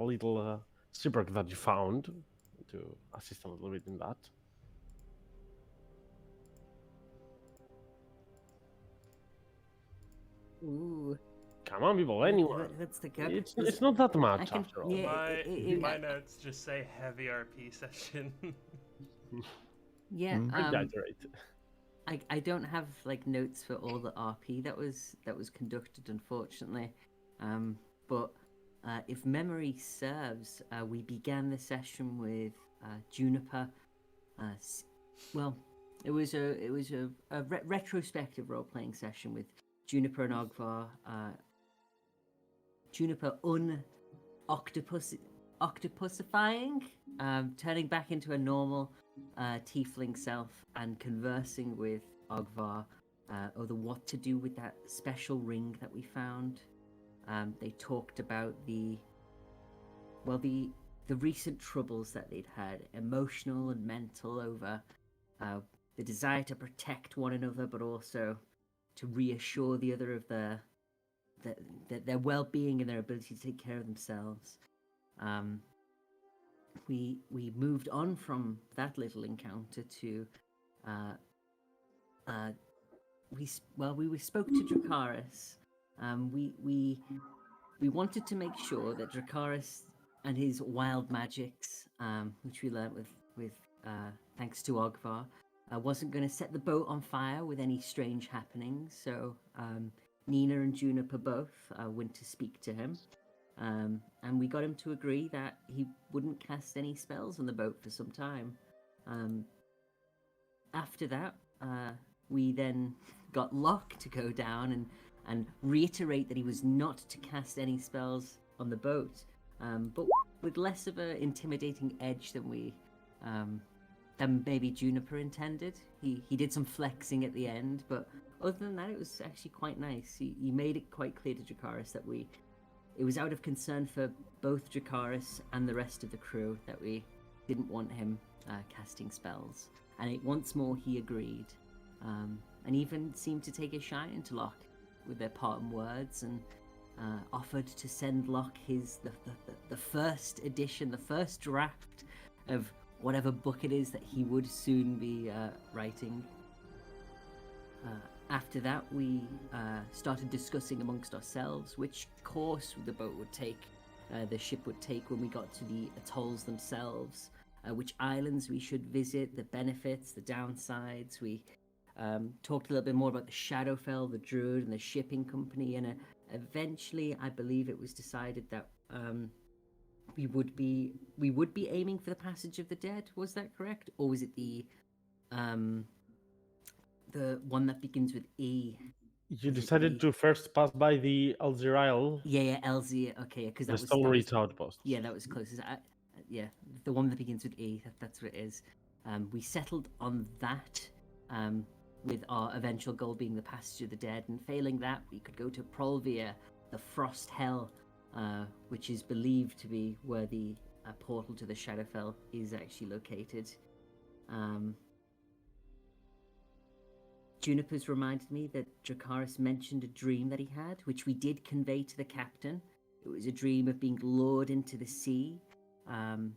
little shipwreck that you found to assist a little bit in that. Ooh. Come on, people, anyone. What's the cup? It's not that much I can, after all. yeah, My notes just say heavy RP session. yeah. Exaggerate. I don't have like notes for all the RP that was conducted, unfortunately. But if memory serves, we began the session with Juniper. Well, it was a retrospective role playing session with Juniper and Ogvar. Juniper octopusifying, turning back into a normal tiefling self and conversing with Ogvar over what to do with that special ring that we found. They talked about the recent troubles that they'd had, emotional and mental, over the desire to protect one another, but also to reassure the other of their well-being and their ability to take care of themselves. We moved on from that little encounter to we spoke to Dracarys. We wanted to make sure that Dracarys and his wild magics, which we learnt with thanks to Ogvar, wasn't going to set the boat on fire with any strange happenings. So Nina and Juniper both went to speak to him, and we got him to agree that he wouldn't cast any spells on the boat for some time. After that, we then got Locke to go down and reiterate that he was not to cast any spells on the boat, but with less of an intimidating edge than maybe Juniper intended. He did some flexing at the end, but other than that, it was actually quite nice. He made it quite clear to Dracarys that it was out of concern for both Dracarys and the rest of the crew that we didn't want him casting spells. And once more he agreed, and even seemed to take a shine to Locke with their parting words, and offered to send Locke the first edition, the first draft of whatever book it is that he would soon be writing. After that, we started discussing amongst ourselves which course the boat would take, the ship would take when we got to the atolls themselves, which islands we should visit, the benefits, the downsides. We talked a little bit more about the Shadowfell, the Druid, and the shipping company, and eventually, I believe it was decided that we would be aiming for the Passage of the Dead. Was that correct, or was it the one that begins with E? You decided to first pass by the Elzirael. Yeah, Elzir. Okay, because the Stonereach outpost. Yeah, that was closest. Yeah, the one that begins with E. That's what it is. We settled on that, with our eventual goal being the Passage of the Dead, and failing that, we could go to Prolvia, the Frost Hell, which is believed to be where the portal to the Shadowfell is actually located. Juniper's reminded me that Dracarys mentioned a dream that he had, which we did convey to the captain. It was a dream of being lured into the sea, and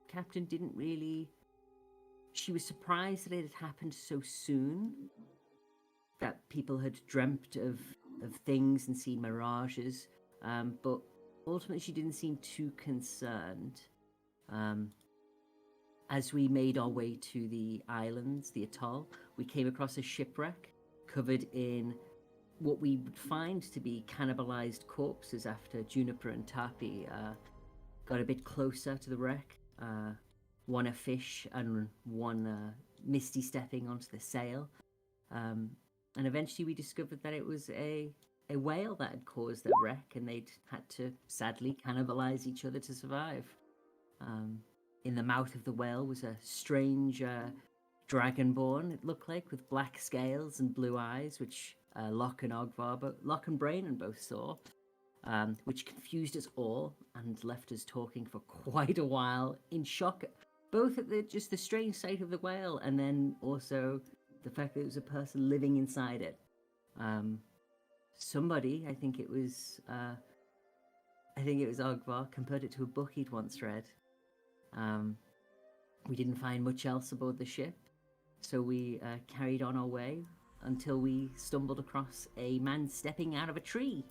Captain didn't really... She was surprised that it had happened so soon, that people had dreamt of things and seen mirages, but ultimately she didn't seem too concerned. As we made our way to the islands, the atoll, we came across a shipwreck covered in what we would find to be cannibalized corpses after Juniper and Tapi got a bit closer to the wreck. One a fish and one misty stepping onto the sail. And eventually we discovered that it was a whale that had caused the wreck, and they'd had to sadly cannibalize each other to survive. In the mouth of the whale was a strange dragonborn, it looked like, with black scales and blue eyes, which Locke and Braynon both saw, which confused us all and left us talking for quite a while in shock, both at the strange sight of the whale, and then also the fact that it was a person living inside it. Somebody, I think it was I think it was Ogvar, compared it to a book he'd once read. We didn't find much else aboard the ship, so we carried on our way until we stumbled across a man stepping out of a tree,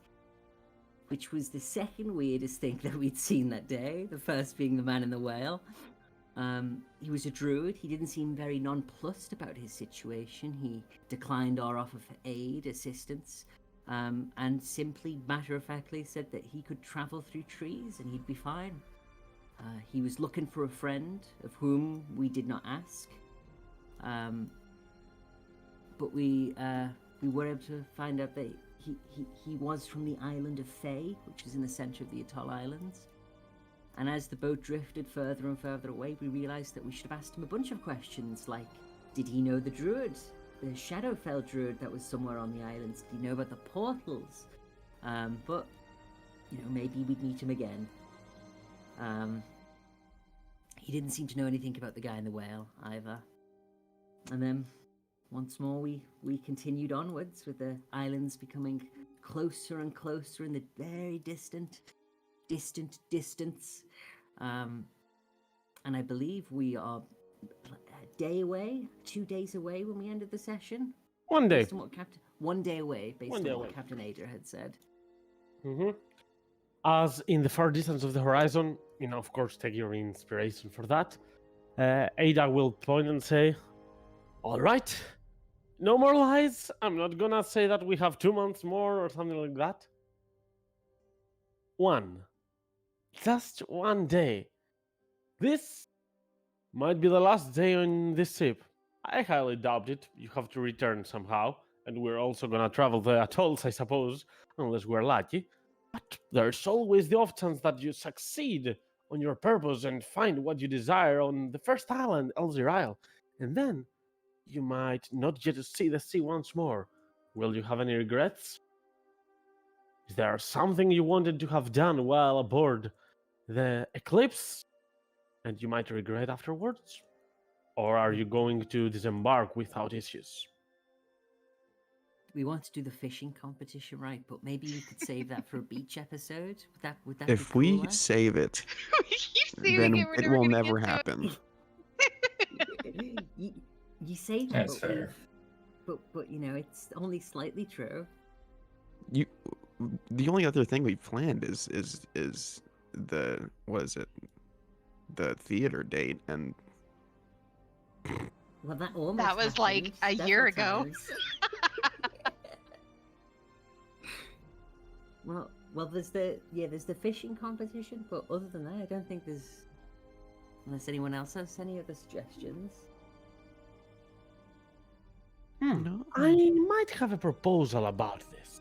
which was the second weirdest thing that we'd seen that day, the first being the man in the whale. He was a druid. He didn't seem very nonplussed about his situation. He declined our offer for aid, assistance, and simply matter-of-factly said that he could travel through trees and he'd be fine. He was looking for a friend, of whom we did not ask. But we were able to find out that he was from the island of Fae, which is in the center of the Atoll Islands. And as the boat drifted further and further away, we realized that we should have asked him a bunch of questions, like, did he know the druid, the Shadowfell druid that was somewhere on the islands? Did he know about the portals? But, maybe we'd meet him again. He didn't seem to know anything about the guy in the whale, either. And then, once more, we continued onwards, with the islands becoming closer and closer in the very distant distance. And I believe we are a day away, 2 days away when we ended the session. 1 day. Based on what 1 day away, based on what Captain Ada had said. As in the far distance of the horizon, of course, take your inspiration for that. Ada will point and say, all right, no more lies. I'm not gonna say that we have 2 months more or something like that. Just 1 day. This might be the last day on this ship. I highly doubt it. You have to return somehow, and we're also gonna travel the atolls, I suppose, unless we're lucky. But there's always the off chance that you succeed on your purpose and find what you desire on the first island, Elzir Isle, and then you might not get to see the sea once more. Will you have any regrets? Is there something you wanted to have done while aboard the Eclipse and you might regret afterwards? Or are you going to disembark without issues? We want to do the fishing competition, right? But maybe we could save that for a beach episode. Would that If be we cooler? save it, We keep then saving it. We're it never will gonna never get to it. happen. you say that, That's but fair. but it's only slightly true. The only other thing we planned is the the theater date, and Well, that almost That was like happened a year several ago. times. well, there's the fishing competition, but other than that, I don't think there's, unless anyone else has any other suggestions. no, I might have a proposal about this.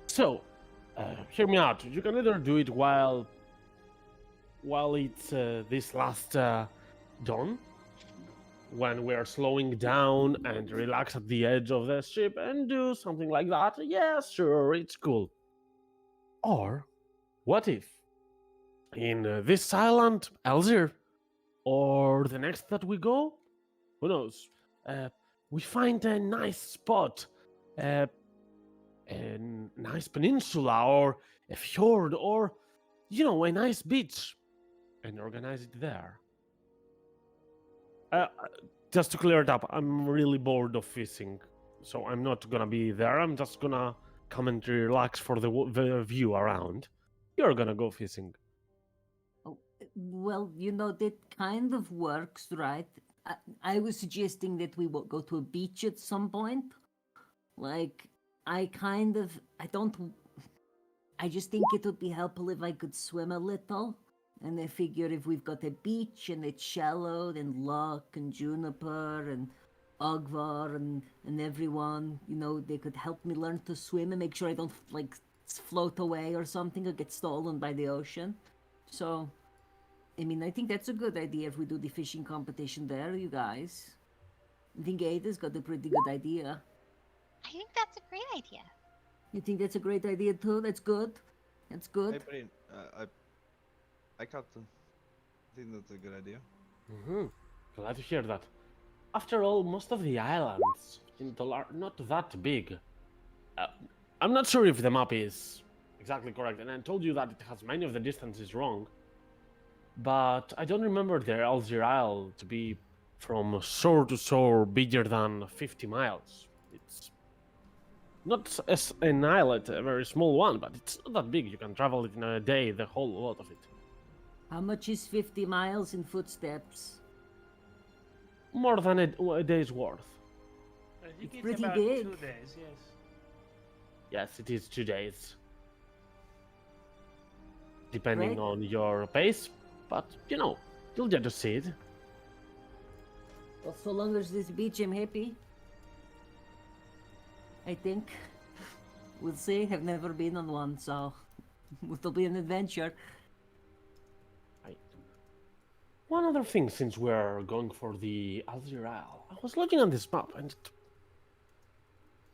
So, hear me out. You can either do it while it's this last dawn, when we're slowing down and relax at the edge of the ship and do something like that. Yeah, sure, it's cool. Or, what if, in this island, Elzir, or the next that we go, who knows, we find a nice spot, a nice peninsula, or a fjord, or, a nice beach, and organize it there. Just to clear it up, I'm really bored of fishing, so I'm not gonna be there. I'm just gonna come and relax for the view around. You're gonna go fishing. Oh, well, that kind of works, right? I was suggesting that we go to a beach at some point. Like, I just think it would be helpful if I could swim a little. And I figure if we've got a beach and it's shallow, then Locke and Juniper and Ogvar and everyone, they could help me learn to swim and make sure I don't, float away or something or get stolen by the ocean. So, I think that's a good idea if we do the fishing competition there, you guys. I think Ada's got a pretty good idea. I think that's a great idea. You think that's a great idea too? That's good. That's good. Hey, Breen, I Captain. I think that's a good idea. Glad to hear that. After all, most of the islands are not that big. I'm not sure if the map is exactly correct. And I told you that it has many of the distances wrong. But I don't remember the Alzir Isle to be from shore to shore bigger than 50 miles. It's not as an islet, a very small one, but it's not that big. You can travel it in a day, the whole lot of it. How much is 50 miles in footsteps? More than a day's worth. I think it's pretty about big. 2 days, yes. Yes, it is 2 days. Depending Right. on your pace, but you know, you'll get to see it. Well, so long as this beach, I'm happy. I think. We'll see. I've never been on one, so it'll be an adventure. Right. One other thing, since we're going for the Alzir Isle, I was looking at this map and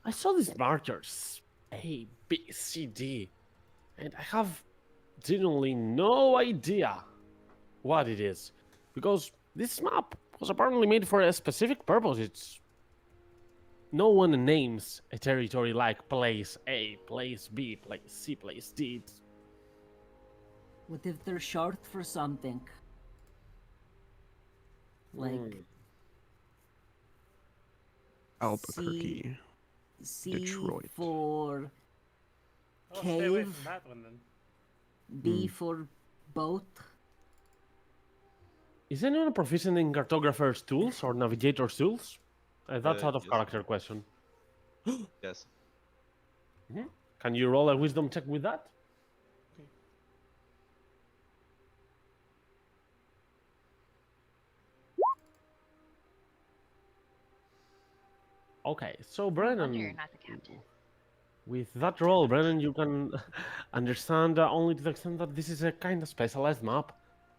I saw these markers A, B, C, D, and I have genuinely no idea what it is, because this map was apparently made for a specific purpose. It's no one names a territory like place A, place B, place C, place D. What if they're short for something? Like Albuquerque. C Detroit. for I'll stay away Cave. from that one then. B for boat. Is anyone proficient in cartographer's tools or navigator's tools? That's out of Yes. character question. Yes. Can you roll a wisdom check with that? Okay, so Wonder Brennan, you're not the captain. with that roll, Brennan, you can understand only to the extent that this is a kind of specialized map,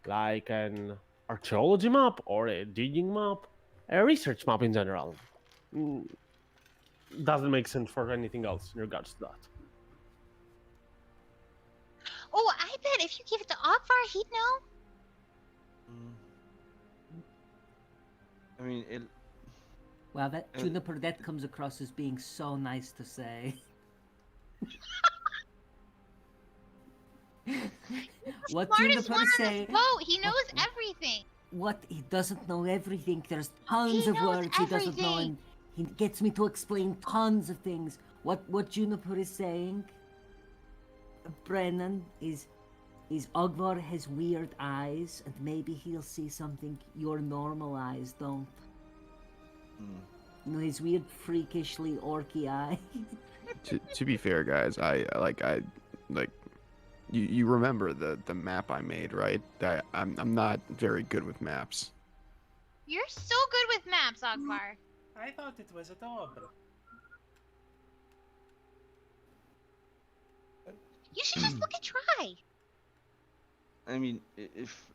like an archaeology map or a digging map, a research map in general. Doesn't make sense for anything else in regards to that. Oh, I bet if you give it to Akvar, he'd know. I mean, it. Wow, that Uh, Juniper, that comes across as being so nice to say. What Smartest Juniper one on say? this boat. He knows everything. What? He doesn't know everything. There's tons He of knows words he doesn't know, everything. and he gets me to explain tons of things. What Juniper is saying, Brennan, is Ogvar has weird eyes, and maybe he'll see something your normal eyes don't. You know, his weird, freakishly orky eye. To be fair, guys, I you remember the map I made, right? I'm not very good with maps. You're so good with maps, Akbar. I thought it was adorable. You should just look and try. I mean, if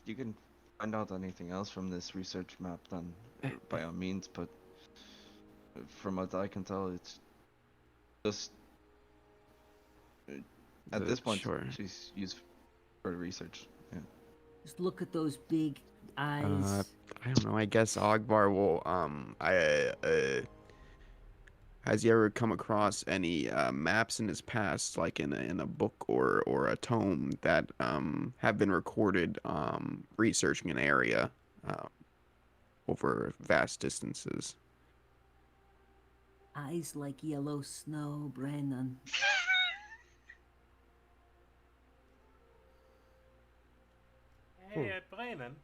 you can find out anything else from this research map, then by all means. But from what I can tell, it's just at this point Sure. she's used for research. Yeah. Just look at those big eyes. I don't know. I guess Ogbar will. Has he ever come across any maps in his past, like in a book or a tome that have been recorded researching an area over vast distances? Eyes like yellow snow, Brennan. Hey, Brennan,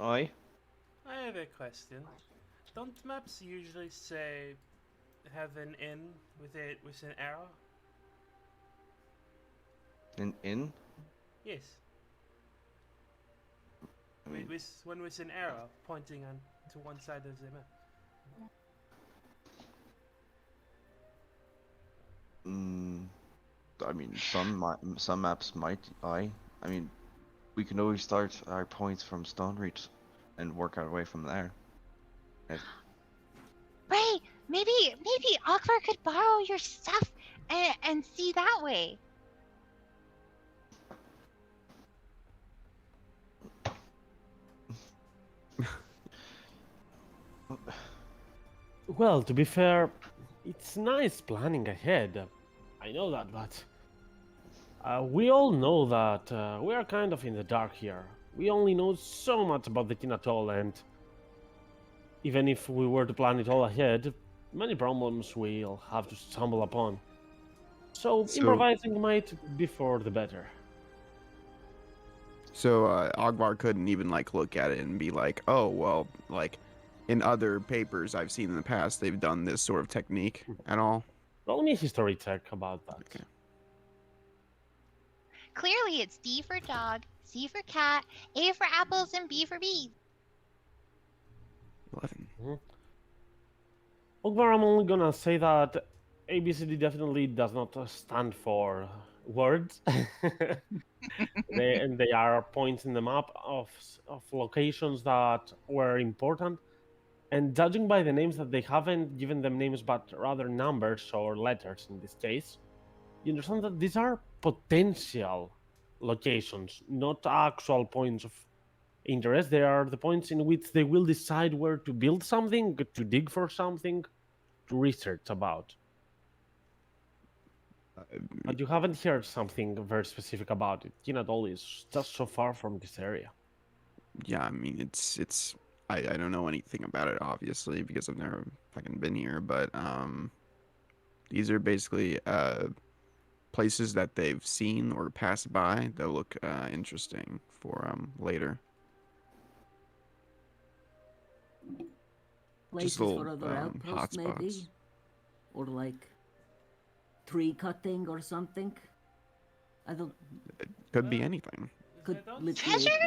Aye. I have a question. Don't maps usually say have an inn with an arrow? An inn? Yes. I mean, With one with an arrow pointing on to one side of the map. I mean, some maps might. I mean, we can always start our points from Stonereach and work our way from there. Ray, maybe Akbar could borrow your stuff and see that way. Well, to be fair, it's nice planning ahead. I know that, but we all know that we are kind of in the dark here. We only know so much about the Teen Atoll, and even if we were to plan it all ahead, many problems we'll have to stumble upon. So, So- improvising might be for the better. So Ogvar couldn't even like look at it and be like, oh well, like in other papers I've seen in the past, they've done this sort of technique at all. Roll me a history check about that. Okay. Clearly, it's D for dog, C for cat, A for apples, and B for bees. 11. Ogvar, I'm only gonna say that ABCD definitely does not stand for words. They are points in the map of locations that were important. And judging by the names that they haven't given them names but rather numbers or letters in this case, you understand that these are potential locations, not actual points of interest. They are the points in which they will decide where to build something, to dig for something, to research about. But you haven't heard something very specific about it. Teen Atoll is just so far from this area. Yeah, I mean it's I don't know anything about it obviously because I've never fucking been here, but these are basically places that they've seen or passed by that look interesting for later. Places little, for other outposts, maybe, hotspots. or like tree cutting or something. I don't. Could be Well, anything. Could I don't literally. Treasure?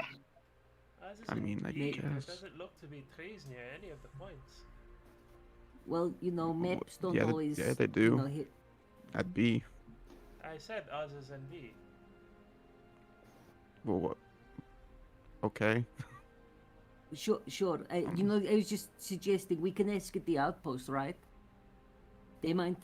As is I mean, I indeed, guess. There doesn't look to be trees near any of the points. Well, you know, maps don't yeah, always. yeah, they You do. know, hit. That'd be I said us as in B. well, what? Okay. Sure, sure. You know, I was just suggesting we can ask at the outpost, right? They might,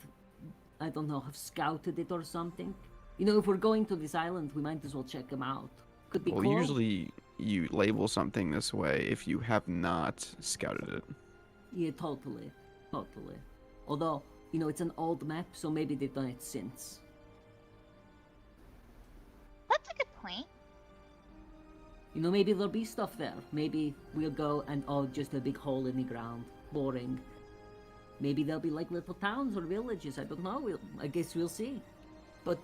I don't know, have scouted it or something. You know, if we're going to this island, we might as well check them out. Could be Well, cool. usually you label something this way if you have not scouted it. Yeah, totally, totally. Although, you know, it's an old map, so maybe they've done it since. That's a good point. You know, maybe there'll be stuff there. Maybe we'll go and just a big hole in the ground. Boring. Maybe there'll be like little towns or villages. I don't know. I guess we'll see. But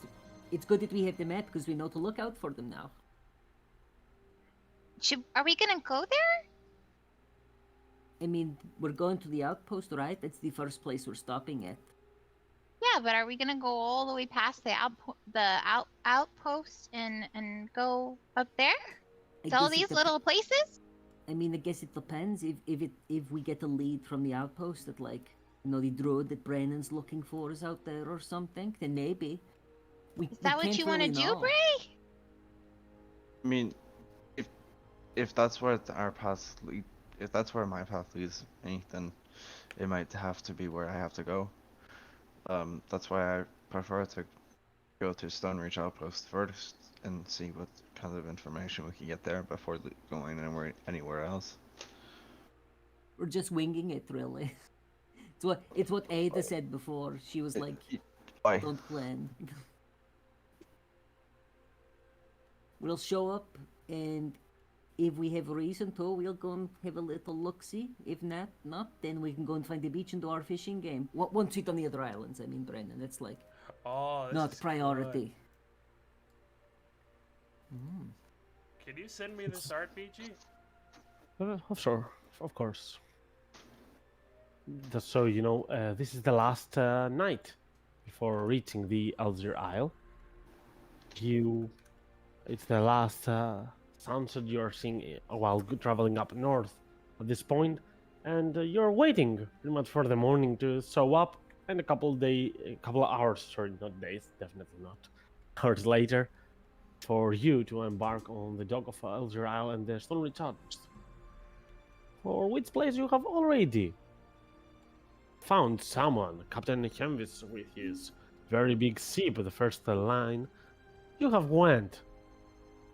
it's good that we have the map because we know to look out for them now. Are we gonna go there? I mean, we're going to the outpost, right? That's the first place we're stopping at. Yeah, but are we gonna go all the way past the outpost and go up there I to all guess it these dep- little places? I mean, I guess it depends. If we get a lead from the outpost that, like, you know, the druid that Brennan's looking for is out there or something, then maybe. Is that what you want to do, Bray? I mean, if that's where our path lead, if that's where my path leads me, then it might have to be where I have to go. That's why I prefer to go to Stonereach Outpost first and see what kind of information we can get there before going anywhere else. We're just winging it, really. It's what Ada said before. She was like, Why? "Don't plan." We'll show up, and if we have a reason to, we'll go and have a little look-see. If not, then we can go and find the beach and do our fishing game. Once we've done the other islands, I mean, Brennan, that's like Oh, this not is priority. good. Can you send me this art, BG? Sure, of course. Just so you know, this is the last night before reaching the Elzir Isle. It's the last sunset you're seeing while traveling up north at this point, and you're waiting pretty much for the morning to show up, and a couple of hours, sorry, not days, definitely not, hours later, for you to embark on the dock of Elzir Isle and the Stonereach Outpost, for which place you have already found someone, Captain Hemvis, with his very big ship, the first line. You have went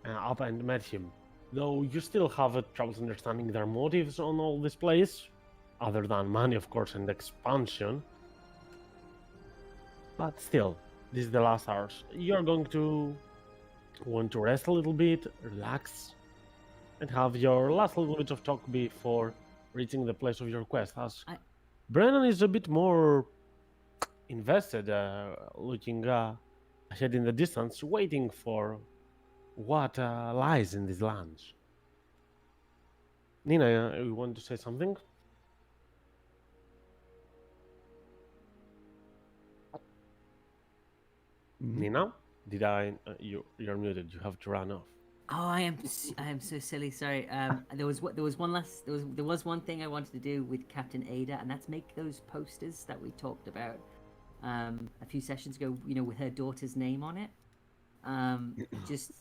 up and met him, though you still have troubles understanding their motives on all this place, other than money, of course, and expansion. But still, This is the last hours. You're going to want to rest a little bit, relax, and have your last little bit of talk before reaching the place of your quest. As Brennan is a bit more invested, looking ahead in the distance, waiting for what lies in these lands. Nina, you want to say something? Nina, did I? You're muted. You have to run off. Oh, I am so silly. Sorry. There was one thing I wanted to do with Captain Ada, and that's make those posters that we talked about a few sessions ago. You know, with her daughter's name on it. Just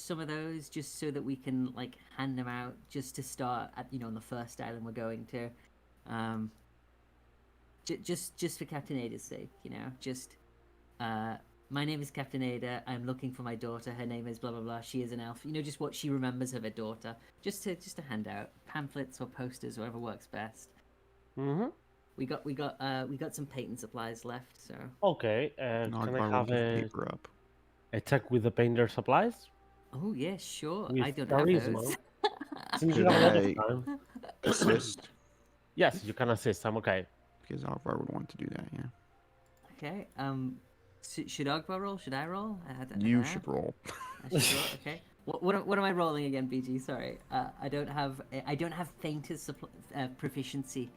some of those, just so that we can like hand them out, just to start at on the first island we're going to. Just for Captain Ada's sake, just. My name is Captain Ada. I'm looking for my daughter. Her name is blah blah blah. She is an elf. Just what she remembers of her daughter. Just to hand out pamphlets or posters, whatever works best. Mm-hmm. We got some painting supplies left. So okay. Can I have paper up? a check with the painter supplies? Oh yeah, sure. With I don't charisma. have those. Since you Could have a lot I of time. assist? Yes, you can assist. I'm okay. Because Alvar would want to do that, yeah. Okay. Should Ogba roll? Should I roll? You should roll. I should roll? Okay. What am I rolling again, BG? Sorry. I don't have painter's proficiency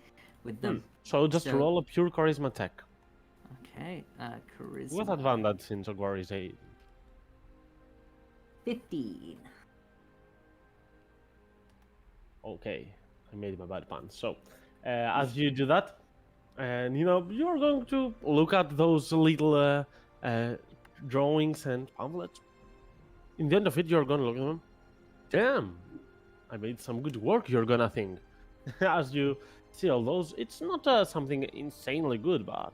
with them. So just roll a pure charisma check. Okay. Charisma. With advantage since Ogwar is a 15. Okay, I made my bad pun. So, as you do that, and you're going to look at those little drawings and pamphlets. In the end of it, you're gonna look at them. Damn, I made some good work. You're gonna think, as you see all those. It's not something insanely good, but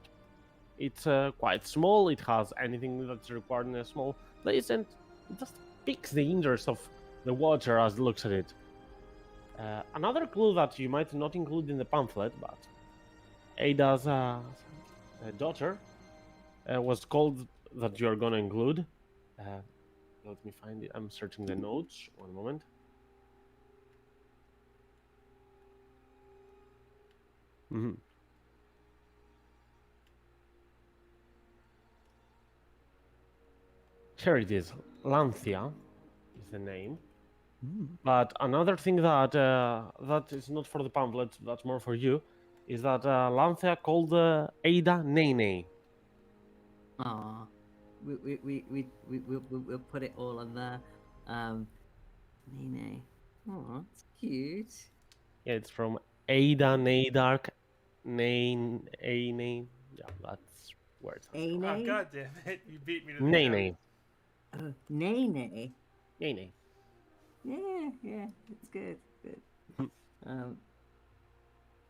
it's quite small. It has anything that's required in a small place, and it just piques the interest of the watcher as it looks at it. Another clue that you might not include in the pamphlet, but Ada's daughter was called that you're gonna include. Let me find it. I'm searching the notes. One moment. Mm-hmm. Here it is. Lanthia is the name. But another thing that that is not for the pamphlet, that's more for you, is that Lanthia called Ada Nene. Aw. We'll put it all on there. Nene. Oh, that's cute. Yeah, it's from Ada Nadark Nane. Yeah, that's where it's. Oh, Nene? God damn it. You beat me to the Nene. Nene. Nene. Yeah, it's good.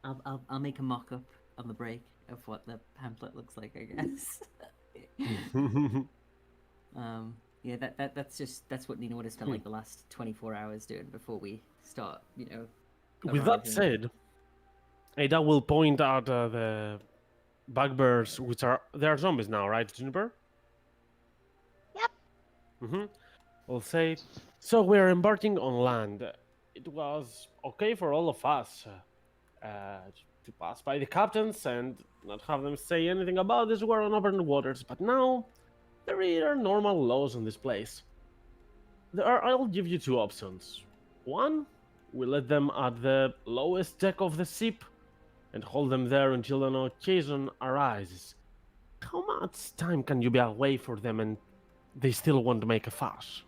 I'll make a mock-up on the break of what the pamphlet looks like, I guess. Yeah, that's what Nina would have spent like the last 24 hours doing before we start, With that arriving. said, Ada will point out the bugbears, which they are zombies now, right, Juniper? Yep. Mm-hmm. We'll say, so we're embarking on land. It was okay for all of us to pass by the captains and not have them say anything about this. We're on open waters, but now there are normal laws in this place. I'll give you two options. One, we let them at the lowest deck of the ship and hold them there until an occasion arises. How much time can you be away for them and they still want to make a fuss?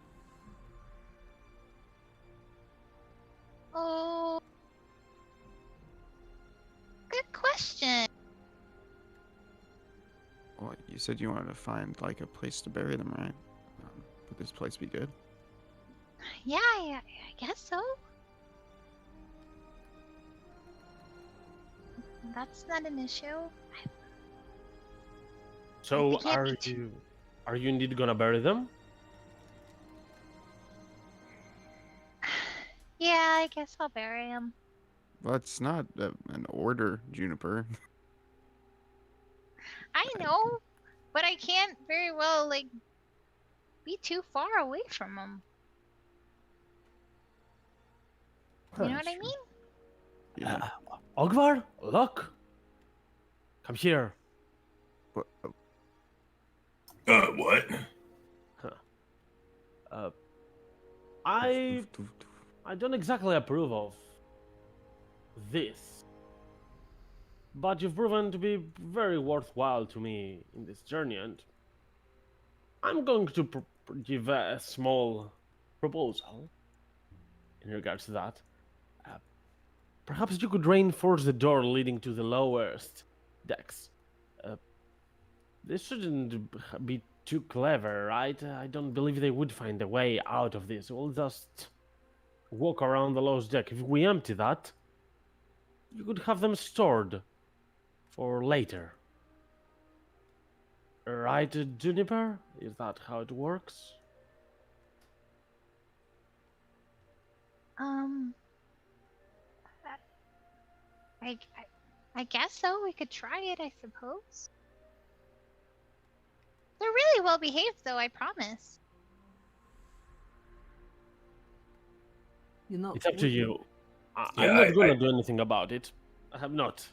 Oh, good question. Well, you said you wanted to find like a place to bury them, right? Would this place be good? Yeah, I guess so. That's not an issue. So think are you indeed gonna bury them? Yeah, I guess I'll bury him. Well, it's not an order, Juniper. I know, but I can't very well like be too far away from them. You know what I Sure. mean? Yeah. Ogvar, look. Come here. But, What? I don't exactly approve of this, but you've proven to be very worthwhile to me in this journey, and I'm going to give a small proposal in regards to that. Perhaps you could reinforce the door leading to the lowest decks. This shouldn't be too clever, right? I don't believe they would find a way out of this. We'll just walk around the lowest deck. If we empty that, you could have them stored for later. Right, Juniper? Is that how it works? Um, I, I, I guess so. We could try it, I suppose. They're really well behaved, though. I promise. You know, It's up to we- you. Yeah, I'm not I- gonna do anything about it. I have not.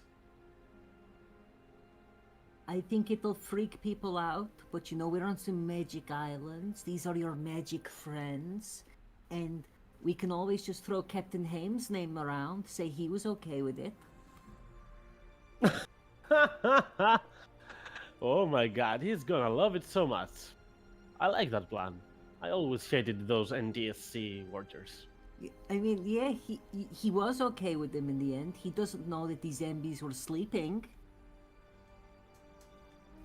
I think it'll freak people out, but you know, we're on some magic islands. These are your magic friends. And we can always just throw Captain Haim's name around, say he was okay with it. Oh my god, he's gonna love it so much. I like that plan. I always hated those NDSC warriors. I mean, yeah, he was okay with them in the end. He doesn't know that these zombies were sleeping.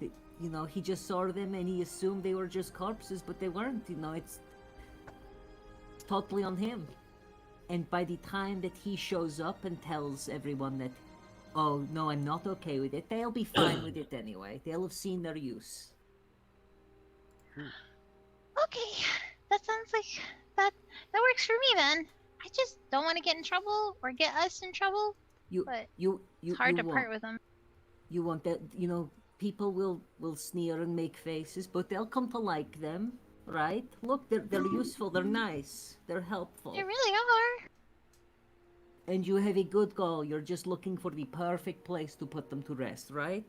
You know, he just saw them and he assumed they were just corpses, but they weren't. You know, it's totally on him. And by the time that he shows up and tells everyone that, oh, no, I'm not okay with it, they'll be fine with it anyway. They'll have seen their use. Okay, that sounds like that works for me then. I just don't want to get in trouble or get us in trouble. You, But you, It's hard you to won't. part with them. You want that, you know, people will sneer and make faces, but they'll come to like them, right? Look, they're useful, they're nice, they're helpful. They really are. And you have a good goal. You're just looking for the perfect place to put them to rest, right?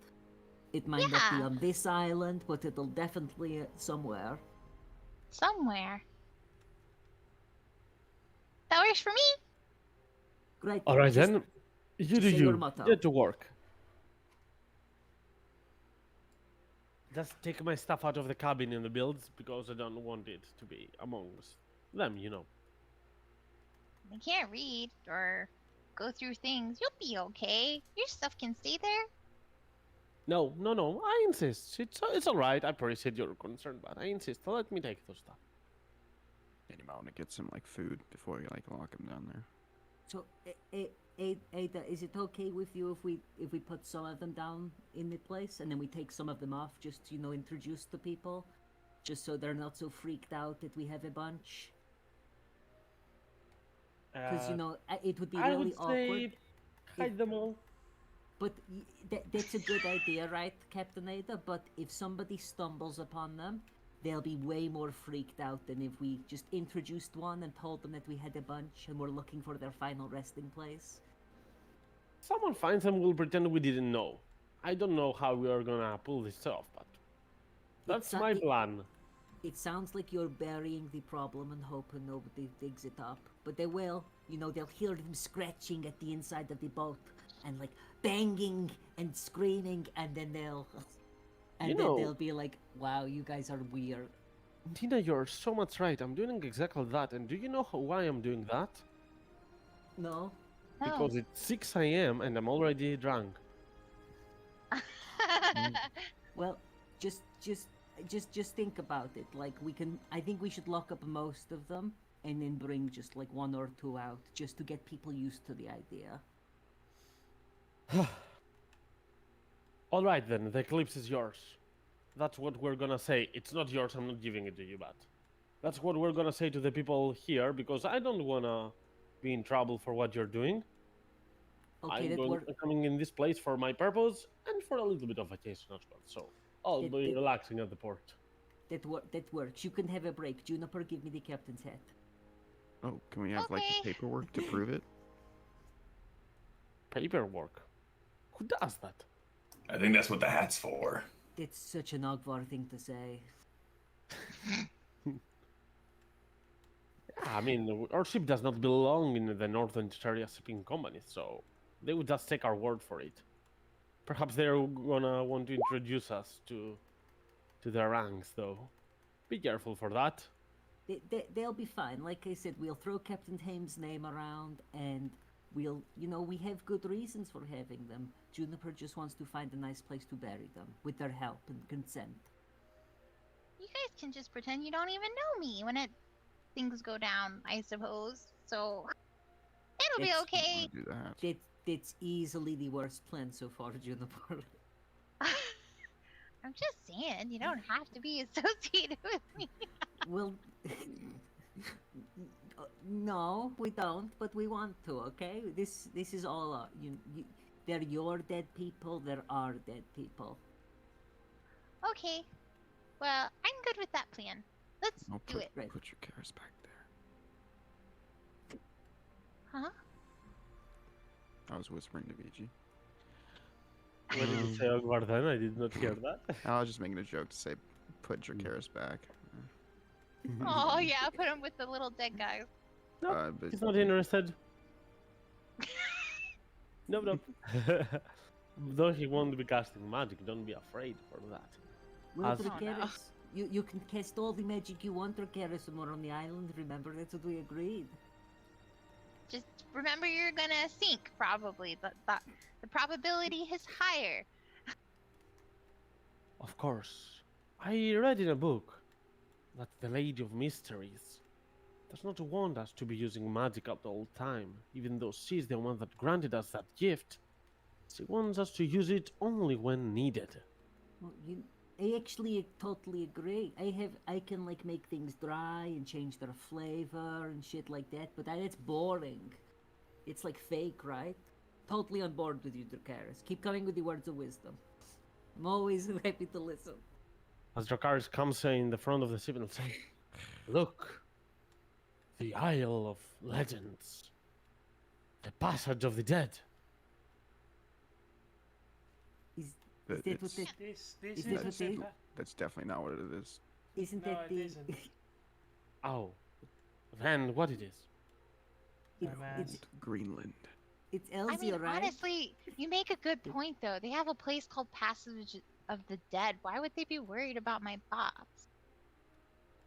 It might not be Yeah. on this island, but it'll definitely somewhere. Somewhere. That works for me. Great. Alright just- then, you just do say your you. motto. Get to work. Just take my stuff out of the cabin in the builds because I don't want it to be amongst them, you know. They can't read or go through things. You'll be okay. Your stuff can stay there. No, I insist. It's alright. I appreciate your concern, but I insist. Let me take those stuff. and you might want to get some like food before you like lock him down there. So, Ada, is it okay with you if we put some of them down in the place and then we take some of them off, just to, you know, introduce the people, just so they're not so freaked out that we have a bunch? Because you know, it would be I really would awkward. say hide them all. But that's a good idea, right, Captain Ada? But if somebody stumbles upon them, they'll be way more freaked out than if we just introduced one and told them that we had a bunch and we're looking for their final resting place. Someone finds them, we'll pretend we didn't know. I don't know how we are gonna pull this off, but that's my plan. It sounds like you're burying the problem and hoping nobody digs it up. But they will. You know, they'll hear them scratching at the inside of the boat and like banging and screaming, and then they'll and You then know- they'll be like, wow, you guys are weird. Tina, you're so much right. I'm doing exactly that. And do you know why I'm doing that? No? No. Because it's 6 a.m. and I'm already drunk. Well, just think about it. Like, I think we should lock up most of them and then bring just like one or two out just to get people used to the idea. All right then, the eclipse is yours. That's what we're gonna say. It's not yours. I'm not giving it to you, but that's what we're gonna say to the people here because I don't wanna be in trouble for what you're doing. Okay, I'm coming in this place for my purpose and for a little bit of vacation as well. So I'll It- be it- relaxing at the port. That works. You can have a break. Juniper, give me the captain's hat. Oh, can we have like Okay. the paperwork to prove it? Paperwork. Who does that? I think that's what the hat's for. That's such an Ogvar thing to say. Yeah, I mean, our ship does not belong in the Northern Terraria Shipping Company, so they would just take our word for it. Perhaps they're gonna want to introduce us to their ranks, though. Be careful for that. They'll be fine. Like I said, we'll throw Captain Hame's name around, and we'll, we have good reasons for having them. Juniper just wants to find a nice place to bury them, with their help and consent. You guys can just pretend you don't even know me when things go down, I suppose. So it'll be It's- okay. Do that. That's easily the worst plan so far, Juniper. I'm just saying, you don't have to be associated with me. Well, no, we don't, but we want to. Okay, this is all they're your dead people. They're our dead people. Okay. Well, I'm good with that plan. Let's Oh, do put, it. Right. put your cares back there. Huh? I was whispering to VG. What did you say, Ogvar, then? I did not hear that. I was just making a joke to say, put your cares back. Oh yeah, put him with the little dead guys. Nope, But he's not interested. Nope. Though he won't be casting magic, don't be afraid for that. Well, As- Dracarys, you can cast all the magic you want, Dracarys, when we're on the island. Remember, that's what we agreed. Just remember you're gonna sink, probably. The probability is higher. Of course. I read in a book that the Lady of Mysteries does not want us to be using magic at all time, even though she's the one that granted us that gift. She wants us to use it only when needed. Well, I actually totally agree. I can like make things dry and change their flavor and shit like that, but that's boring. It's like fake, right? Totally on board with you, Dracarys. Keep coming with the words of wisdom. I'm always happy to listen. As Dracarys comes in the front of the ship and says, "Look, the Isle of Legends, the Passage of the Dead." Is That- that what it's- that, This Is is this a what they- ship. That's definitely not what it is. isn't No, that it the isn't. Oh, then what it is? it's, Dumbass. it's Greenland. it's I Elsia, mean, right? honestly, you make a good point though. They have a place called Passage of the Dead. Why would they be worried about my box?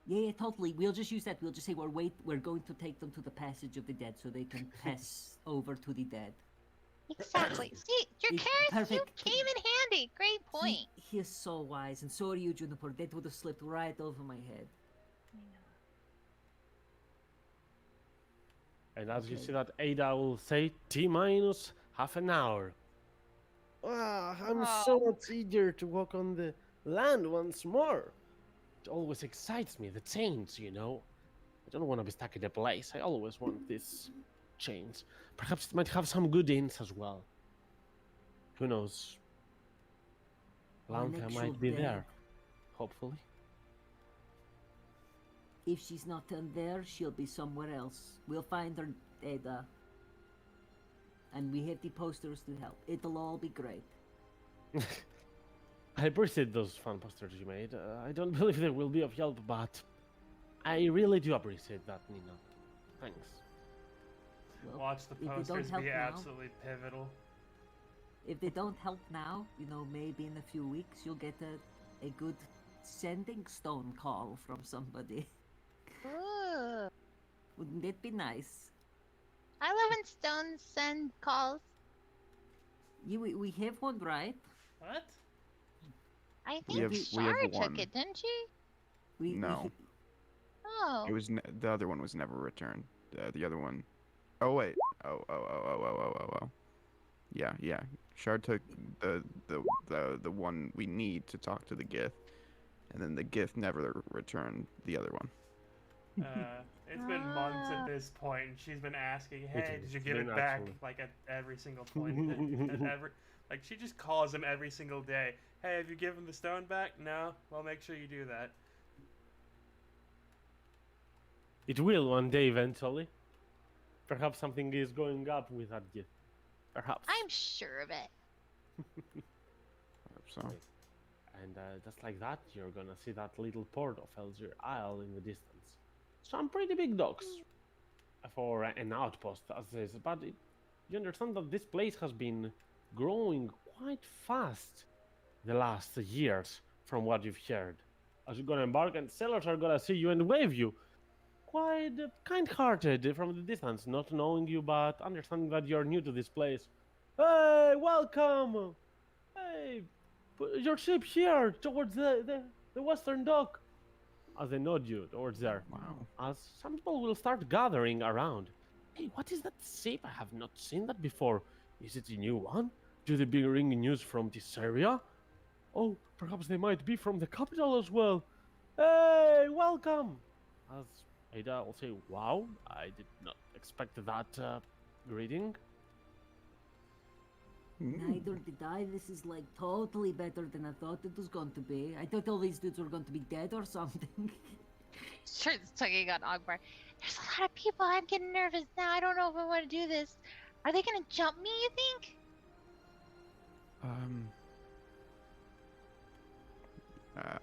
Yeah, totally. We'll just use that. We'll just say we're going to take them to the passage of the dead so they can pass over to the dead. Exactly. See, your It's carrots, you perfect. came in handy. Great point. He is so wise, and so are you, Juniper. That would have slipped right over my head. And as you Okay. see that, Ada will say, T minus half an hour. I'm so much eager to walk on the land once more. It always excites me, the change, you know. I don't want to be stuck in a place. I always want this change. Perhaps it might have some good inns as well. Who knows? Or an Lantha actual might be bed. there. Hopefully. If she's not in there, she'll be somewhere else. We'll find her, Ada. And we have the posters to help. It'll all be great. I appreciate those fun posters you made. I don't believe they will be of help, but I really do appreciate that, Nina. Thanks. Well, Watch the if they don't posters help be now- absolutely pivotal. if they don't help now, maybe in a few weeks you'll get a good sending stone call from somebody. Ooh. Wouldn't that be nice? I love when stones send calls. We have one, right? What? I We think have- we Shar have took one. it, didn't she? No. Oh. It was the other one was never returned. The other one. Oh wait. Oh. Yeah. Shard took the one we need to talk to the Gith, and then the Gith never returned the other one. It's been months Ah. at this point, and she's been asking, "Hey, did is you give it been back?" actually. Like at every single point, at every, like she just calls him every single day. Hey, have you given the stone back? No? Well, make sure you do that. It will one day eventually. Perhaps something is going up with that gift. Perhaps. I'm sure of it. Hope so. And just like that, you're gonna see that little port of Elzir Isle in the distance. Some pretty big docks for an outpost as this, but you understand that this place has been growing quite fast the last years, from what you've heard. As you're gonna embark, and sailors are gonna see you and wave you. Quite kind-hearted from the distance, not knowing you, but understanding that you're new to this place. Hey, welcome! Hey, put your ship here towards the western dock. As they nod you towards there. Wow. As some people will start gathering around. Hey, what is that ship? I have not seen that before. Is it a new one? Do they bring news from this area? Oh, perhaps they might be from the capital as well. Hey, welcome! As Ada will say, wow, I did not expect that greeting. Neither did I. This is like totally better than I thought it was going to be. I thought all these dudes were going to be dead or something. Starts tugging on Ogbar. There's a lot of people. I'm getting nervous now. I don't know if I want to do this. Are they gonna jump me, you think?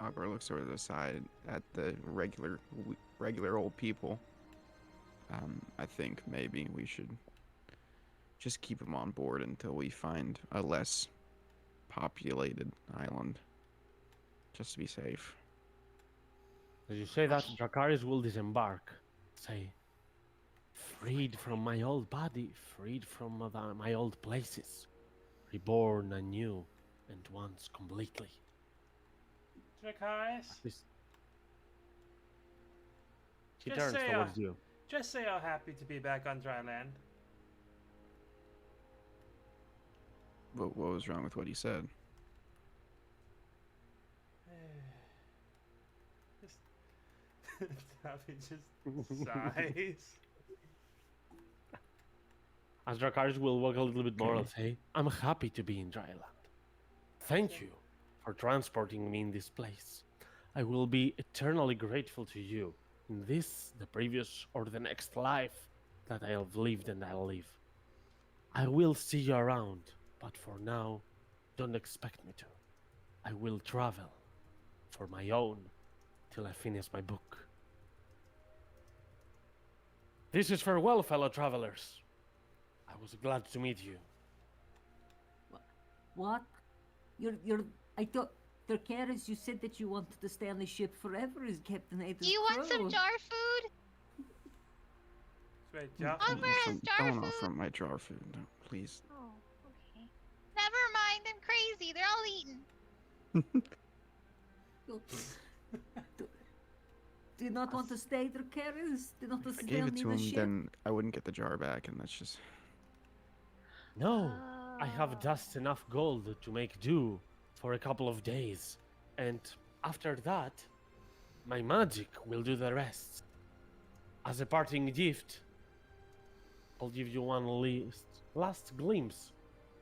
Akbar looks over the side at the regular old people. I think maybe we should just keep them on board until we find a less populated island, just to be safe. As you say that, Dracarys will disembark. Say, freed from my old body, freed from my old places, reborn anew and once completely. Dracarys, She Just turns say, towards you. just say how happy to be back on dry land. What was wrong with what he said? Taffy just sighs. As Dracarys will walk a little bit more and say, I'm happy to be in Dryland. Thank you for transporting me in this place. I will be eternally grateful to you in this, the previous, or the next life that I have lived and I'll live. I will see you around, but for now, don't expect me to. I will travel for my own till I finish my book. This is farewell, fellow travelers. I was glad to meet you. What? I thought, Dracarys, you said that you wanted to stay on the ship forever as Captain Ada's Do you want some crew. jar food? Wait, Joff, Ogbar has jar Don't food. offer my jar food, no, please. Oh, okay. Never mind. I'm crazy. They're all eaten. Do you not want to stay, Dracarys? Do you not want to If I stay gave on it to the him, ship? then I wouldn't get the jar back, and that's just. No, I have Oh. just enough gold to make do for a couple of days. And after that, my magic will do the rest. As a parting gift, I'll give you one last glimpse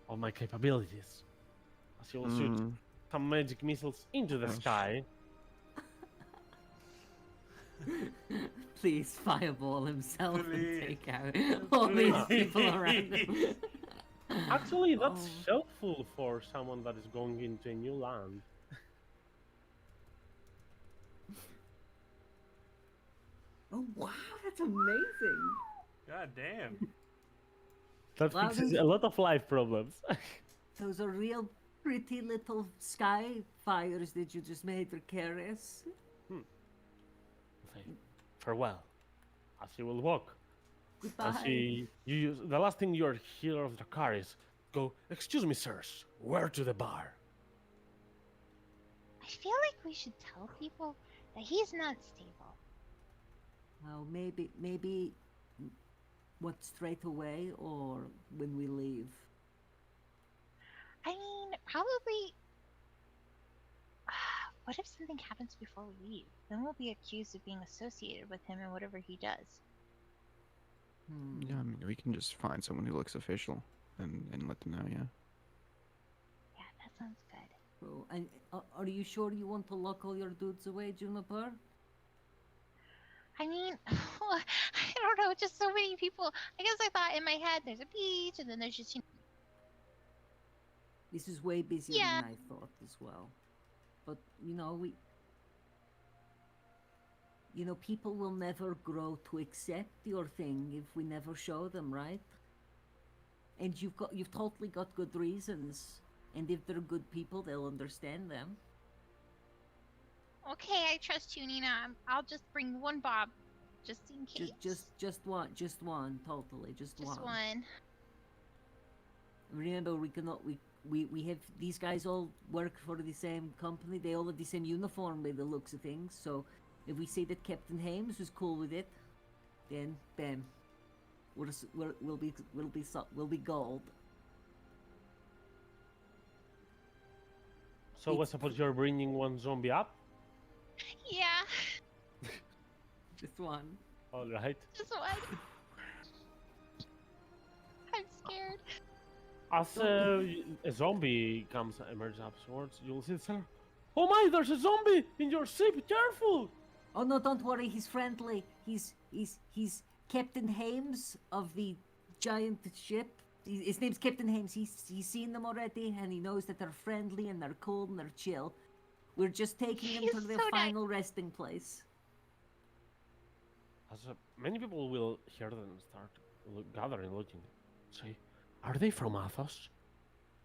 of my capabilities. As you will shoot Mm, some magic missiles into the Gosh. sky. Please fireball himself Please. and take out all these people around him. Please. Actually, that's Oh. helpful for someone that is going into a new land. Oh wow, that's amazing. God damn. That Wow, fixes this- a lot of life problems. Those are real pretty little sky fires that you just made, Dracarys. Say, farewell. As you will walk. Goodbye. As the last thing you hear of the car is, go, excuse me, sirs, where to the bar? I feel like we should tell people that he's not stable. Well, maybe, what, straight away or when we leave? I mean, probably. What if something happens before we leave? Then we'll be accused of being associated with him and whatever he does. yeah, I mean, we can just find someone who looks official and let them know, yeah. Yeah, that sounds good. Bro, and are you sure you want to lock all your dudes away, Juniper? I mean, I don't know, just so many people. I guess I thought in my head there's a beach, and then there's just, This is way busier Yeah. than I thought as well. But you know, people will never grow to accept your thing if we never show them, right? And you've totally got good reasons. And if they're good people, they'll understand them. okay, I trust you, Nina. I'll just bring one bob, just in case. Just one, totally, just one. Remember, we have these guys all work for the same company. They all have the same uniform by the looks of things. So if we say that Captain Hames was cool with it, then bam, we'll be gold. So I It's suppose you're bringing one zombie up? Yeah, Just one. All right. just one. I'm scared. As a zombie emerges upwards, you'll see the cellar. Oh my, there's a zombie in your ship, careful! Oh no, don't worry. He's friendly. He's Captain Hames of the giant ship. His name's Captain Hames. He's seen them already, and he knows that they're friendly and they're cool and they're chill. We're just taking them He's to their so nice. final resting place. As many people will hear them start gathering, looking. Say, are they from Athos?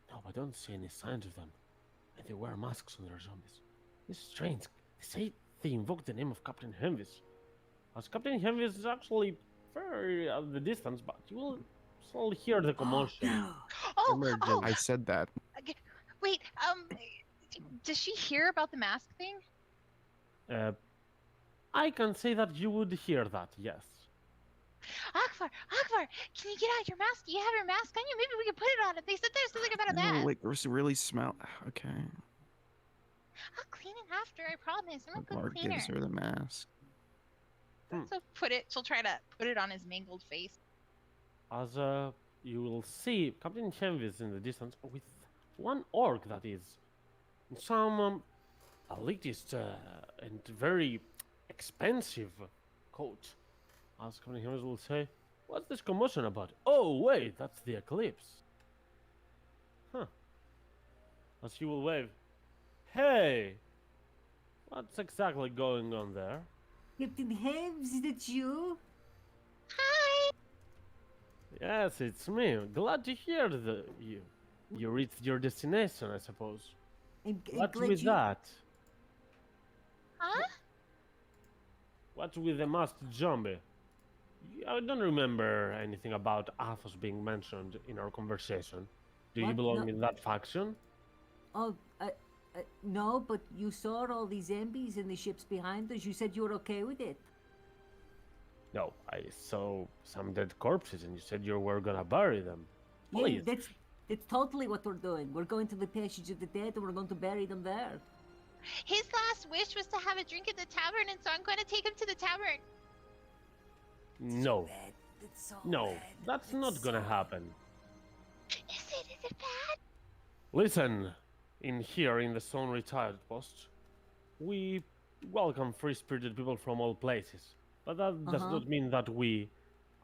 No, I don't see any signs of them. And they wear masks on their zombies. It's strange. They say they invoke the name of Captain Henvis. As Captain Henvis is actually very at the distance, but you will still hear the commotion. Oh, Emerging. oh, I said that. wait. Does she hear about the mask thing? I can say that you would hear that, yes. Akbar, can you get out your mask? You have your mask on you? Maybe we can put it on it. They said there's something about a No, mask. like really smell. Okay. I'll clean it after, I promise. I'm a good Bart cleaner. gives her the mask. So she'll try to put it on his mangled face. As you will see Captain Henvis in the distance with one orc that is some elitist and very expensive coat. As Captain Henvis will say, what's this commotion about? Oh wait, that's the eclipse. Huh. As you will wave, hey, what's exactly going on there? Captain Hames, is it you? Hi! Yes, it's me. Glad to hear you. You reached your destination, I suppose. I'm What's glad with you... that? Huh? What's with the masked zombie? I don't remember anything about Athos being mentioned in our conversation. Do you What? belong No. in that faction? Oh, no, but you saw all these zombies in the ships behind us. You said you were okay with it. No, I saw some dead corpses and you said you were gonna bury them. Yeah, Please. that's totally what we're doing. We're going to the Passage of the Dead and we're going to bury them there. His last wish was to have a drink at the tavern, and so I'm going to take him to the tavern. No, It's so no, bad. that's It's not gonna so- happen. Is it bad? Listen, in here in the Stone Retired Post, we welcome free-spirited people from all places. But that does Uh-huh. not mean that we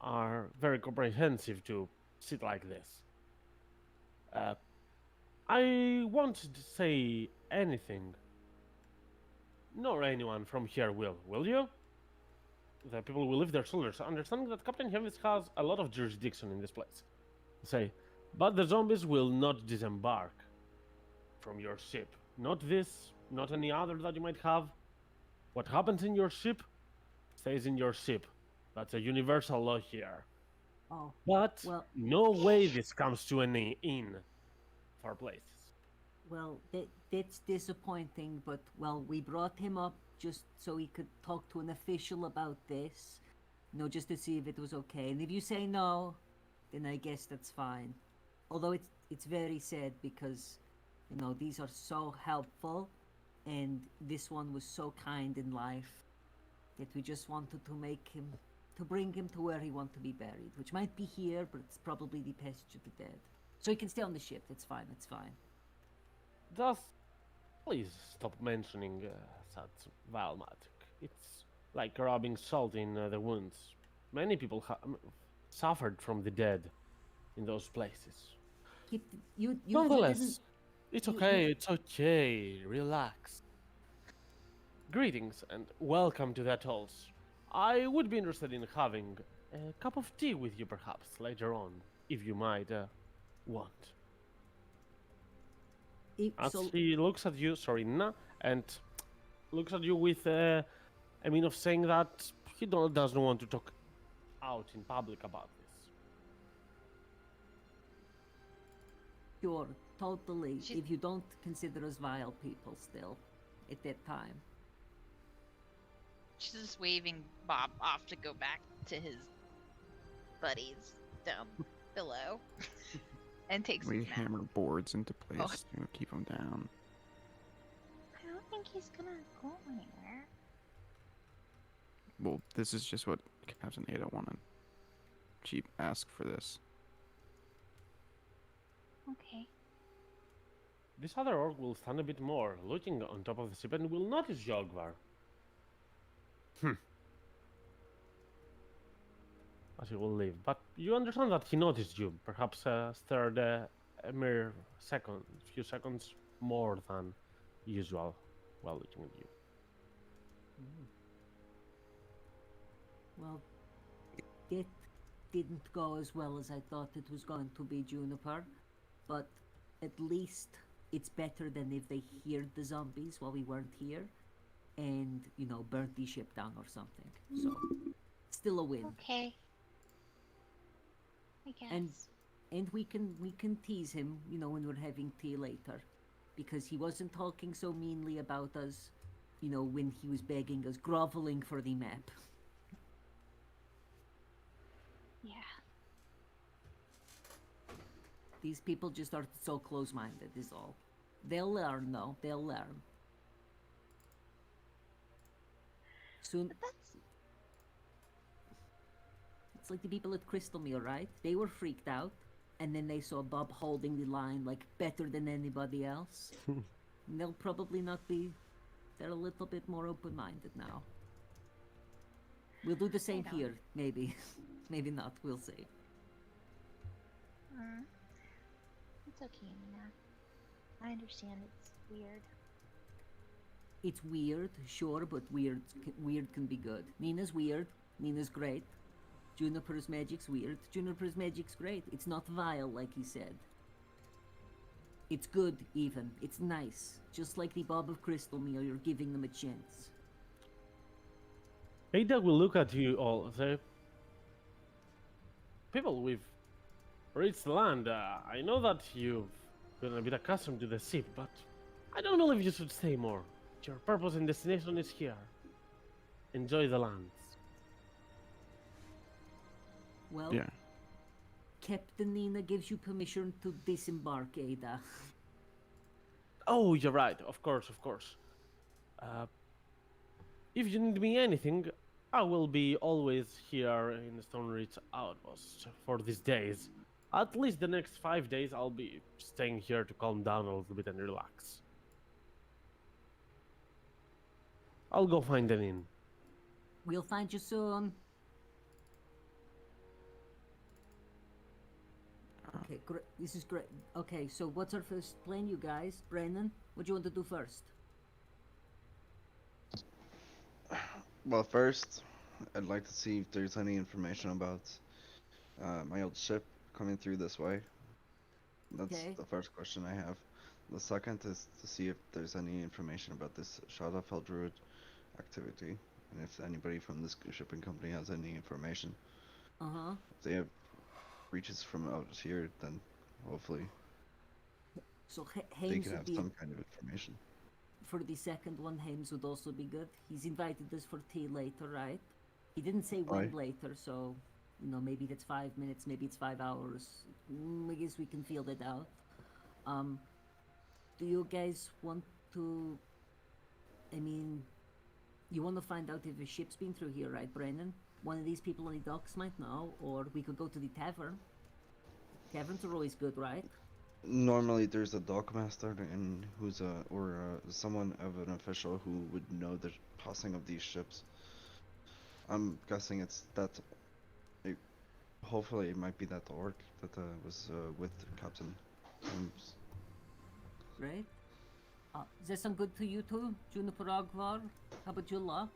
are very comprehensive to sit like this. I won't say anything, nor anyone from here will you? The people will lift their shoulders, understanding that Captain Henvis has a lot of jurisdiction in this place. Say, but the zombies will not disembark from your ship. Not this, not any other that you might have. What happens in your ship stays in your ship. That's a universal law here. Oh, But well- no way this comes to any inn for places. well, that's disappointing, but, well, we brought him up just so he could talk to an official about this. Just to see if it was okay. And if you say no, then I guess that's fine. Although it's very sad because, these are so helpful, and this one was so kind in life that we just wanted to bring him to where he wants to be buried, which might be here, but it's probably the Passage of the Dead. So he can stay on the ship. That's fine. That's fine. Does Please stop mentioning such vile magic. It's like rubbing salt in the wounds. Many people suffered from the dead in those places. Keep you didn't. Nonetheless, it's you- okay, it's okay. Relax. Greetings and welcome to the Atolls. I would be interested in having a cup of tea with you perhaps later on, if you might want. As So he looks at you, Sorina, and looks at you with a mean of saying that he doesn't want to talk out in public about this. sure, totally. She's- If you don't consider us vile people still, at that time. She's just waving Bob off to go back to his buddies down below and takes We his nap. hammer boards into place to keep them down. I don't think he's gonna go anywhere. Well, this is just what Captain Ada wanted. She asked for this. Okay. This other orc will stand a bit more, looking on top of the ship, and will notice Jogvar. As he will leave. But you understand that he noticed you, perhaps stared a mere few seconds more than usual while looking at you. Well, it didn't go as well as I thought it was going to be, Juniper. But at least it's better than if they heard the zombies while we weren't here and, burnt the ship down or something. So, still a win. Okay. I guess. And we can tease him, when we're having tea later. Because he wasn't talking so meanly about us, when he was begging us, groveling for the map. Yeah. These people just are so close-minded, is all. They'll learn, though. They'll learn. Soon. But that's It's like the people at Crystal Meal, right? They were freaked out, and then they saw Bob holding the line, like, better than anybody else. And they'll probably not be... They're a little bit more open-minded now. We'll do the same know. here, maybe. Maybe not, we'll see. it's okay, Nina. I understand it's weird. It's weird, sure, but weird can be good. Nina's weird. Nina's great. Juniper's magic's weird. Juniper's magic's great. It's not vile, like he said. It's good, even. It's nice. Just like the Bob of Crystal Meal, you're giving them a chance. Ada will look at you all. Say, people, we've reached land. I know that you've been a bit accustomed to the ship, but I don't know if you should stay more. Your purpose and destination is here. Enjoy the lands. Well, Yeah. Captain Nina gives you permission to disembark, Ada. Oh, you're right. Of course, of course. If you need me anything, I will be always here in the Stone Ridge Outpost for these days. At least the next 5 days, I'll be staying here to calm down a little bit and relax. I'll go find an inn. We'll find you soon. Okay, great. This is great. Okay, so what's our first plan, you guys? Brennan, what do you want to do first? Well, first, I'd like to see if there's any information about my old ship coming through this way. That's Okay. the first question I have. The second is to see if there's any information about this Shadowfell Druid activity, and if anybody from this shipping company has any information. Uh-huh. If they have reaches from out here, then hopefully So they Hames can would have be some kind of information. for the second one. Hames would also be good. He's invited us for tea later, right? He didn't say when Aye. later, so maybe that's 5 minutes, maybe it's 5 hours. I guess we can feel that out. Do you guys want to? I mean, you want to find out if a ship's been through here, right, Brennan? One of these people on the docks might know, or we could go to the tavern. Taverns are always good, right? Normally, there's a dockmaster and who's someone of an official who would know the passing of these ships. I'm guessing it's that. It, hopefully, it might be that orc that was with Captain Holmes. Right? Does that sound good to you too, Juniper Agvar? How about you, Locke?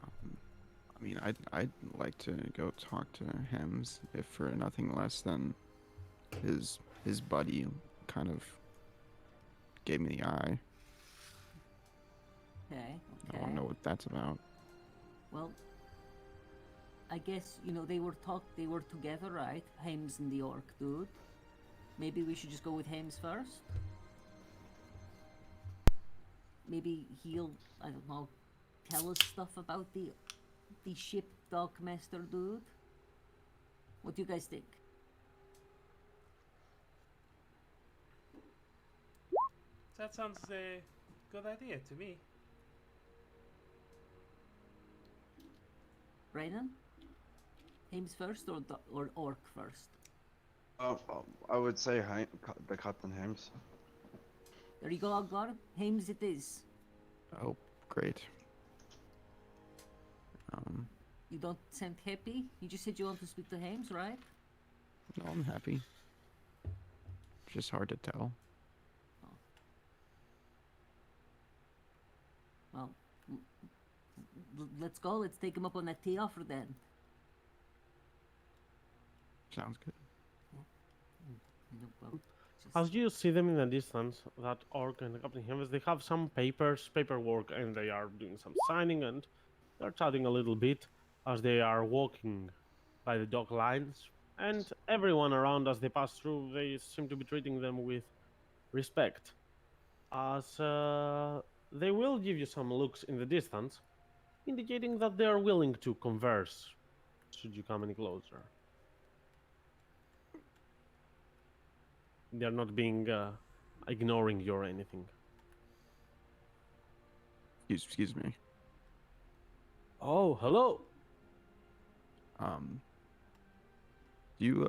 I mean, I'd like to go talk to Hems, if for nothing less than his buddy kind of gave me the eye. Okay, I okay. don't know what that's about. Well, I guess, you know, they were together, right? Hems and the orc dude. Maybe we should just go with Hems first? Maybe he'll, I don't know, tell us stuff about the ship dockmaster dude? What do you guys think? That sounds a good idea to me. Brennan? Hems first or orc first? I would say the Captain Holmes. There you go, Agvar. Hems it is. Oh, great. You don't sound happy? You just said you want to speak to Hems, right? No, I'm happy. Just hard to tell. Well, let's go. Let's take him up on that tea offer then. Sounds good. You know, well, just- As you see them in the distance, that orc and the Captain Hems, they have some paperwork, and they are doing some signing, and they're chatting a little bit as they are walking by the dock lines. And everyone around as they pass through, they seem to be treating them with respect. As they will give you some looks in the distance, indicating that they are willing to converse should you come any closer. They're not being ignoring you or anything. Excuse me. Oh, hello. You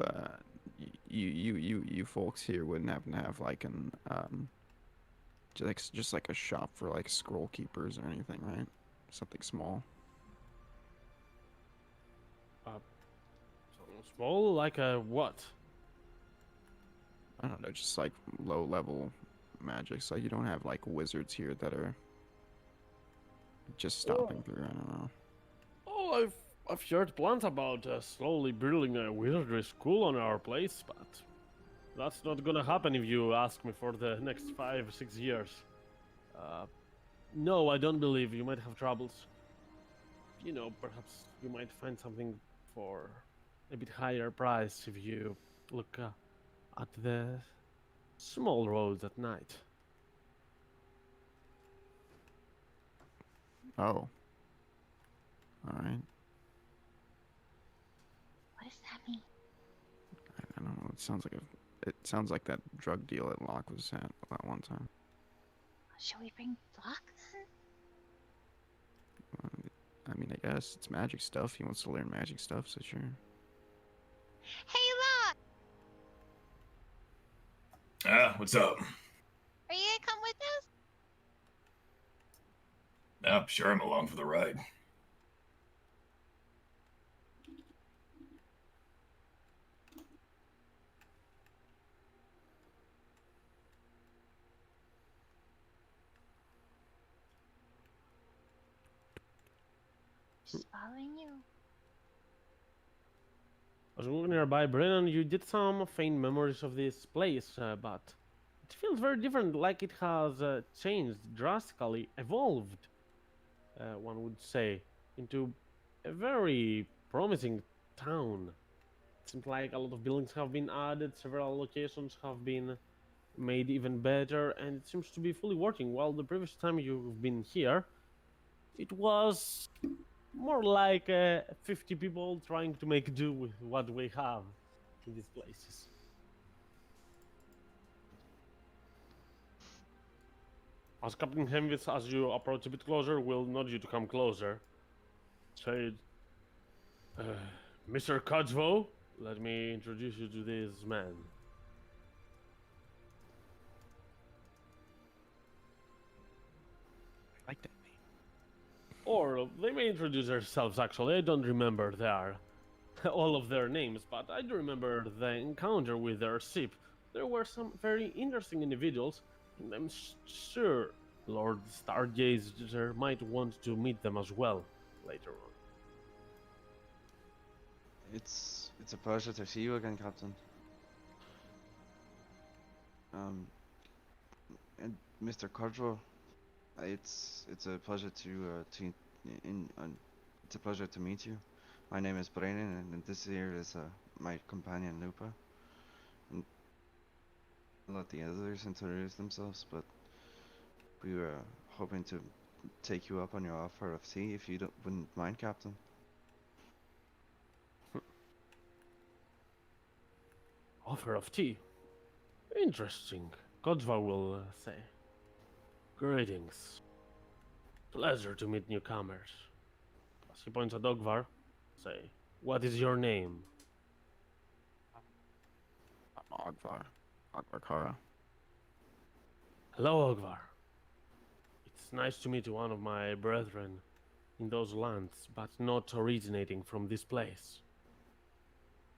you folks here wouldn't happen to have like an just like a shop for like scroll keepers or anything, right? Something small. Small, like a what? I don't know, just like low level magics. Like you don't have like wizards here that are just stopping through. I don't know. Oh, I've heard plans about slowly building a wizardry school on our place, but that's not gonna happen if you ask me for the next 5 or 6 years. No, I don't believe you might have troubles. You know, perhaps you might find something for a bit higher price if you look at the small roads at night. Oh. Alright. What does that mean? I don't know. It sounds like that drug deal that Locke was at that one time. Shall we bring Locke then? I mean, I guess it's magic stuff. He wants to learn magic stuff, so sure. Hey, Locke! What's up? Are you gonna come with us? Yeah, sure, I'm along for the ride. Just following you. As we were nearby, Brennan, you did some faint memories of this place, but it feels very different, like it has changed drastically, evolved, one would say, into a very promising town. It seems like a lot of buildings have been added, several locations have been made even better, and it seems to be fully working. While the previous time you've been here, it was more like 50 people trying to make do with what we have in these places. As Captain Hemwitz, as you approach a bit closer, will nudge you to come closer. Say, Mr. Kodzvo, let me introduce you to this man. Or they may introduce themselves, actually. I don't remember all of their names, but I do remember the encounter with their ship. There were some very interesting individuals, and I'm sure Lord Stargazer might want to meet them as well later on. It's a pleasure to see you again, Captain. And Mr. Cordro, it's a pleasure it's a pleasure to meet you. My name is Brennan, and this here is my companion Lupa. And I'll let the others introduce themselves, but we were hoping to take you up on your offer of tea, if you wouldn't mind, Captain. Offer of tea. Interesting. Godvar will say. Greetings. Pleasure to meet newcomers. As he points at Ogvar, say, what is your name? I'm Ogvar Kara. Hello, Ogvar. It's nice to meet one of my brethren in those lands, but not originating from this place.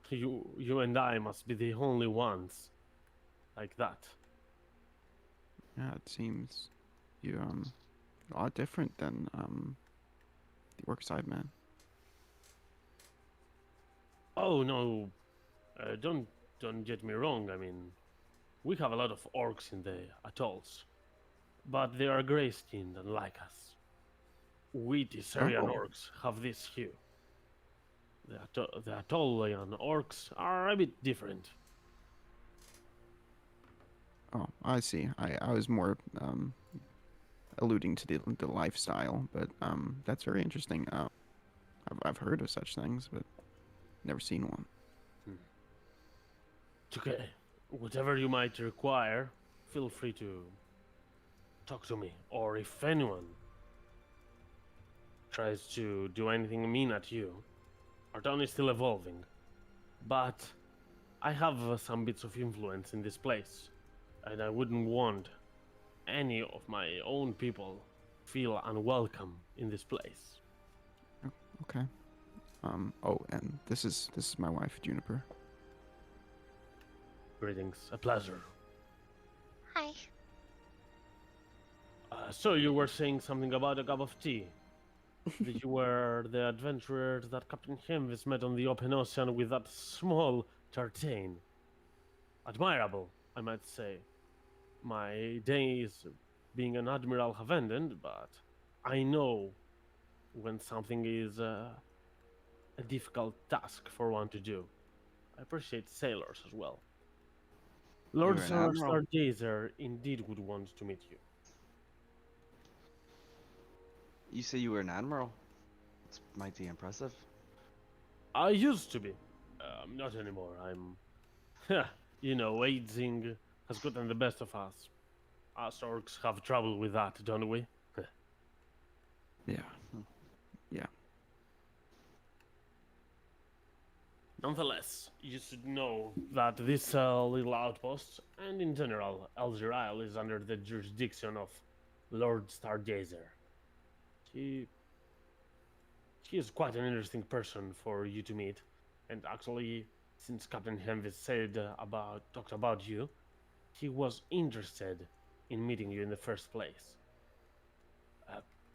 You and I must be the only ones like that. Yeah, it seems you a lot different than the Orcside man. Oh no, don't get me wrong. I mean, we have a lot of orcs in the atolls, but they are gray-skinned and like us. We Tessarian Oh. orcs have this hue. The Atollian orcs are a bit different. Oh, I see. I was more alluding to the lifestyle, but that's very interesting. I've heard of such things, but never seen one. It's okay. Whatever you might require, feel free to talk to me. Or if anyone tries to do anything mean at you, our town is still evolving. But I have some bits of influence in this place, and I wouldn't want any of my own people feel unwelcome in this place. Okay. Oh, and this is my wife, Juniper. Greetings, a pleasure. Hi. So you were saying something about a cup of tea? That you were the adventurers that Captain Hemvis met on the open ocean with that small tartane. Admirable, I might say. My days being an admiral have ended, but I know when something is a difficult task for one to do. I appreciate sailors as well. Lord You're an admiral? Stargazer indeed would want to meet you. You say you were an admiral? It's mighty impressive. I used to be. Not anymore. I'm... aging has gotten the best of us. Us orcs have trouble with that, don't we? Yeah. Nonetheless, you should know that this little outpost, and in general, Elder Isle, is under the jurisdiction of Lord Stargazer. He is quite an interesting person for you to meet, and actually, since Captain Hemvis talked about you, he was interested in meeting you in the first place.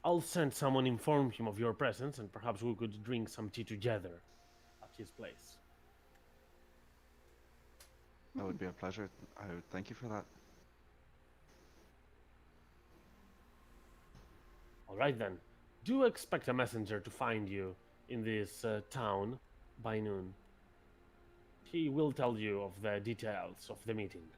I'll send someone inform him of your presence, and perhaps we could drink some tea together at his place. That would be a pleasure. I would thank you for that. All right then. Do expect a messenger to find you in this town by noon. He will tell you of the details of the meeting.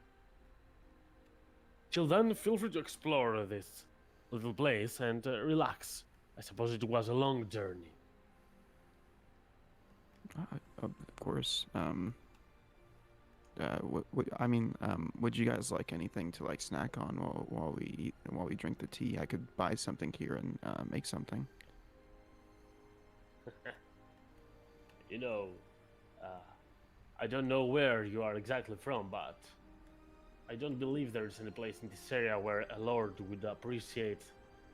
Till then, feel free to explore this little place and relax. I suppose it was a long journey. Of course. Would you guys like anything to like snack on while we eat and while we drink the tea? I could buy something here and make something. I don't know where you are exactly from, but I don't believe there's any place in this area where a lord would appreciate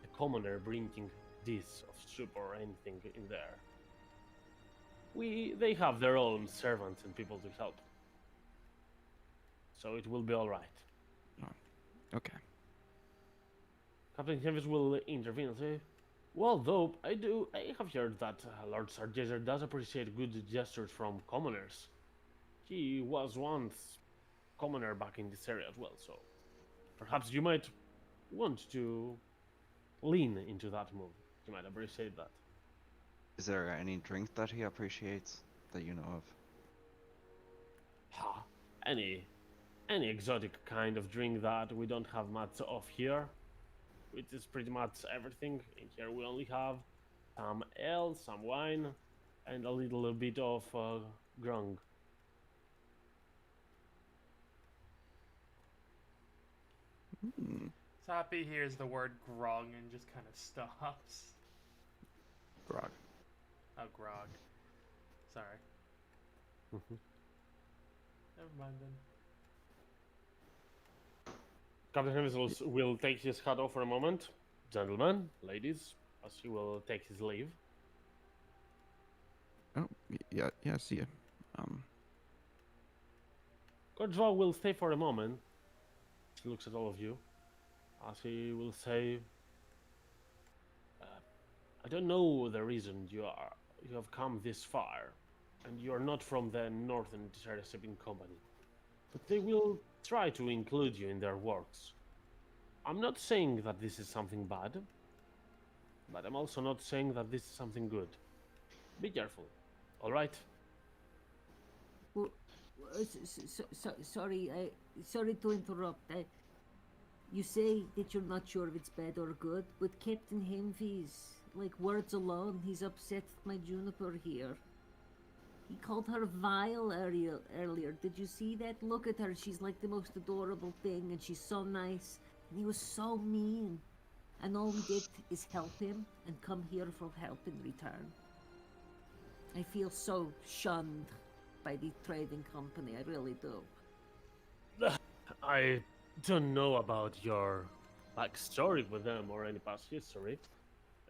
a commoner bringing dish of soup or anything in there. They have their own servants and people to help. So it will be all right. Okay. Captain Henvis will intervene and say, "Well, though, I have heard that Lord Sarjazer does appreciate good gestures from commoners. He was once commoner back in this area as well, so perhaps you might want to lean into that move. He might appreciate that." Is there any drink that he appreciates that you know of? Ha! Any exotic kind of drink that we don't have much of here, which is pretty much everything. In here we only have some ale, some wine, and a little bit of grung. Hmm. Tappy hears the word grog and just kind of stops. Grog. Oh, grog. Sorry. Never mind then. Captain Hennis will take his hat off for a moment. Gentlemen, ladies, as he will take his leave. Oh, yeah, see ya. Gorgeval will stay for a moment. He looks at all of you, as he will say, "I don't know the reason you have come this far, and you are not from the Northern Desert Shipping Company, but they will try to include you in their works. I'm not saying that this is something bad, but I'm also not saying that this is something good. Be careful, all right?" Well, sorry, sorry to interrupt. You say that you're not sure if it's bad or good, but Captain Hemphys, like words alone, he's upset at my Juniper here. He called her vile earlier. Did you see that? Look at her. She's like the most adorable thing, and she's so nice. And he was so mean. And all we did is help him and come here for help in return. I feel so shunned by the trading company. I really do. I don't know about your backstory with them or any past history.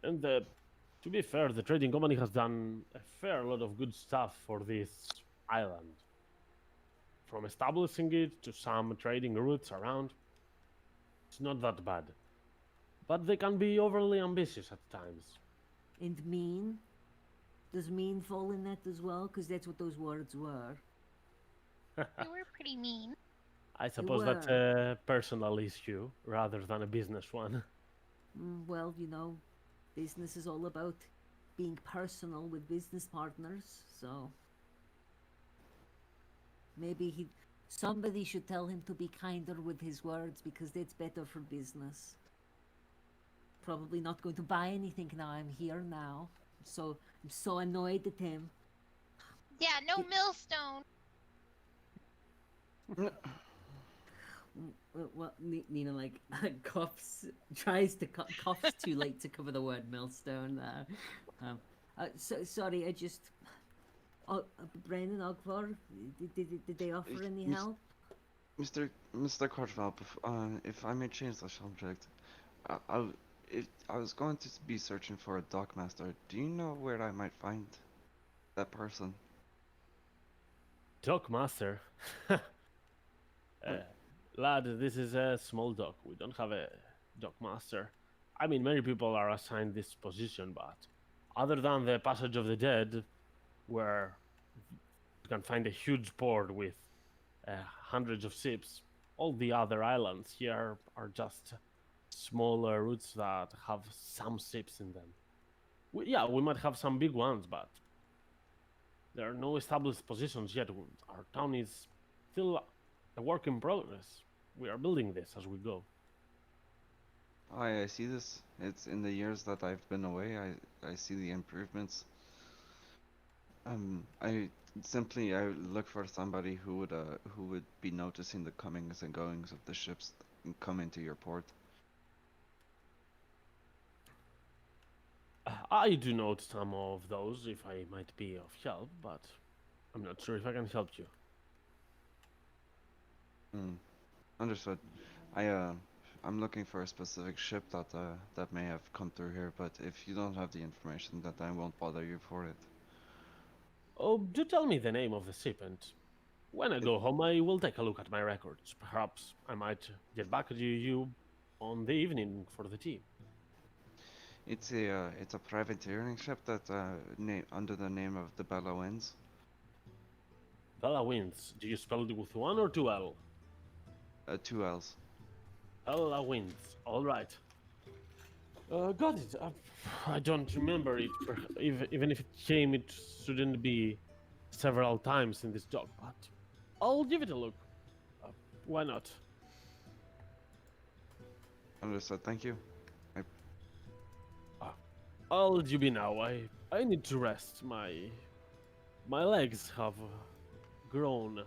And to be fair, the trading company has done a fair lot of good stuff for this island. From establishing it to some trading routes around. It's not that bad. But they can be overly ambitious at times. And mean? Does mean fall in that as well? Because that's what those words were. They were pretty mean. I suppose that's a personal issue rather than a business one. Well, you know, business is all about being personal with business partners, so maybe somebody should tell him to be kinder with his words because that's better for business. Probably not going to buy anything now. I'm here now, so I'm so annoyed at him. Yeah, no millstone. Well, Nina like coughs, tries to coughs too late to cover the word millstone. Sorry, I just. Brandon Ogvar, did they offer any help? Mr. Cartval, if I may change the subject, I was going to be searching for a dockmaster. Do you know where I might find that person? Dockmaster? Lad, this is a small dock. We don't have a dockmaster. I mean, many people are assigned this position, but other than the Passage of the Dead, where you can find a huge port with hundreds of ships, all the other islands here are just smaller routes that have some ships in them. We might have some big ones, but there are no established positions yet. Our town is still a work in progress. We are building this as we go. I see this. It's in the years that I've been away. I see the improvements. I look for somebody who would be noticing the comings and goings of the ships and come into your port. I do note some of those if I might be of help, but I'm not sure if I can help you. Understood. I I'm looking for a specific ship that may have come through here, but if you don't have the information, then I won't bother you for it. Oh, do tell me the name of the ship, and when I go home, I will take a look at my records. Perhaps I might get back to you on the evening for the tea. It's a privateering ship that under the name of the Bella Winds. Bella Winds. Do you spell it with one or two L? 2 L's. Bella Winds. All right. Got it. I don't remember it. Even if it came, it shouldn't be several times in this dock, but I'll give it a look. Why not? Understood. Thank you. I'll let you be now. I need to rest. My legs have grown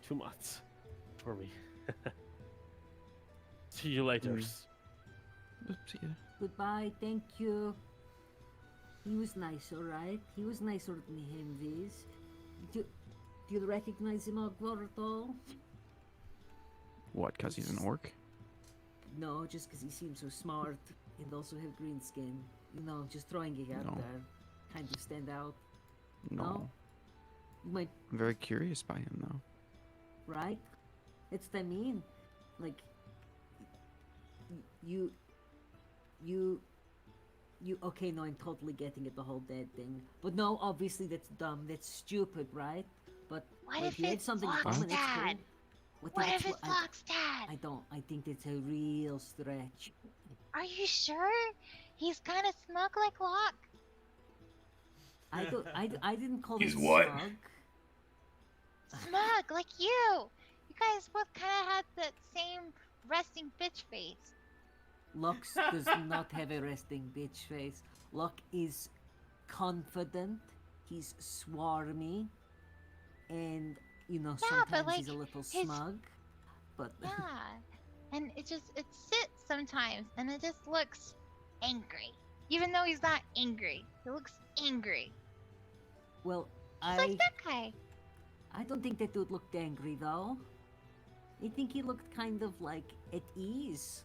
too much for me. See you later. See ya. Goodbye, thank you. He was nice, alright? He was nicer than him, Viz. Do you recognize him, Ogvar, at all? What? Cause he's an orc? No, just because he seems so smart and also have green skin. You know, just throwing it out No. there. Kind of stand out. No. You might, I'm very curious by him though. right? That's what I mean. Like, you, okay, no, I'm totally getting it, the whole dead thing. But no, obviously that's dumb, that's stupid, right? But What like, if you had it's something in Locke's common, it's cool. dad? What What if if it's I Locke's dad? don't, I think that's a real stretch. Are you sure? He's kind of smug like Locke. I didn't call He's him what? smug. Smug like you. You guys both kind of had that same resting bitch face. Lux does not have a resting bitch face. Locke is confident, he's swarmy, and, you know, Yeah, but, sometimes he's a like, little his- smug. But Yeah. And it sits sometimes and it just looks angry. Even though he's not angry. He looks angry. well, Just like that guy. I don't think that dude looked angry though. I think he looked kind of like at ease.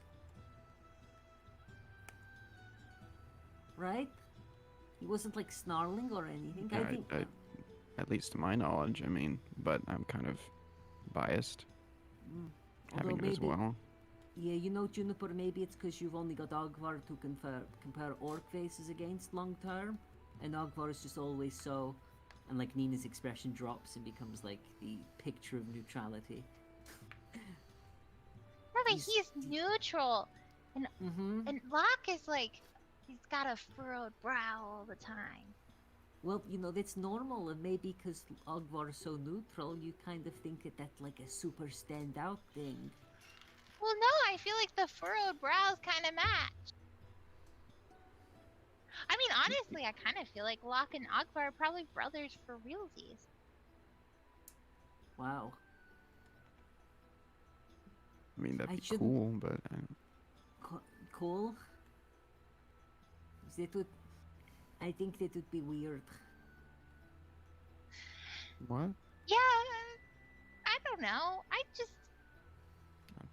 Right? He wasn't like snarling or anything. I Yeah, think at least to my knowledge, I mean, but I'm kind of biased having although it as maybe- well. Yeah, you know, Juniper, maybe it's because you've only got Ogvar to compare orc faces against long term, and Ogvar is just always so. And like Nina's expression drops and becomes like the picture of neutrality. No, but He's- he's neutral. Mm-hmm. And Locke is like, he's got a furrowed brow all the time. Well, you know, that's normal, and maybe because Ogvar is so neutral, you kind of think that that's like a super standout thing. Well, no, I feel like the furrowed brows kind of match. I mean, honestly, I kind of feel like Locke and Ogvar are probably brothers for realsies. Wow. I mean, I that'd be shouldn't- cool, but Cool. That would. I think that would be weird. what? Yeah, I don't know.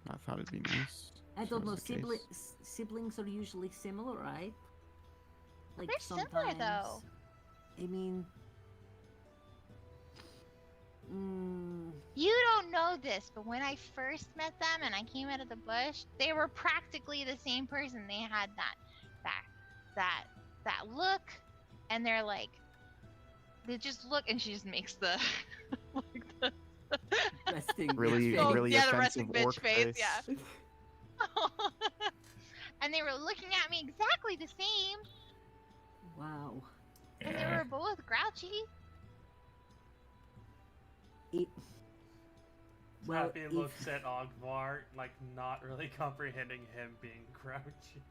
I thought it'd be nice. I if don't that know. was the case. Siblings are usually similar, right? Like They're similar, though. I mean, You don't know this, but when I first met them and I came out of the bush, they were practically the same person. They had that look, and they're like, they just look, and she just makes the like the resting Really, bitch face. really yeah, the offensive resting bitch orc face, yeah. And they were looking at me exactly the same, Wow. and they Yeah. were both grouchy. It. Well, Happy if, looks at Ogvar, like not really comprehending him being grouchy.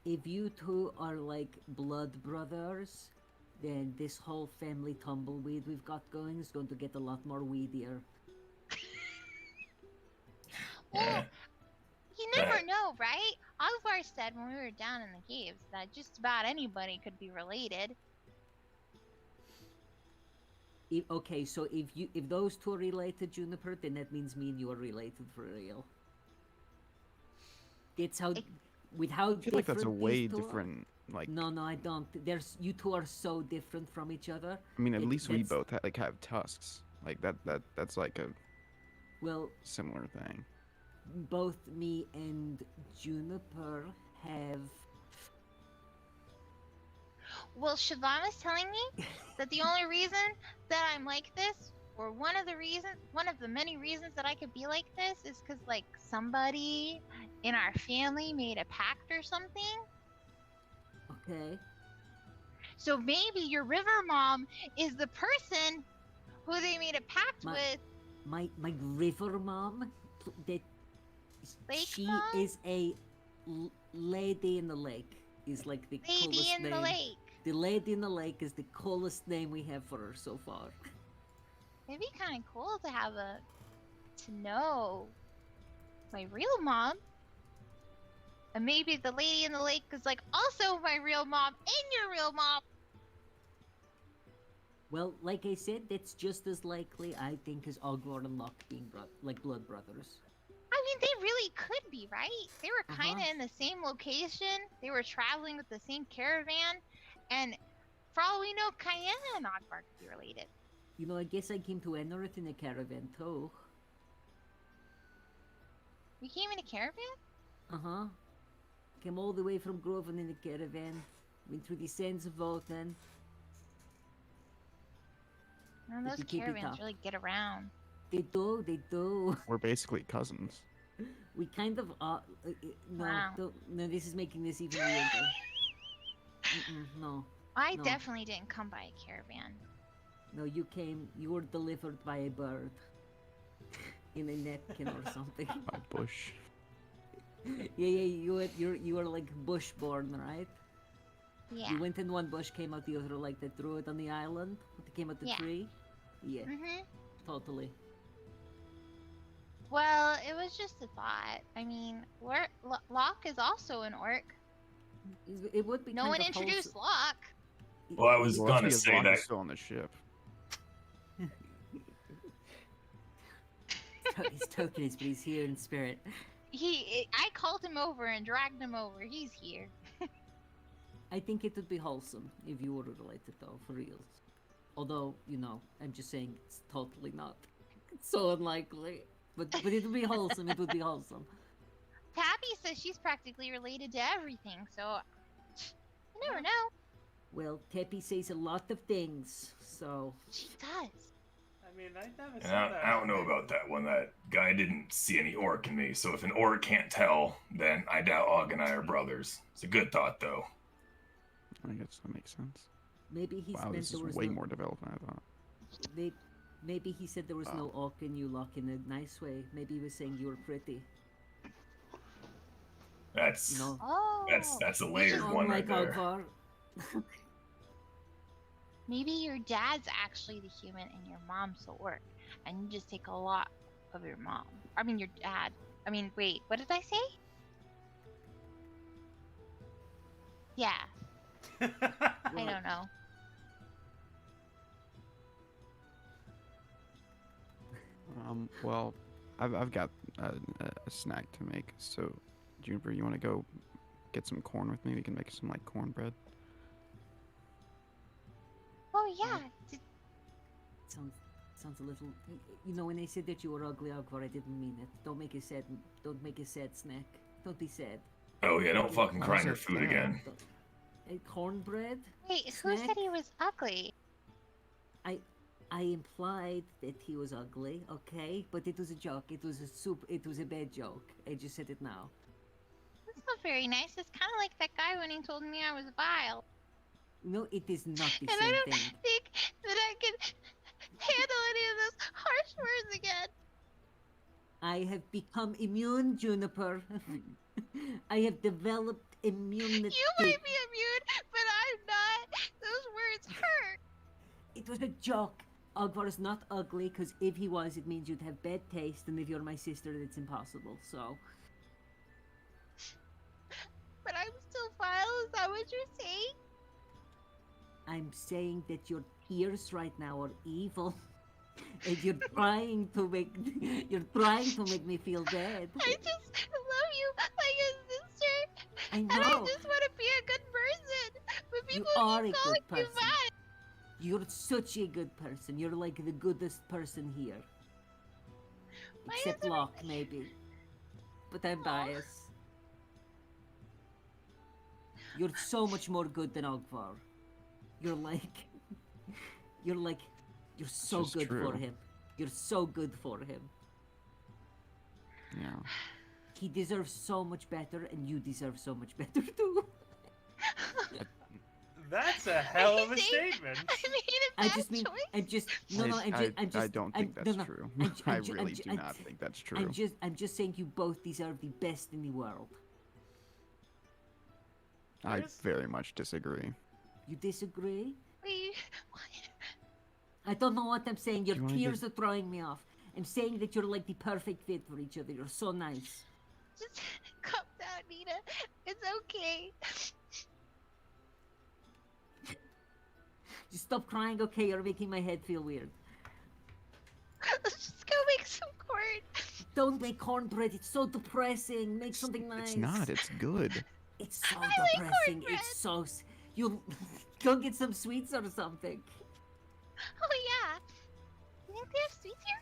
if you two are like blood brothers, then this whole family tumbleweed we've got going is going to get a lot more weedier. Well, you never Right. know, right? Ogvar said when we were down in the caves that just about anybody could be related. Okay, so if those two are related, Juniper, then that means me and you are related for real. That's how, It- with how I feel like that's a different way these two are. different. Like, No, no, I don't. There's you two are so different from each other. I mean, at least we that's- both have tusks. Like that's like a Well, similar thing. both me and Juniper have. Well, Siobhan was telling me that the only reason that I'm like this, or one of the many reasons that I could be like this, is because like somebody in our family made a pact or something. Okay. So maybe your river mom is the person who they made a pact My- with. My river mom, that Lake she mom? is a lady in the lake. Is like the Lady coolest in name. the lake. The lady in the lake is the coolest name we have for her so far. It'd be kind of cool to know my real mom. And maybe the lady in the lake is like also my real mom and your real mom. Well, like I said, that's just as likely, I think, as Ogvar and Locke being like blood brothers. I mean, they really could be, right? They were kind of Uh-huh. in the same location. They were traveling with the same caravan. And for all we know, Cayenne and Ogvar could be related. You know, I guess I came to Enoroth in a caravan too. We came in a caravan? Uh-huh. Came all the way from Groven in a caravan. Went through the sands of Votan. Man, Did those you keep it caravans up? really get around. They do. We're basically cousins. We kind of are. No, Wow. no, this is making this even weirder. No, I No. definitely didn't come by a caravan. no, you were delivered by a bird. In a napkin or something. My bush. Yeah, you were like bush born, right? Yeah. You went in one bush, came out the other, like that druid on the island. That came out the Yeah. tree. Yeah, Mm-hmm. totally. Well, it was just a thought. I mean, Locke is also an orc. It would be. No kind one of introduced wholesome- Locke. Well, I was Well, gonna that's because say Locke that. is still on the ship. He's tokenist, but he's here in spirit. I called him over and dragged him over. He's here. I think it would be wholesome if you were related, though, for reals. Although, you know, I'm just saying it's totally not. It's so unlikely. But it would be wholesome. It would be wholesome. Pappy says she's practically related to everything, so you never know. Well, Teppy says a lot of things, so She does. I mean, I never And said that. I don't know about that one. That guy didn't see any orc in me, so if an orc can't tell, then I doubt Og and I are brothers. It's a good thought, though. I guess that makes sense. maybe he Wow, meant this there is was way no, more developed than I thought. Maybe he said there was no orc in you, Locke, in a nice way. Maybe he was saying you were pretty. That's You know, Oh. that's a layered just- one right unlike there. Ogvar. Maybe your dad's actually the human and your mom's the orc, and you just take a lot of your mom. I mean, your dad. I mean, wait, what did I say? Yeah, I Well, don't know. Well, I've got a snack to make. So, Juniper, you want to go get some corn with me? We can make some like cornbread. Oh yeah. Sounds a little. You know, when I said that you were ugly, Ogvar, I didn't mean it. Don't make a sad. Don't make a sad snack. Don't be sad. Oh yeah, don't fucking Why cry is in your it food sad? again. Cornbread? Wait, who Snack? said he was ugly? I implied that he was ugly, okay? But it was a joke. It was a bad joke. I just said it now. That's not very nice. It's kind of like that guy when he told me I was vile. No, it is not the And I same don't thing. think that I can handle any of those harsh words again. I have become immune, Juniper. I have developed immunity. You might be immune, but I'm not. Those words hurt. It was a joke. Ogvar is not ugly, because if he was, it means you'd have bad taste, and if you're my sister, it's impossible, so... But I'm still vile. Is that what you're saying? I'm saying that your tears right now are evil. And you're trying to make me feel bad. I just love you like a I And I know. just want to be a good person. But You people are a keep good calling you person. bad. You're such a good person. You're like the goodest person here. Why Except does Locke, everybody- maybe. But I'm Aw. biased. You're so much more good than Ogvar. You're like, you're like, you're so just good for true. him. You're so good for him. Yeah. He deserves so much better, and you deserve so much better too. That's a hell of a I say- statement. I made a I bad just mean, choice. I'm just, no, no, I'm just, I don't think that's no, true. I'm I ju- really ju- do not think that's true. I'm just saying you both deserve the best in the world. I Yes. very much disagree. You disagree? Wait, what? I don't know what I'm saying. Your Do you wanna tears are throwing me off. I'm saying that you're like the perfect fit for each other. You're so nice. Just calm down, Nina. It's okay. Just stop crying, okay? You're making my head feel weird. Let's just go make some corn. Don't make cornbread. It's so depressing. Make something nice. It's not. It's good. It's so like depressing. cornbread. It's so. You'll go get some sweets or something. Oh yeah. You think they have sweets here?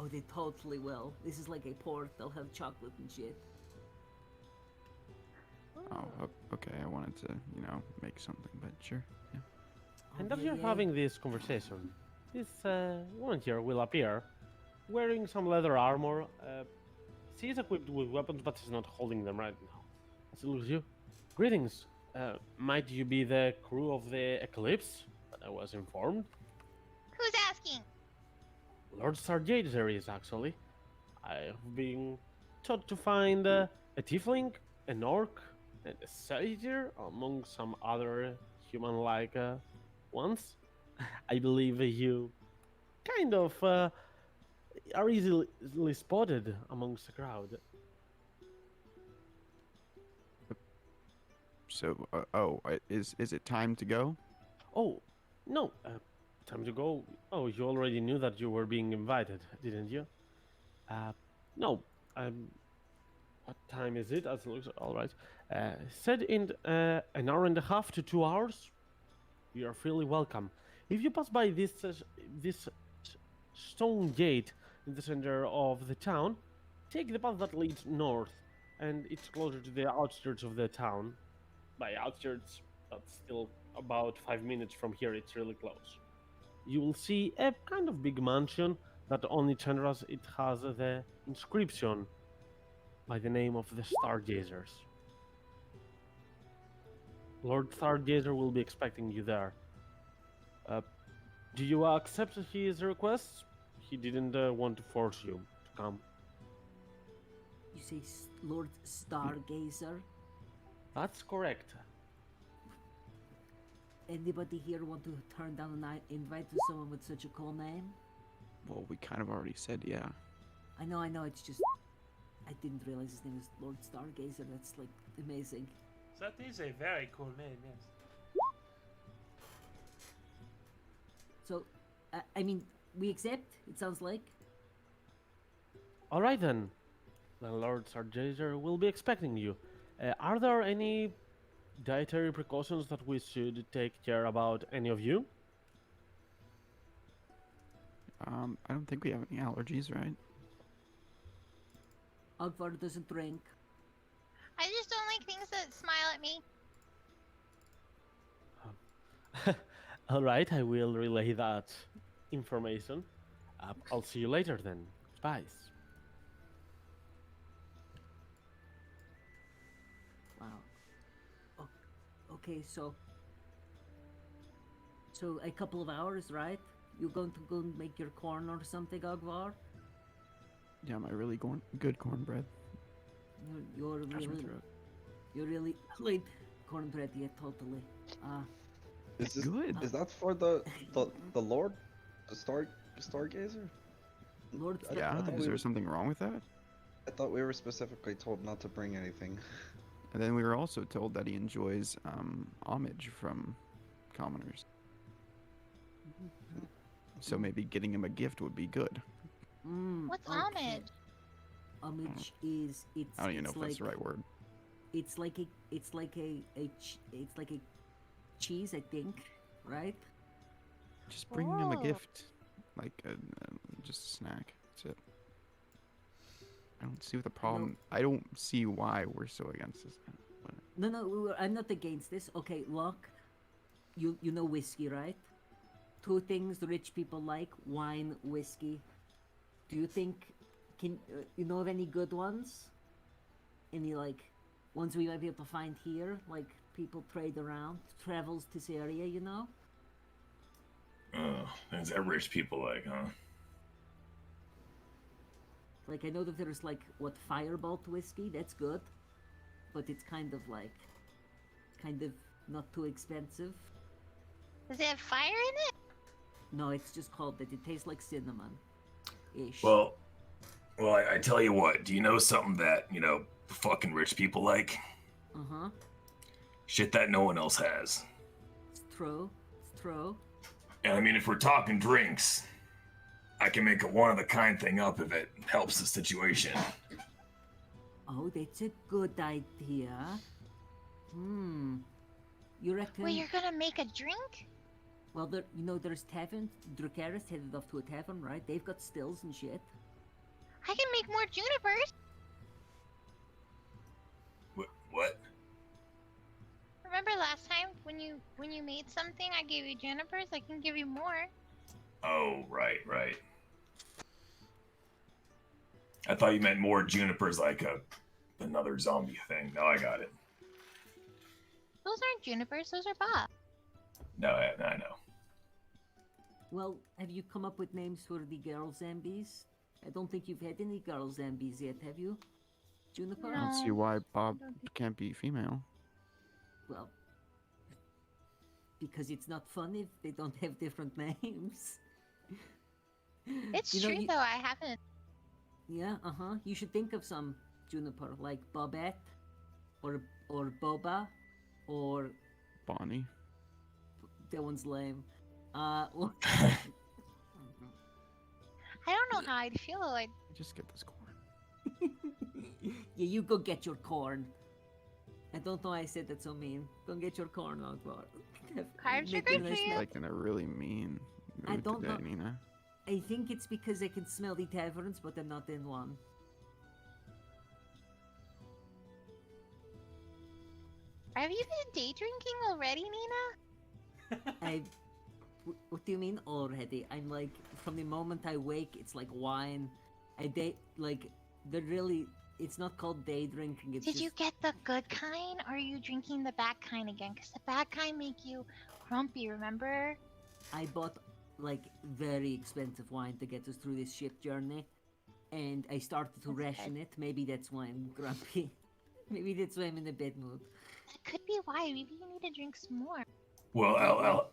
Oh, they totally will. This is like a port. They'll have chocolate and shit. Oh, okay. I wanted to, make something, but sure. Yeah. And Oh, as yeah, you're yeah. having this conversation, this woman here will appear, wearing some leather armor. She is equipped with weapons, but she's not holding them right now. As she looks at you, greetings. Might you be the crew of the Eclipse? But I was informed. Who's asking? Lord Stargazer is actually. I have been taught to find a tiefling, an orc, and a satyr among some other human-like ones. I believe you kind of are easily spotted amongst the crowd. So, is it time to go? Oh, no, time to go. Oh, you already knew that you were being invited, didn't you? No. What time is it? As it looks, all right. Said in an hour and a half to 2 hours. You are freely welcome. If you pass by this stone gate in the center of the town, take the path that leads north, and it's closer to the outskirts of the town. By outskirts, that's still about 5 minutes from here. It's really close. You will see a kind of big mansion that on its entrance it has the inscription by the name of the Stargazers. Lord Stargazer will be expecting you there. Do you accept his request? He didn't want to force you to come. You say Lord Stargazer? That's correct. Anybody here want to turn down an invite to someone with such a cool name? Well, we kind of already said yeah. I know, it's just... I didn't realize his name was Lord Stargazer. That's, like, amazing. That is a very cool name, yes. So, I mean, we accept, it sounds like. All right then. The Lord Stargazer will be expecting you. Are there any dietary precautions that we should take care about, any of you? I don't think we have any allergies, right? Ogvar doesn't drink. I just don't like things that smile at me. All right, I will relay that information. I'll see you later then. Bye. Wow. Okay, so a couple of hours, right? You're going to go and make your corn or something, Ogvar? Yeah, my really good cornbread. You're Catch my really, throat. you're really like cornbread, yeah, totally. Is this, Good. Is that for the Lord, the Stargazer? Lord I Yeah, thought is we there were- something wrong with that? I thought we were specifically told not to bring anything. And then we were also told that he enjoys homage from commoners. So maybe getting him a gift would be good. What's okay. homage? Homage is it's. I don't even know it's if that's the like- right word. it's like a it's like a cheese, I think, right? Just bring them a Oh. gift, like just a snack. That's it. I don't see what the problem. I don't see why we're so against this. No, I'm not against this. Okay, look, you know whiskey, right? Two things the rich people like: wine, whiskey. Do you think you know of any good ones? Any like ones we might be able to find here? Like people trade around, travels this area, you know? Oh, things that rich people like, huh? Like I know that there's like what Firebolt whiskey, that's good, but it's kind of not too expensive. Does it have fire in it? No, it's just called that. It tastes like cinnamon, ish. Well, I tell you what. Do you know something that fucking rich people like? Uh huh. Shit that no one else has. It's true. It's true. And I mean, if we're talking drinks, I can make a one-of-a-kind thing up if it helps the situation. Oh, that's a good idea. You reckon? Wait, you're gonna make a drink? Well, there's taverns. Dracaris headed off to a tavern, right? They've got stills and shit. I can make more junipers. What? Remember last time when you made something, I gave you junipers. I can give you more. Oh, right. I thought you meant more junipers, like another zombie thing. No, I got it. Those aren't junipers. Those are Bob. No, I know. Well, have you come up with names for the girl zombies? I don't think you've had any girl zombies yet, have you? Juniper? I don't see why Bob can't be female. Well, because it's not fun if they don't have different names. It's You know, true you- though. I haven't. Yeah, You should think of some Juniper, like Bobette, or Boba, or Bonnie. that one's lame. Or- I don't know how I'd feel. Like Just get this corn. yeah, you go get your corn. I don't know why I said that so mean. Go get your corn out, Bob. Carbs are Make good a for nice you. meal. Like in a really mean I mood don't today, know. Nina. I think it's because I can smell the taverns, but I'm not in one. Have you been day drinking already, Nina? What do you mean already? I'm like, from the moment I wake, it's like wine. It's not called day drinking. It's Did just, you get the good kind, or are you drinking the bad kind again? Because the bad kind make you grumpy, remember? I bought like very expensive wine to get us through this ship journey, and I started to That's ration it. Maybe that's why I'm grumpy. Maybe that's why I'm in a bad mood. That could be why. Maybe you need to drink some more. Well,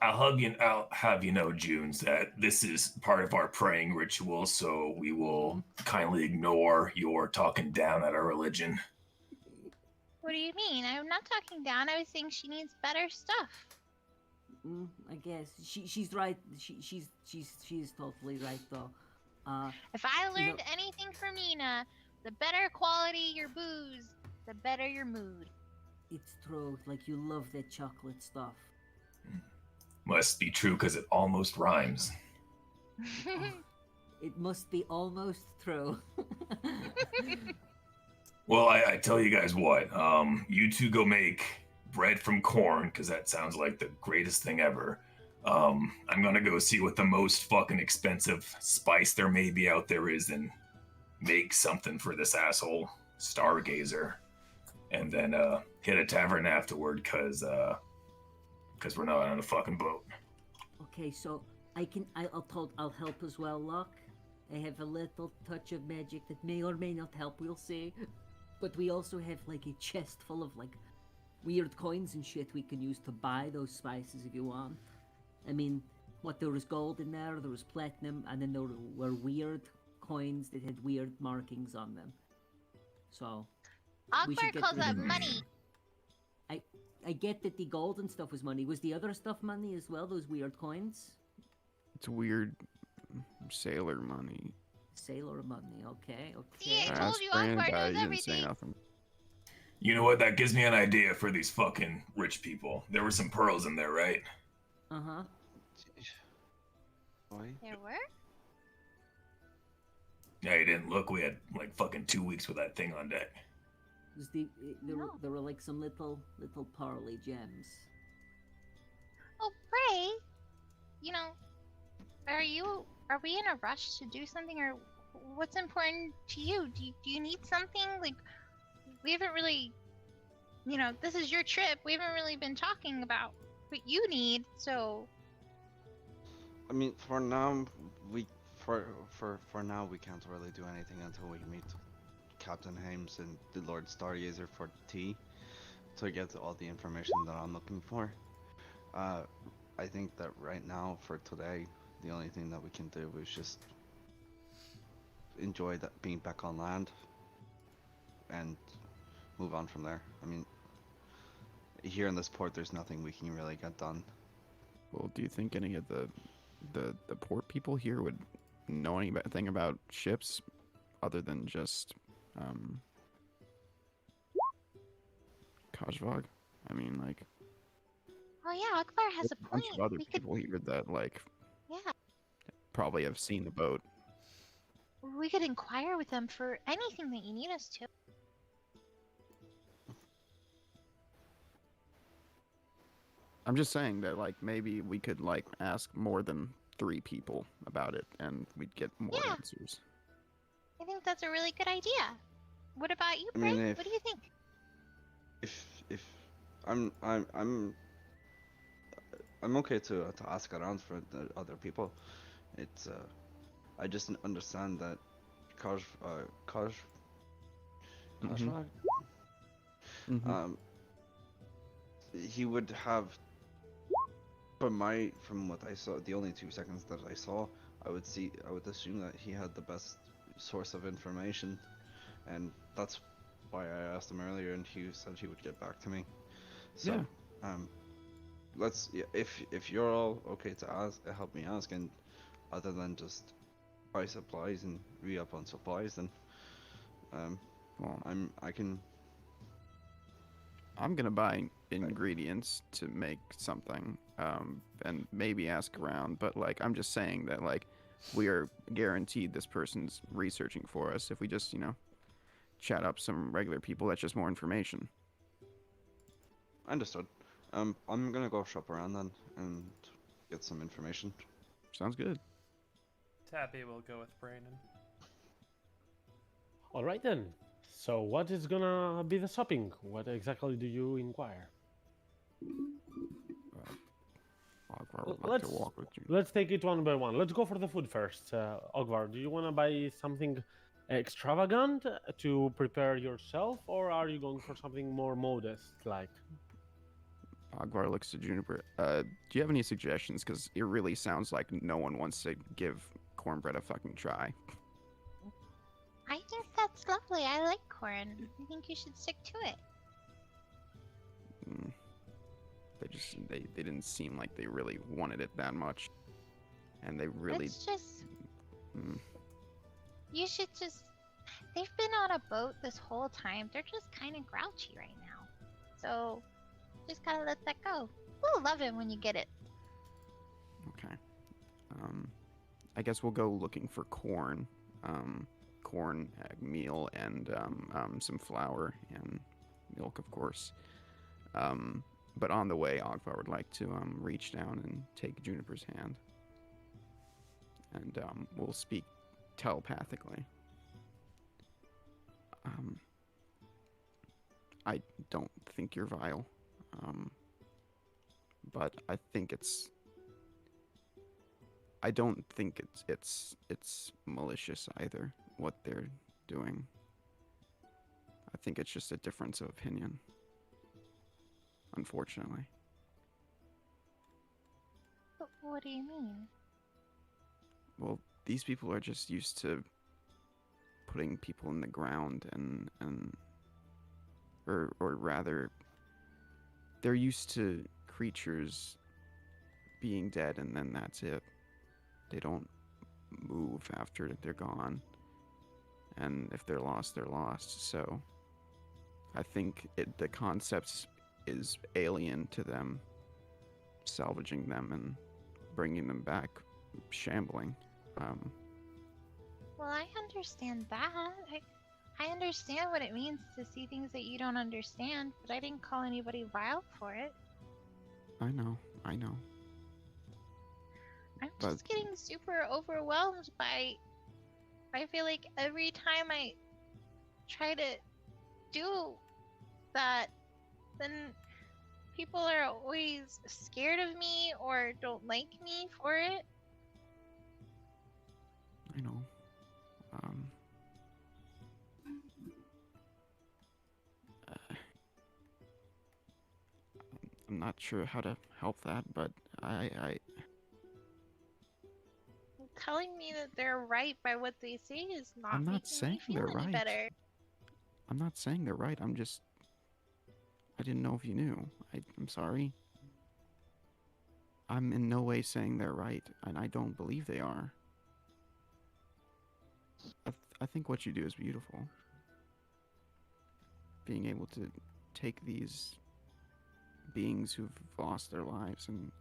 I'll have you know, Junes, that this is part of our praying ritual, so we will kindly ignore your talking down at our religion. What do you mean? I'm not talking down. I was saying she needs better stuff. I guess she's right. She's totally right though. If I You know- learned anything from Nina, the better quality your booze, the better your mood. It's true. Like you love that chocolate stuff. Must be true because it almost rhymes. It must be almost true. Well, I tell you guys what, you two go make bread from corn, because that sounds like the greatest thing ever. I'm gonna go see what the most fucking expensive spice there may be out there is and make something for this asshole stargazer. And then hit a tavern afterward, because we're not on a fucking boat. Okay, so I'll help as well, Locke. I have a little touch of magic that may or may not help, we'll see. But we also have like a chest full of like weird coins and shit we can use to buy those spices if you want. I mean, there was gold in there was platinum, and then there were weird coins that had weird markings on them. So we should Akbar get calls rid of that those. money. I get that the gold and stuff was money. Was the other stuff money as well? Those weird coins? It's weird sailor money. Sailor money, okay. See, I told Ask you Brandon Akbar about it, knows he didn't say everything. nothing. You know what? That gives me an idea for these fucking rich people. There were some pearls in there, right? Uh-huh. Why? There were? Yeah, you didn't look. We had like fucking 2 weeks with that thing on deck. There No. were like some little pearly gems. Oh, Bray, you know, are we in a rush to do something, or what's important to you? Do you need something? Like, we haven't really, this is your trip. We haven't really been talking about what you need, so. I mean, for now, for now we can't really do anything until we meet Captain Hames and the Lord Stargazer for tea to get all the information that I'm looking for. I think that right now, for today, the only thing that we can do is just enjoy that being back on land and move on from there. I mean, here in this port, there's nothing we can really get done. Well, do you think any of the port people here would know anything about ships other than just Kajvag? I mean, like, Oh yeah, Akbar has a a bunch point. of other We could, people here that like yeah, probably have seen the boat. we could inquire with them for anything that you need us to. I'm just saying that like maybe we could like ask more than 3 people about it and we'd get more Yeah. answers. I think that's a really good idea. What about you, I Bray? mean, What do you think? If I'm okay to ask around for the other people. It's I just understand that Kajvag, Mhm. he would have, from what I saw, the only 2 seconds that I saw, I would assume that he had the best source of information, and that's why I asked him earlier, and he said he would get back to me. So, Yeah. if you're all okay to help me ask, and other than just buy supplies and re-up on supplies, then Well, I'm gonna buy ingredients to make something, and maybe ask around. But like, I'm just saying that like, we are guaranteed this person's researching for us. If we just chat up some regular people, that's just more information. Understood. I'm gonna go shop around then and get some information. Sounds good. Tappy will go with Brandon. All right then. So what is gonna be the shopping? What exactly do you inquire? Ogvar would like to Let's walk with you. let's take it one by one. Let's go for the food first. Ogvar, do you want to buy something extravagant to prepare yourself, or are you going for something more modest, like? Ogvar looks to Juniper. Do you have any suggestions? Because it really sounds like no one wants to give cornbread a fucking try. I think that's lovely. I like corn. I think you should stick to it. Mm. They didn't seem like they really wanted it that much, and they really. It's just, Mm. you should just. They've been on a boat this whole time. They're just kind of grouchy right now. So, just gotta let that go. We'll love it when you get it. Okay. I guess we'll go looking for corn. Corn, meal, and some flour and milk, of course. But on the way, Ogvar would like to reach down and take Juniper's hand, and we'll speak telepathically. I don't think you're vile, but I don't think it's malicious either, what they're doing. I think it's just a difference of opinion, unfortunately. But what do you mean? Well, these people are just used to putting people in the ground or rather, they're used to creatures being dead and then that's it. They don't move after they're gone. And if they're lost, they're lost. So I think the concept is alien to them, salvaging them and bringing them back shambling. Well, I understand that. I understand what it means to see things that you don't understand, but I didn't call anybody vile for it. I know. I'm But- just getting super overwhelmed by. I feel like every time I try to do that, then people are always scared of me or don't like me for it. I know. I'm not sure how to help that, but I Telling me that they're right by what they say is not I'm not making saying me feel they're any right. better. I'm not saying they're right. I didn't know if you knew. I'm sorry. I'm in no way saying they're right, and I don't believe they are. I think what you do is beautiful. Being able to take these beings who've lost their lives and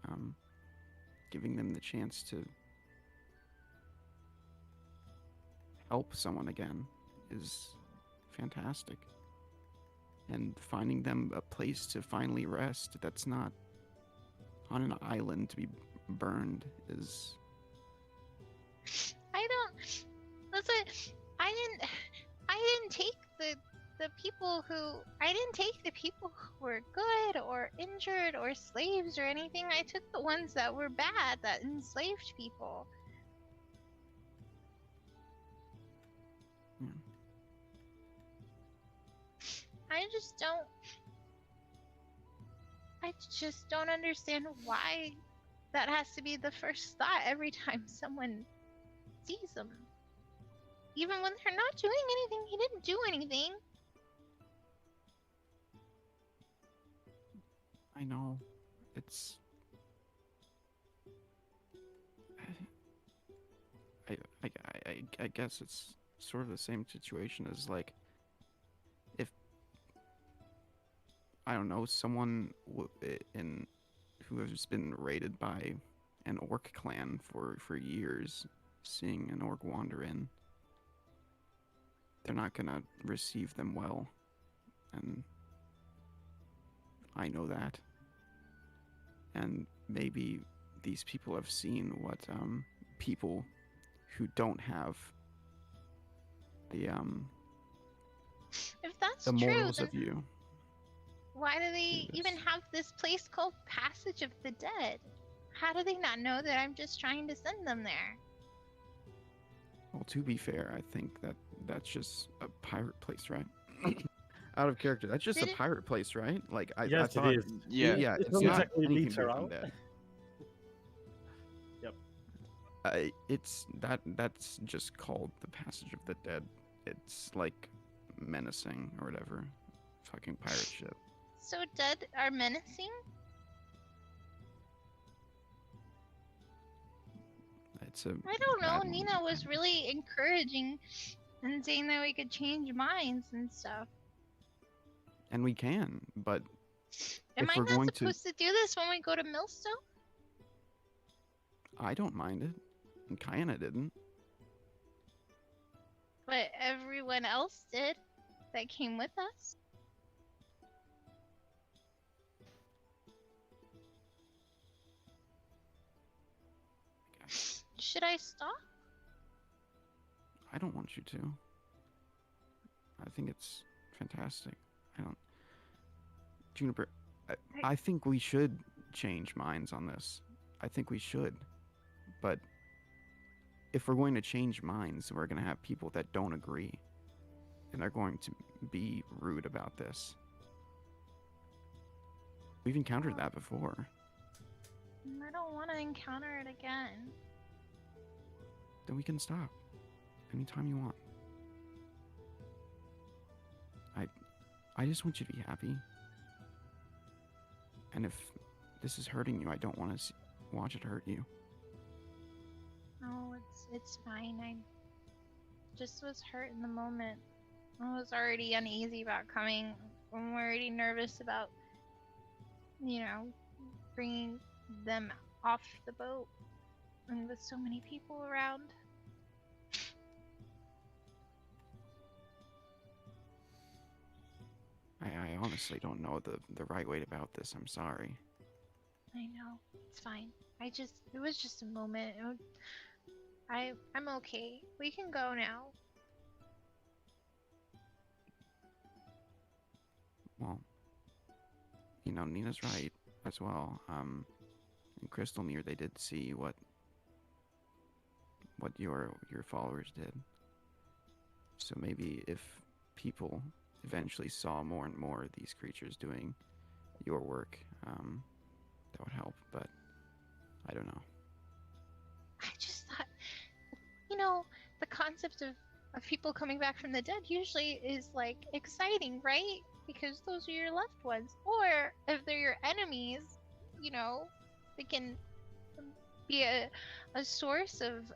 giving them the chance to help someone again is fantastic. And finding them a place to finally rest that's not on an island to be burned is... I don't. That's what I didn't take the people who. I didn't take the people who were good or injured or slaves or anything. I took the ones that were bad, that enslaved people. Yeah. I just don't understand why that has to be the first thought every time someone sees them. Even when they're not doing anything, he didn't do anything. I know. It's... I guess it's sort of the same situation as, like, if, I don't know, someone who has been raided by an orc clan for years, seeing an orc wander in, they're not gonna receive them well, and I know that. And maybe these people have seen what people who don't have the If that's the true, morals then of you. why do they do even this. have this place called Passage of the Dead? How do they not know that I'm just trying to send them there? Well, to be fair, I think that's just a pirate place, right? Out of character. That's just Did a it- pirate place, right? Like I Yes, it thought, is. Yeah. yeah, It's it's not not exactly anything to do literal. with that. Yep. It's that's just called the Passage of the Dead. It's like menacing or whatever. Fucking pirate shit. So dead are menacing? It's a I don't know. bad one. Nina was really encouraging and saying that we could change minds and stuff. And we can, but Am If I we're not going to- supposed to do this when we go to Millstone? I don't mind it. And Kayana didn't. But everyone else did that came with us. Should I stop? I don't want you to. I think it's fantastic. I don't. Juniper, I think we should change minds on this. I think we should. But if we're going to change minds, we're going to have people that don't agree. And they're going to be rude about this. We've encountered that before. I don't want to encounter it again. Then we can stop. Anytime you want. I just want you to be happy. And if this is hurting you, I don't want to watch it hurt you. No, it's fine. I just was hurt in the moment. I was already uneasy about coming. I'm already nervous about, bringing them off the boat and with so many people around. I honestly don't know the right way about this. I'm sorry. I know. It's fine. It was just a moment. I'm okay. We can go now. Well, Nina's right as well. In Crystalmere, they did see what your followers did. So maybe if people eventually saw more and more of these creatures doing your work, that would help. But I don't know. I just thought, the concept of people coming back from the dead usually is like exciting, right? Because those are your loved ones. Or if they're your enemies, they can be a source of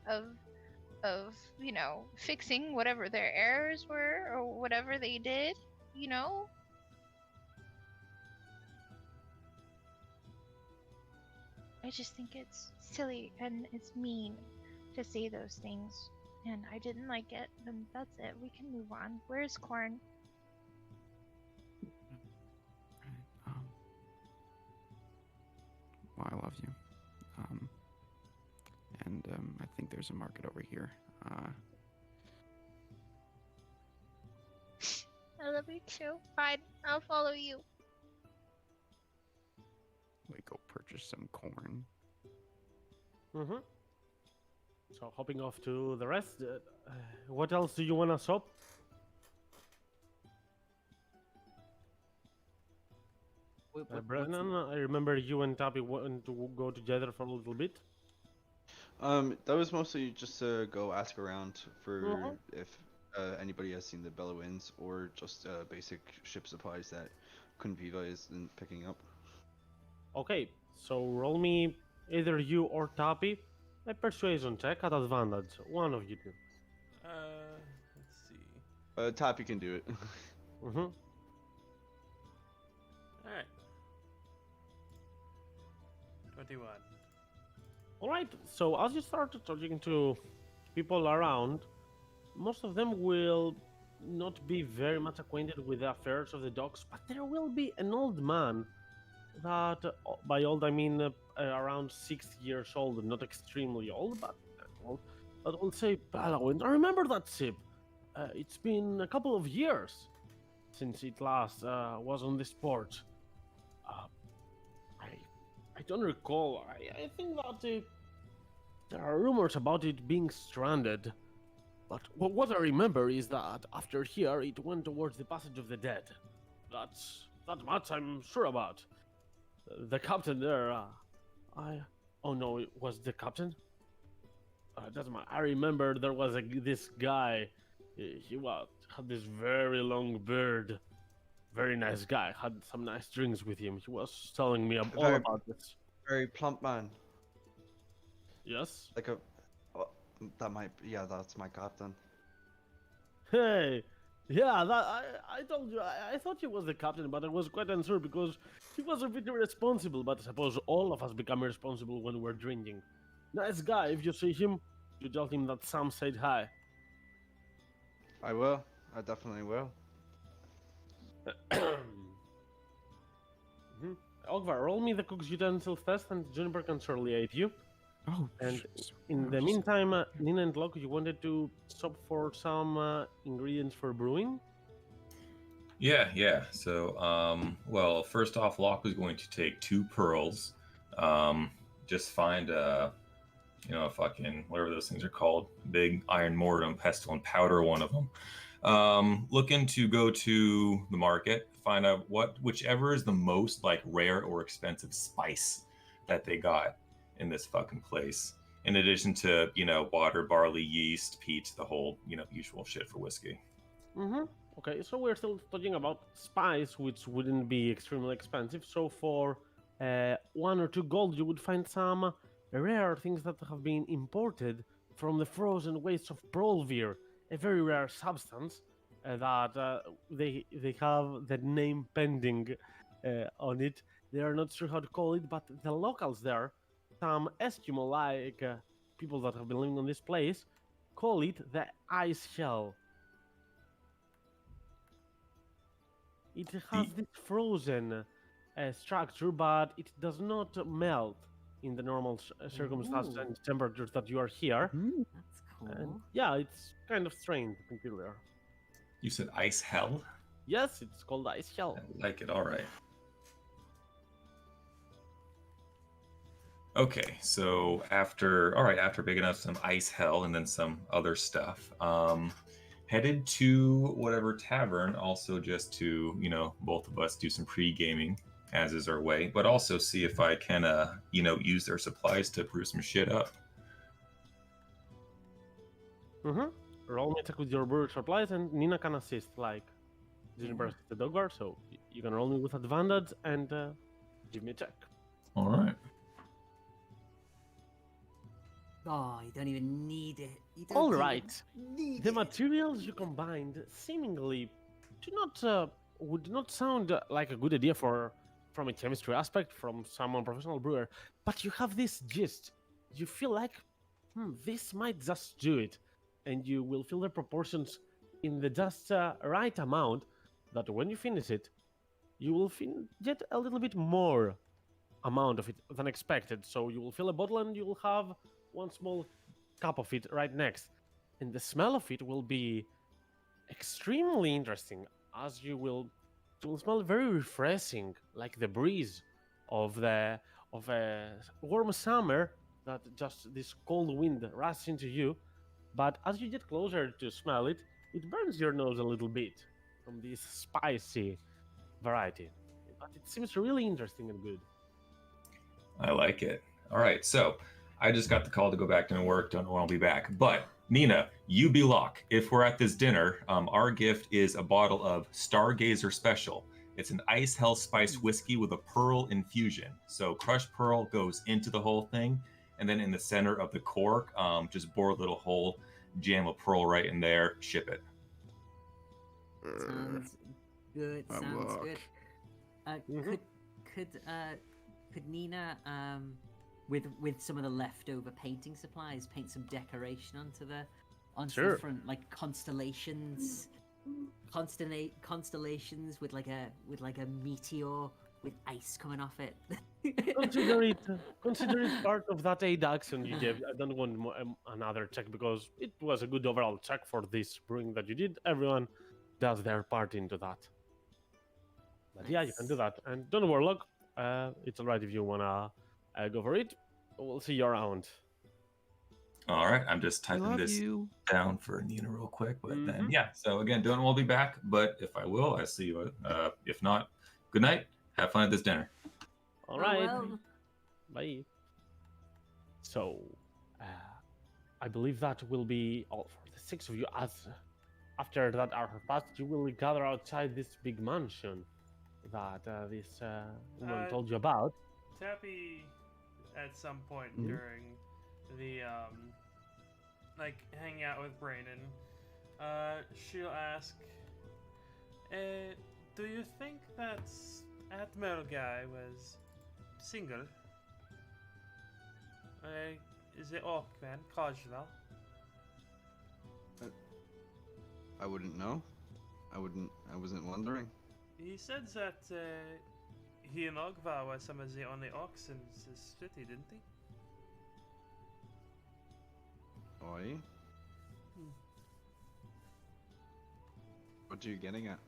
fixing whatever their errors were or whatever they did, I just think it's silly and it's mean to say those things, and I didn't like it, and that's it. We can move on. Where's Corn? Right. Well, I love you. And I think there's a market over here. I love you too. Fine, I'll follow you. We go purchase some corn. Mm-hmm. So hopping off to the rest. What else do you want to shop? Brennan, I remember you and Tappy wanted to go together for a little bit. That was mostly just to go ask around for Mhm. if anybody has seen the Bellowinds or just basic ship supplies that Kunviva isn't picking up. Okay, so roll me either you or Tappy a persuasion check at advantage. One of you two. Let's see. Tappy can do it. Mm-hmm. Alright. 21. Alright, so as you start talking to people around, most of them will not be very much acquainted with the affairs of the docks, but there will be an old man that, by old I mean around 60 years old, not extremely old, but old, but will say, Bellowin, I remember that ship. It's been a couple of years since it last was on this port. I don't recall. I think that there are rumors about it being stranded. But what I remember is that after here, it went towards the Passage of the Dead. That much I'm sure about. The captain there, oh no, it was the captain? Doesn't matter. I remember there was this guy. He had this very long beard. Very nice guy. Had some nice drinks with him. He was telling me all Very- about this. Very plump man. Yes? Like a. Oh, that's my captain. Hey, yeah, I told you, I thought he was the captain, but I was quite unsure because he was a bit irresponsible, but I suppose all of us become irresponsible when we're drinking. Nice guy, if you see him, you tell him that Sam said hi. I will. I definitely will. Ogvar, roll me the cook's utensils test and Juniper can surely aid you. Oh, And sh- in the just- meantime, Nina and Locke, you wanted to shop for some ingredients for brewing? Yeah. So, well, first off, Locke was going to take 2 pearls. Just find a fucking whatever those things are called, big iron mortem, pestle, and powder one of them. Looking to go to the market, find out whichever is the most like rare or expensive spice that they got in this fucking place. In addition to water, barley, yeast, peat, the whole usual shit for whiskey. Mm-hmm. Okay, so we're still talking about spice, which wouldn't be extremely expensive. So for 1 or 2 gold, you would find some rare things that have been imported from the frozen wastes of Prolvir, a very rare substance. that they have the name pending on it. They are not sure how to call it, but the locals there, some Eskimo like people that have been living on this place, call it the ice shell. It has this frozen structure, but it does not melt in the normal circumstances Ooh. and temperatures that you are here. That's And cool. yeah, it's kind of strange, peculiar. You said ice hell? Yes, it's called ice shell. I like it, alright. Okay, so after picking up some ice hell and then some other stuff, headed to whatever tavern, also just to, both of us do some pre-gaming, as is our way, but also see if I can, use their supplies to brew some shit up. Mm-hmm. Roll me attack with your brewer supplies, and Nina can assist, like Juniper is the dog guard, so you can roll me with advantage and give me a check. Alright. Oh, you don't even need it. You don't All even right. need The it. materials you combined seemingly would not sound like a good idea from a chemistry aspect from someone professional brewer, but you have this gist. You feel like this might just do it, and you will feel the proportions in the just right amount that when you finish it, you will get a little bit more amount of it than expected. So you will fill a bottle and you will have one small cup of it right next, and the smell of it will be extremely interesting, as it will smell very refreshing, like the breeze of a warm summer that just this cold wind rushes into you. But as you get closer to smell it, it burns your nose a little bit from this spicy variety. But it seems really interesting and good. I like it. All right, so I just got the call to go back to work. Don't know when I'll be back. But Nina, you be luck. If we're at this dinner, our gift is a bottle of Stargazer Special. It's an ice hell spiced whiskey with a pearl infusion. So crushed pearl goes into the whole thing, and then in the center of the cork, just bore a little hole, jam a pearl right in there, ship it. Sounds good. My Sounds luck. good. Mhm. Could Nina with some of the leftover painting supplies paint some decoration onto the Sure. the front, like constellations with like a meteor with ice coming off it. Consider it part of that aid action you gave. I don't want another check because it was a good overall check for this brewing that you did. Everyone does their part into that. But yeah, you can do Nice. that. And don't Warlock, it's alright if you wanna go for it. We'll see you around. All right, I'm just I typing love this you. down for Nina real quick, but then Mhm. yeah. So again, don't know I'll be back, but if I will, I see you. If not, good night. Have fun at this dinner. All right. Well, Bye. So, I believe that will be all for the six of you. As after that hour has passed, you will gather outside this big mansion that this woman told you about. Tappy, at some point Mhm. during the like hanging out with Brayden, she'll ask, "Do you think that Admiral guy was single? Is it orc man, casual?" I wouldn't know. I wasn't wondering. He said that he and Ogvar were some of the only orcs in this city, didn't he? Oi. What are you getting at?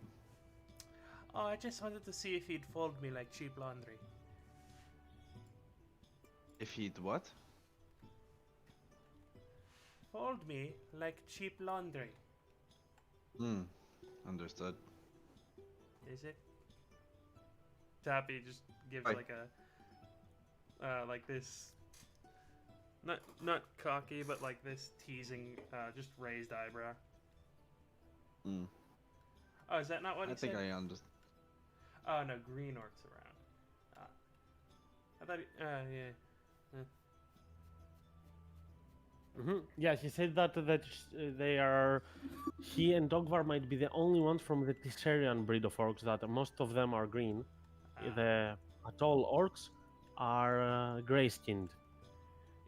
Oh, I just wanted to see if he'd fold me like cheap laundry. If he'd what? Fold me like cheap laundry. Understood. Is it? Tappy just gives Right. like a like this not cocky but like this teasing just raised eyebrow. Hmm. Oh, is that not what I he think said? I understand. Oh no, green orcs around. I thought yeah. Yeah, he said they are. He and Dogvar might be the only ones from the Tisserian breed of orcs. That most of them are green. The atoll orcs are gray-skinned.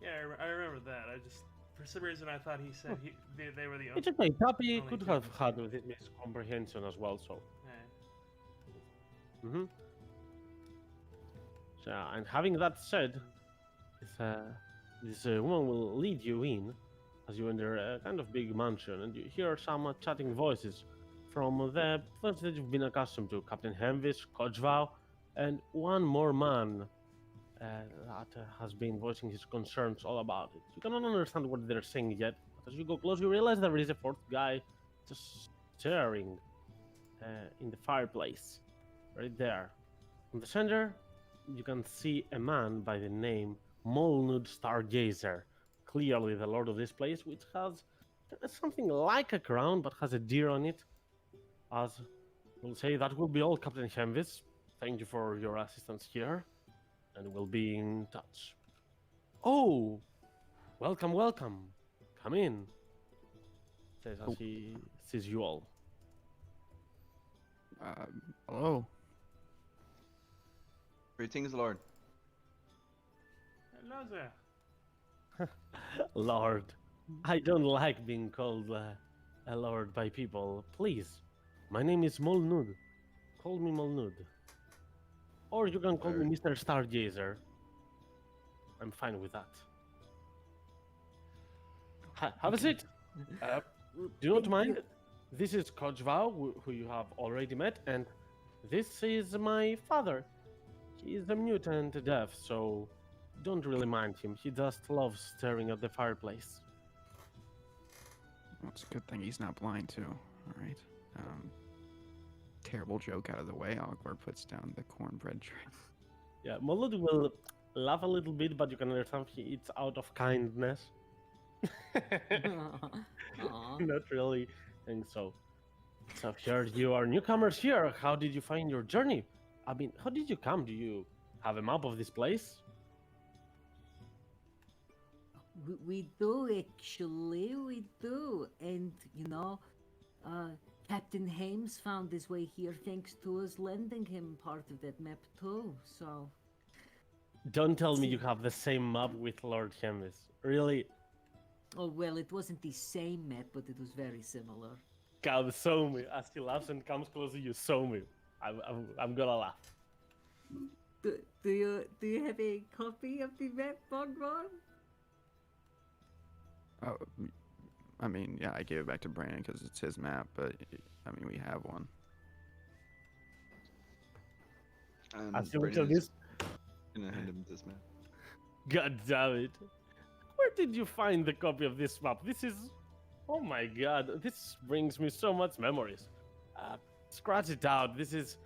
Yeah, I remember that. I just, for some reason, I thought he said they were the only. It's okay. Tappy only could two have from had Sweden. this miscomprehension as well. So. Yeah. Mm-hmm. So, and having that said, this woman will lead you in as you enter a kind of big mansion, and you hear some chatting voices from the ones that you've been accustomed to: Captain Hemvis, Kojvau, and one more man that has been voicing his concerns all about it. You cannot understand what they're saying yet, but as you go close, you realize there is a fourth guy just staring in the fireplace, right there. In the center, you can see a man by the name Molnud Stargazer, clearly the lord of this place, which has something like a crown but has a deer on it. As we'll say, that will be all, Captain Hemvis. Thank you for your assistance here, and we'll be in touch. Oh, welcome, welcome. Come in, says as he sees you all. Hello. Greetings, Lord. Hello there. Lord. I don't like being called a lord by people. Please, my name is Molnud. Call me Molnud. Or you can call me Mr. Stargazer. I'm fine with that. Have a seat. Do not mind. This is Kojvau, who you have already met, and this is my father. He is a mutant deaf, so don't really mind him. He just loves staring at the fireplace. Well, it's a good thing he's not blind too. All right. Terrible joke out of the way. Ogvar puts down the cornbread tray. Yeah, Molud will laugh a little bit, but you can understand it's out of kindness. Aw. Not really think so. So here you are newcomers here. How did you find your journey? I mean, how did you come? Do you have a map of this place? We do, actually, we do. And, Captain Hames found his way here thanks to us lending him part of that map too, so... Don't tell me you have the same map with Lord Hemis. Really? Oh, well, it wasn't the same map, but it was very similar. God, saw me. As he laughs and comes closer, you saw me. I'm gonna laugh. Do you have a copy of the map, Bogvar? Oh, I mean, yeah, I gave it back to Brandon because it's his map, but I mean, we have one. As you look at Brandon this, is gonna hand him this map. God damn it. Where did you find the copy of this map? This is... Oh my god, this brings me so much memories. Scratch it out. This is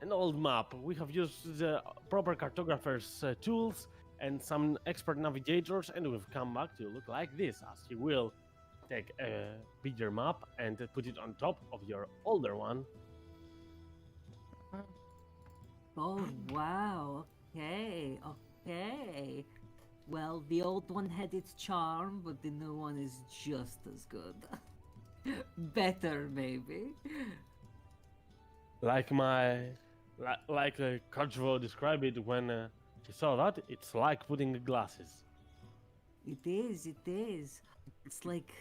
an old map. We have used proper cartographers' tools and some expert navigators, and we've come back to look like this, as you will take a bigger map and put it on top of your older one. Oh, wow. Okay, okay. Well, the old one had its charm, but the new one is just as good. Better, maybe. Like Kojvo described it when he saw that, it's like putting glasses. It is, it is. It's like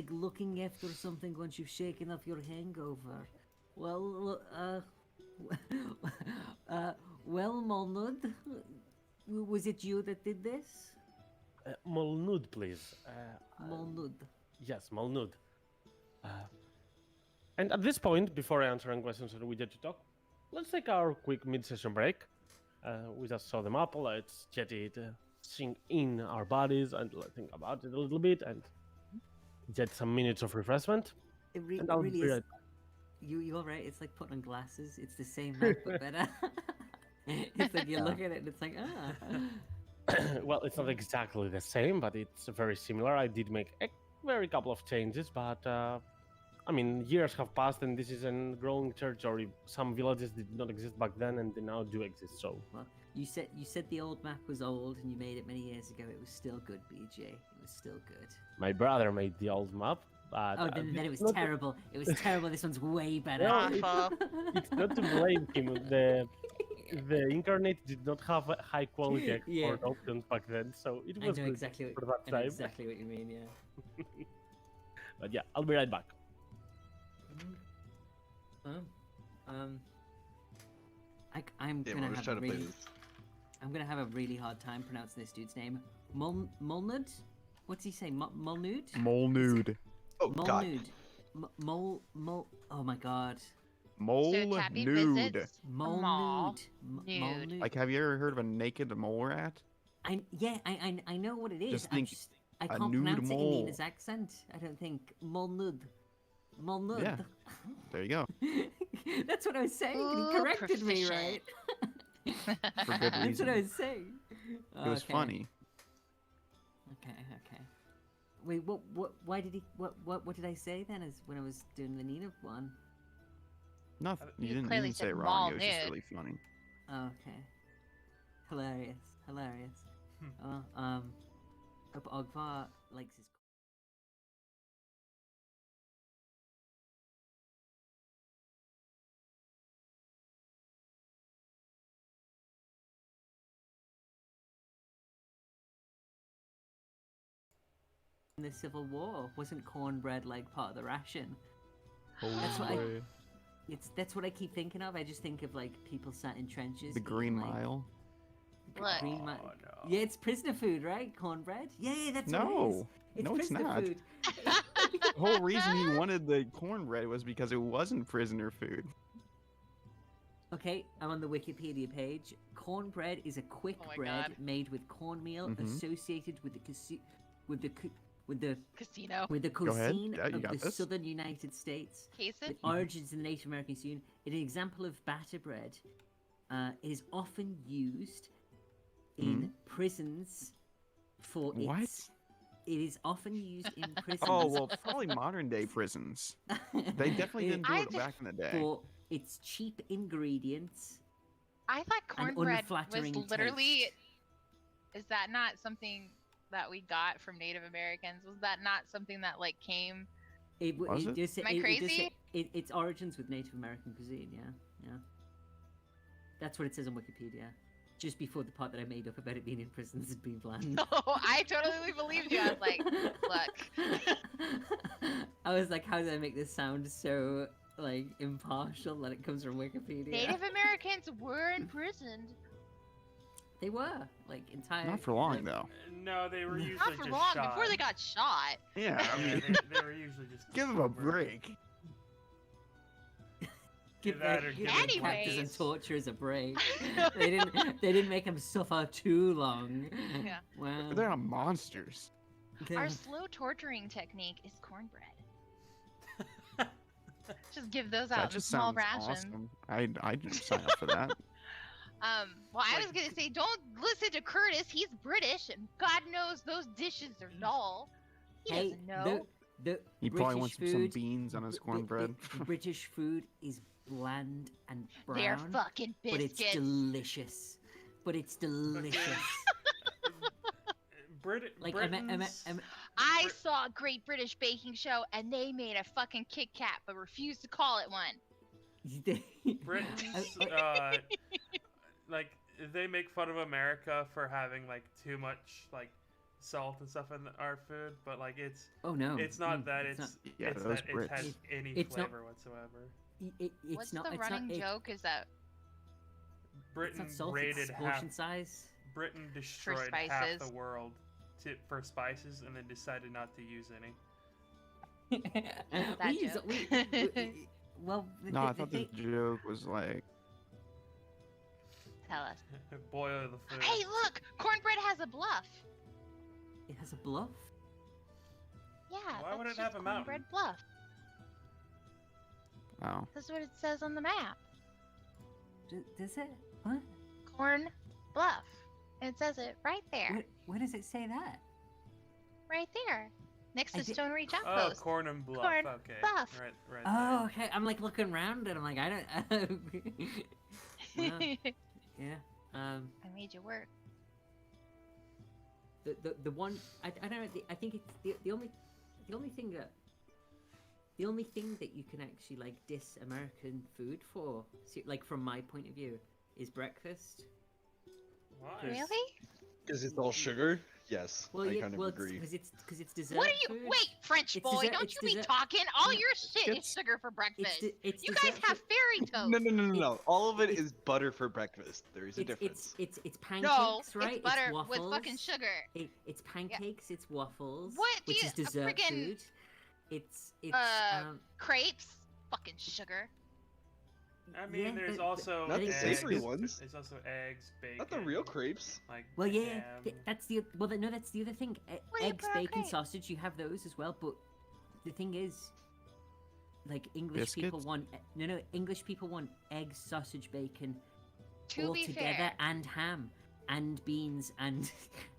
looking after something once you've shaken off your hangover. Well, well, Molnud, was it you that did this? Molnud, please. Molnud. Yes, Molnud. And at this point, before answering questions that we get to talk, let's take our quick mid-session break. We just saw the map. Let's get it sink in our bodies and think about it a little bit and get some minutes of refreshment. It And I'll really be is. right You're right. It's like putting on glasses. It's the same map, but better. It's like you look at it and it's like, Well, it's not exactly the same, but it's very similar. I did make a very couple of changes, but I mean, years have passed and this is a growing territory. Some villages did not exist back then and they now do exist, so Well, You said the old map was old and you made it many years ago. It was still good, BJ. It was still good. My brother made the old map, but Oh, then it it's was not- terrible. It was terrible. This one's way better. Well, Awful. It's not to blame him. The internet did not have a high quality Yeah. export options back then, so it I was know good exactly for what, that I know time. exactly what you mean. Yeah. But yeah, I'll be right back. I'm Yeah, gonna we're just have trying a to play really, this. I'm gonna have a really hard time pronouncing this dude's name. Molnud? What's he say? Molnud? Molnude. Oh God. Molnud. Oh my god. So Tappy Molnude. visits a mall. Molnud. Nude. Molnud. Like, have you ever heard of a naked mole rat? I know what it is. Just think I a can't nude pronounce it in mole. Nina's accent. I don't think Molnud. Molnud. Yeah. There you go. That's what I was saying. and Ooh, he corrected me, proficient. right? For good That's what I reason. was saying. It was Okay. funny. Okay. Wait, why did he? What did I say then? As when I was doing the Nina one. Nothing. You You didn't clearly say it said wrong. It was just Molnude. really funny. Oh, okay. Hilarious. Hope Ogvar likes his. In the Civil War, wasn't cornbread like part of the ration? That's what that's what I keep thinking of. I just think of like people sat in trenches. The eating, Green like, Mile. Look. Green Mi- Oh, no. Yeah, it's prisoner food, right? Cornbread. Yeah, that's what it is. No. It's No, it's prisoner not. food. The whole reason he wanted the cornbread was because it wasn't prisoner food. Okay, I'm on the Wikipedia page. Cornbread is a quick Oh my bread God. made with cornmeal Mhm. associated with the with the Casino. with the Go ahead. cuisine Yeah, you of got the this. southern United States. Cases? With origins in the Native American cuisine, it is an example of batter bread. It is often used in prisons for its. What? It is often used in prisons. Oh, well, probably modern day prisons. They definitely didn't do I it just- back in the day. for its cheap ingredients. I thought An cornbread was unflattering literally. taste. Is that not something that we got from Native Americans? Was that not something that like came? Was it? Does say- Am I it does say- crazy? its origins with Native American cuisine, yeah. That's what it says on Wikipedia. Just before the part that I made up about it being in prisons and being bland. No, I totally believed you. I was like, look. I was like, how did I make this sound so like impartial that it comes from Wikipedia? Native Americans were imprisoned. They were like entire. Not for long, though. No, they were usually Not for just long. shot. Before they got shot. Yeah, I Yeah, mean, they were usually just. give them a discovered. break. Give that the, or give give the them captors and Anyways. torturers a break. They didn't make them suffer too long. Yeah. Wow. They're not monsters. Our slow torturing technique is cornbread. Just give those That out in just small sounds rations. awesome. I'd sign up for that. Well, I was gonna say, don't listen to Curtis. He's British, and God knows those dishes are dull. He Hey, doesn't know. the He probably British wants some food- beans on his the cornbread. British food is bland and brown. They're fucking but it's biscuits. delicious. But it's delicious. Like Britons, I saw a Great British Baking Show, and they made a fucking Kit Kat, but refused to call it one. Britons, like they make fun of America for having like too much like salt and stuff in our food, but like Oh no. it's not mm, that it's it's Yeah, it's those that it Brits. has any It's not- flavor whatsoever. it's What's not. the It's running not, joke? Is that It's Britain not salt. raided It's half. portion size. Britain destroyed half the spices. world for spices, and then decided not to use any. that we use joke? well. No, I thought the joke was like, Tell us. Boil the food. Hey, look! Cornbread has a bluff. it has a bluff. Yeah, Why would that's it have just a mountain? Cornbread bluff. oh, That's what it says on the map. Does it? What? Corn Bluff. It says it right there. Where does it say that? Right there. Next I to did- Stone Ridge Oh, Outpost. corn and bluff. Corn okay. bluff. Right. Oh, okay. I'm like looking around and I'm like, I don't. Well, yeah. Um, I made you work. the one I don't know. I think it's the only thing that you can actually like diss American food for, like from my point of view, is breakfast. Why? Really? Because it's all sugar? Yes, Well, I yeah, kind of well, agree. because it's dessert. What are you? food. Wait, French It's boy, dessert- don't it's you be dessert- talking. All No, your shit is it's- sugar for breakfast. It's You guys dessert have food. fairy toast. No. All of it it- is butter for breakfast. There is a difference. It's No, pancakes, right? it's butter waffles. with fucking sugar. It's pancakes. It's waffles. What do which you- is dessert friggin- food. It's Crepes, fucking sugar. I mean, yeah, there's but- also Not the eggs. savory ones. There's also eggs, bacon. Not the real crepes. Like well, yeah, ham. that's the no, that's the other thing. What do you Eggs, put on bacon, crepe? sausage. You have those as well, but the thing is, like English people Biscuits? want English people want eggs, sausage, bacon To all be together, fair, and ham, and beans, and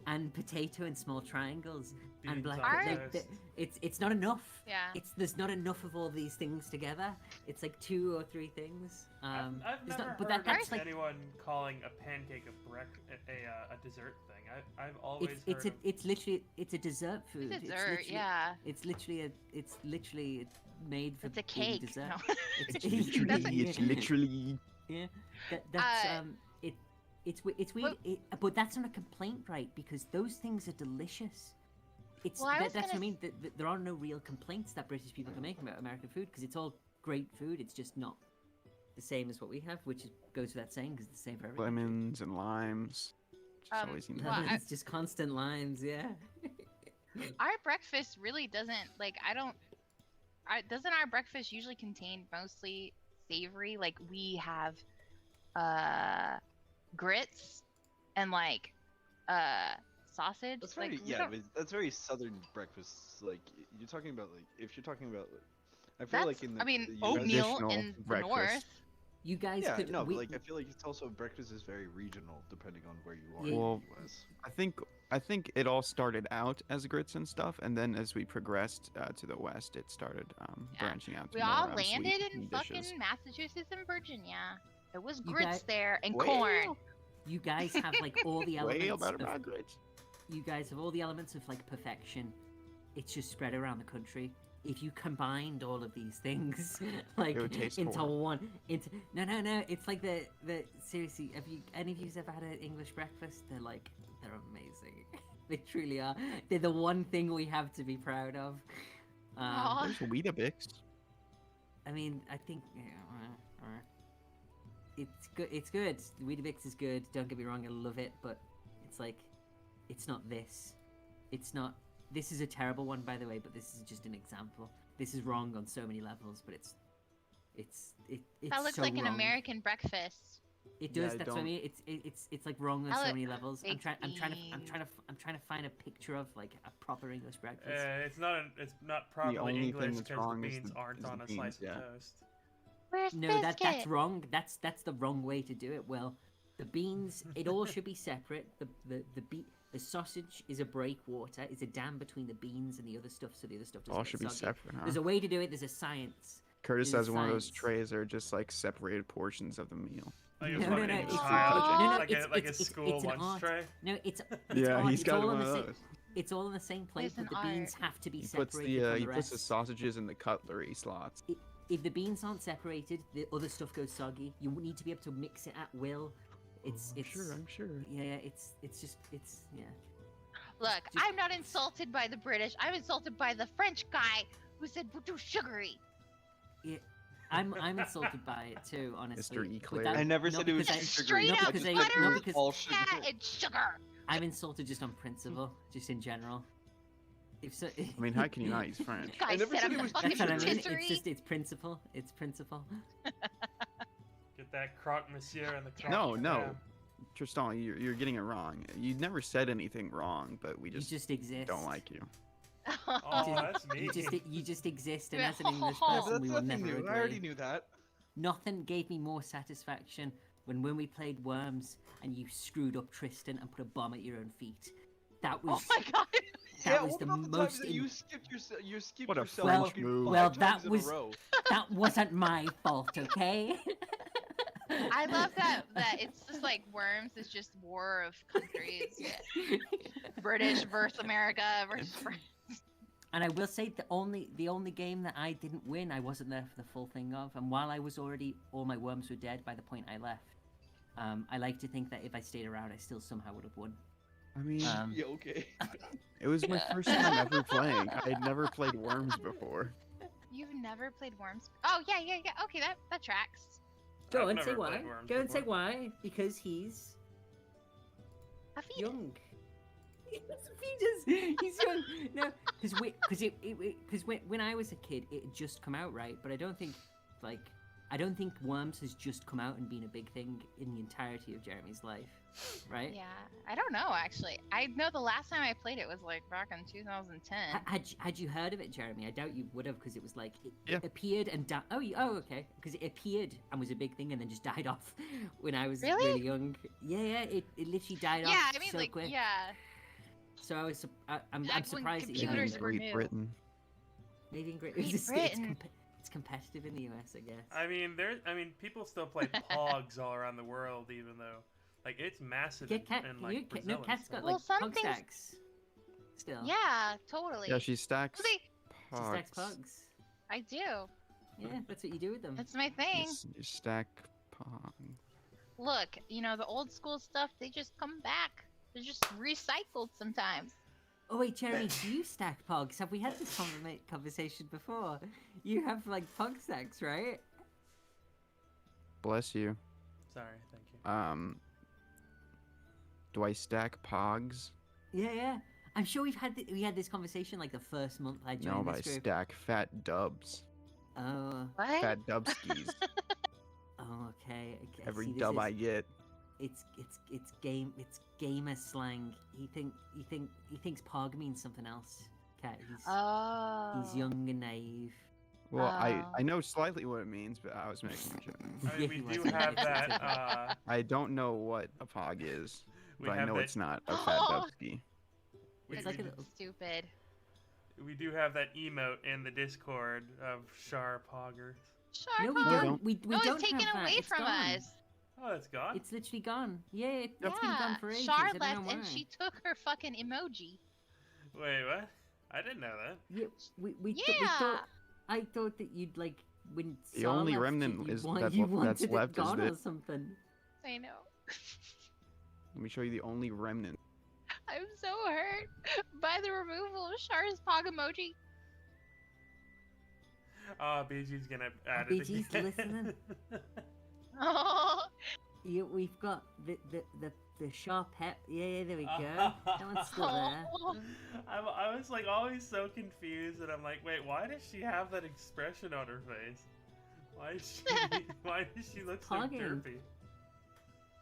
and potato in small triangles, and Beans black. on Like, toast. it's not enough. yeah. There's not enough of all these things together. It's like 2 or 3 things. I've it's never not, but heard that's of like anyone calling a pancake a dessert thing. I've always it's heard it's literally it's a dessert food. It's Dessert, literally- yeah. It's literally made for It's a being cake. dessert. No. It's, That's a- It's literally. yeah. That's Uh, it's weird. But that's not a complaint, right? Because those things are delicious. It's Well, I was that's what I gonna mean. There are no real complaints that British people can make about American food because it's all great food. It's just not the same as what we have, which goes without saying because it's the same for everyone. Lemons and limes. Just always seems well, I- It's just constant lines, yeah. Our breakfast really doesn't like. Doesn't our breakfast usually contain mostly savory? Like we have, grits, and like, sausage. That's like, very we yeah, don't- but that's very southern breakfast. Like you're talking about like if you're talking about like, I feel like in the I mean, the US oatmeal Traditional in the breakfast. north. You guys Yeah, could. no, we, but like I feel like it's also breakfast is very regional depending on where you are. Yeah. Well, in the US. I think it all started out as grits and stuff, and then as we progressed to the west, it started Yeah. branching out to We more, all sweet landed in fucking dishes. Massachusetts and Virginia. There was You grits guys- there and Well, corn. you guys have like all the Way elements. about Of, about grits. you guys have all the elements of like perfection. It's just spread around the country. If you combined all of these things, like would taste into horrible. one, no, it's like the seriously. Have you any of you ever had an English breakfast? They're amazing. They truly are. They're the one thing we have to be proud of. Aw. There's Weetabix. I mean, I think it's good. It's good. Weetabix is good. Don't get me wrong, I love it, but it's like, it's not this. It's not. This is a terrible one, by the way, but this is just an example. This is wrong on so many levels, but it's That looks so like an wrong. American breakfast. It Yeah, does. I that's what I don't- mean. It's like wrong on I so like many levels. I'm baked trying to find a picture of like a proper English breakfast. It's not properly only thing English that's because wrong the is beans the- aren't is the on a beans, slice yeah. of toast. Where's No, biscuit? that's wrong. That's the wrong way to do it. Well, the beans, it all should be separate. The sausage is a breakwater. It's a dam between the beans and the other stuff, so the other stuff doesn't All get should be soggy. separate, huh? There's a way to do it. There's a science. Curtis There's has one of those science. trays that are just like separated portions of the meal. Like a No, fucking no, it's- tile, no, no, like it's- a it's- school it's an lunch art. tray. No, it's Yeah, art. he's It's got all one on of the same. those. It's all in the same plate, There's but the an beans art. have to be He separated puts the from he the puts the rest. sausages in the cutlery slots. If the beans aren't separated, the other stuff goes soggy. You need to be able to mix it at will. It's I'm sure. yeah. It's yeah. Look, Just- I'm not insulted by the British. I'm insulted by the French guy who said we're too sugary. I'm insulted by it too, honestly. Mr. but Eclair. that- I never not said it was because too I- sugary. Straight not up because I- butter, not because all sugar. fat, and sugar. I'm insulted just on principle, just in general. If so, I mean, how can you not use French? Guy never said said I'm it the was fucking that's what I mean. rotisserie. It's principle. It's principle. Get that croque monsieur and the croque No, no. madame. Tristan, you're getting it wrong. You never said anything wrong, but we You just just exist. don't like you. Oh, that's me. You just exist, and as an Yeah, English but Yeah, person, but we that's will nothing never new. agree. I already knew that. Nothing gave me more satisfaction when we played Worms and you screwed up Tristan and put a bomb at your own feet. That Oh was my god. that was what the about the most. times that you skipped yourself What a yourself French fucking move. five Well, times that in was- a row. That wasn't my fault, okay? I love that it's just like Worms is just war of countries. British versus America versus France. And I will say the only game that I didn't win, I wasn't there for the full thing of, and while I was already all my worms were dead by the point I left. I like to think that if I stayed around, I still somehow would have won. I mean, Yeah, okay. it was my first time ever playing. I had never played Worms before. You've never played Worms? Oh yeah. Okay, that tracks. Go I've and say never why. played Worms Go and say before. why. Because he's A fetus. young. He's young. No, because when I was a kid, it had just come out, right? But I don't think Worms has just come out and been a big thing in the entirety of Jeremy's life, right? Yeah, I don't know actually. I know the last time I played it was like back in 2010. Had you heard of it, Jeremy? I doubt you would have, because it was like Yeah. it appeared and died. Oh, okay. Because it appeared and was a big thing, and then just died off when I was Really? really young. Yeah. It literally died off. Yeah, I mean so like quick. yeah. So I'm Back when surprised that you computers haven't. were Great new. Britain. Maybe in Great Great it's, Britain. it's competitive in the US, I guess. I mean, people still play Pogs all around the world, even though, like, it's massive Yeah, in like Brazil no, and Cat's stuff. got Well, like some pug things- stacks. Still. Yeah, totally. Yeah, she stacks Well, She stacks pogs. pugs. I do. Yeah, that's what you do with them. That's my thing. You stack pog. Look, the old school stuff, they just come back. They're just recycled sometimes. Oh wait, Jeremy, do you stack pogs? Have we had this conversation before? You have like pug stacks, right? Bless you. Sorry, thank you. Do I stack pogs? Yeah. I'm sure we had this conversation like the first month I No, joined but I this group. stack fat dubs. Oh, What? Fat dubskis. okay. Every See, this dub is- I get. It's gamer slang. He thinks pog means something else. Cat, Oh. he's young and naive. Well, Oh. I know slightly what it means, but I was making a joke. I mean, we he do was. have that. I don't know what a pog is, We but I have know that- it's not a fat Oh. dubski. We, It's like we, a little- Stupid. we do have that emote in the Discord of Char Poggers. Sharp. No, we No, don't. We No, don't it's taken have that. away It's from gone. us. Oh, it's gone. It's literally gone. Yeah, it's Yeah, been gone for ages. Char I don't know left why. and she took her fucking emoji. Wait, what? I didn't know that. Yeah, we Yeah. thought. I thought that you'd like when. The Saw only left, remnant you is want, that's you what- that's wanted it left is gone the- or something. I know. Let me show you the only remnant. I'm so hurt by the removal of Char's Pog emoji. Oh, BG's gonna add BG's it again. listening. Oh, Yeah, we've got the sharp pep. Yeah, there we go. That one's still there. I was like always so confused, and I'm like, wait, why does she have that expression on her face? Why does she look so Pogging. derpy?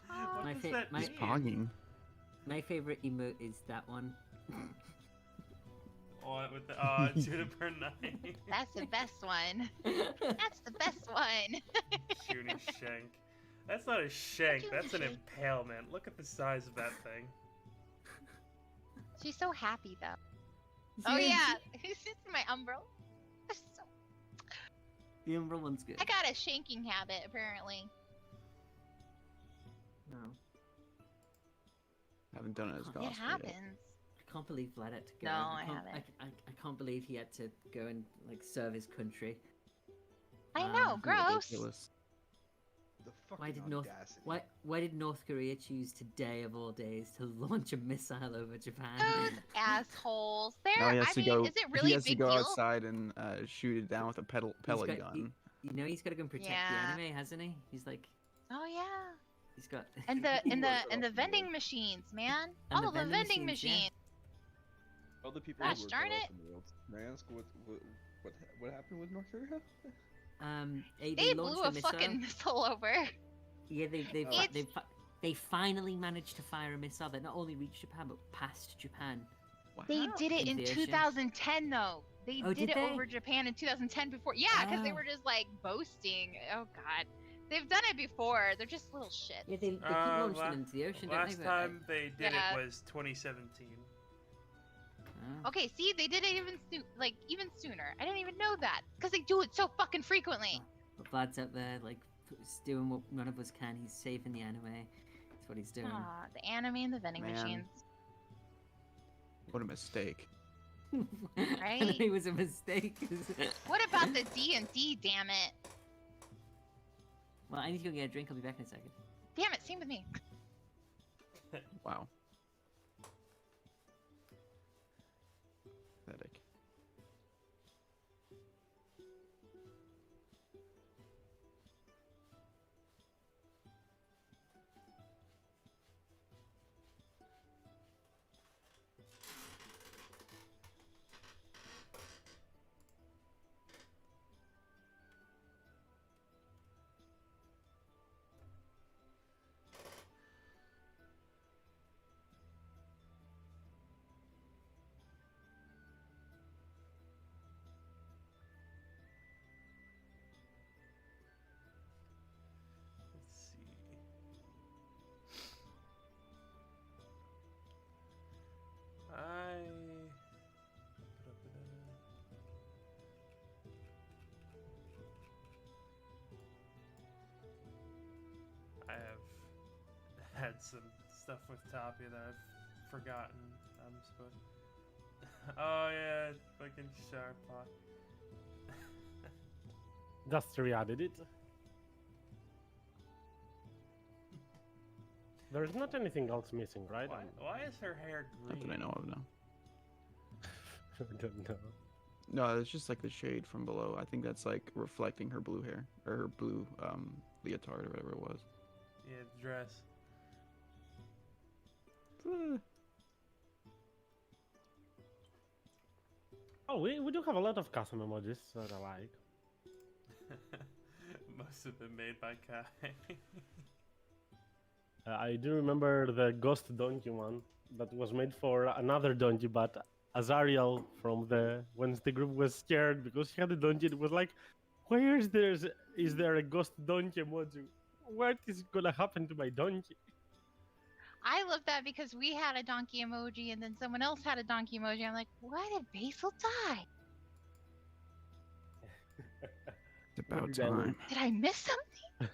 What My does fa- that my- He's mean? pogging. My favorite emote is that one. Oh, with the Juniper Knight. that's the best one. That's the best one. Shooting shank. That's not a shank, Shooting that's an shank. impalement. Look at the size of that thing. She's so happy though. Oh yeah, it's my umbrella. So- The Umbral one's good. I got a shanking habit apparently. No. Haven't done it as It gospel yet. happens. I can't believe Vlad had to go. No, I can't, haven't. I can't believe he had to go and like serve his country. I know, Um, gross. Ridiculous. The fucking Why did North audacity. Why did North Korea choose today of all days to launch a missile over Japan? Those assholes. There. Now he has I to mean, go. is it really he a has to big go deal? outside and shoot it down with a pellet got- gun. You know he's got to go and protect Yeah. the anime, hasn't he? He's like Oh yeah. he's got. And the He and was the and the off the vending road. machines, man. And the All the vending vending machines, yeah. machines. All the people Gosh who were darn cut off it. in the world. May I ask what happened with North Korea? They launched blew a a missile. fucking missile over. Yeah, It's- they finally managed to fire a missile that not only reached Japan but passed Japan. They did it In in the ocean. 2010 though. They Oh, did did it they? over Japan in 2010 before. Yeah, because they Ah. were just like boasting. Oh god. They've done it before. They're just little shit. Yeah, they keep Uh, launching la- them into the ocean, don't Last they? time they did Yeah. it was 2017. Oh. Okay, see, they did it even sooner. I didn't even know that because they do it so fucking frequently. But Vlad's out there like He's doing what none of us can. He's saving the anime. That's what he's doing. Aw, the anime and the vending Man. machines. What a mistake. Right? Anime was a mistake. What about the D&D, damn it? Well, I need to go get a drink. I'll be back in a second. Damn it, same with me. Wow. Pathetic. Let's see. I have had some stuff with Tapia that I've forgotten. I'm supposed. Oh yeah, fucking Sharpot. Just re-added it. There's not anything else missing, right? Why is her hair green? Not that I know of, no. I don't know. No, it's just like the shade from below. I think that's like reflecting her blue hair or her blue leotard or whatever it was. Yeah, the dress. Oh, we do have a lot of custom emojis that I like. Must have been made by Kai. I do remember the ghost donkey one that was made for another donkey, but Azariel from the once the group was scared because he had a donkey, it was like, where is there a ghost donkey emoji? What is gonna happen to my donkey? I love that because we had a donkey emoji and then someone else had a donkey emoji. I'm like, why did Basil die? It's about Maybe that time. Did I miss something?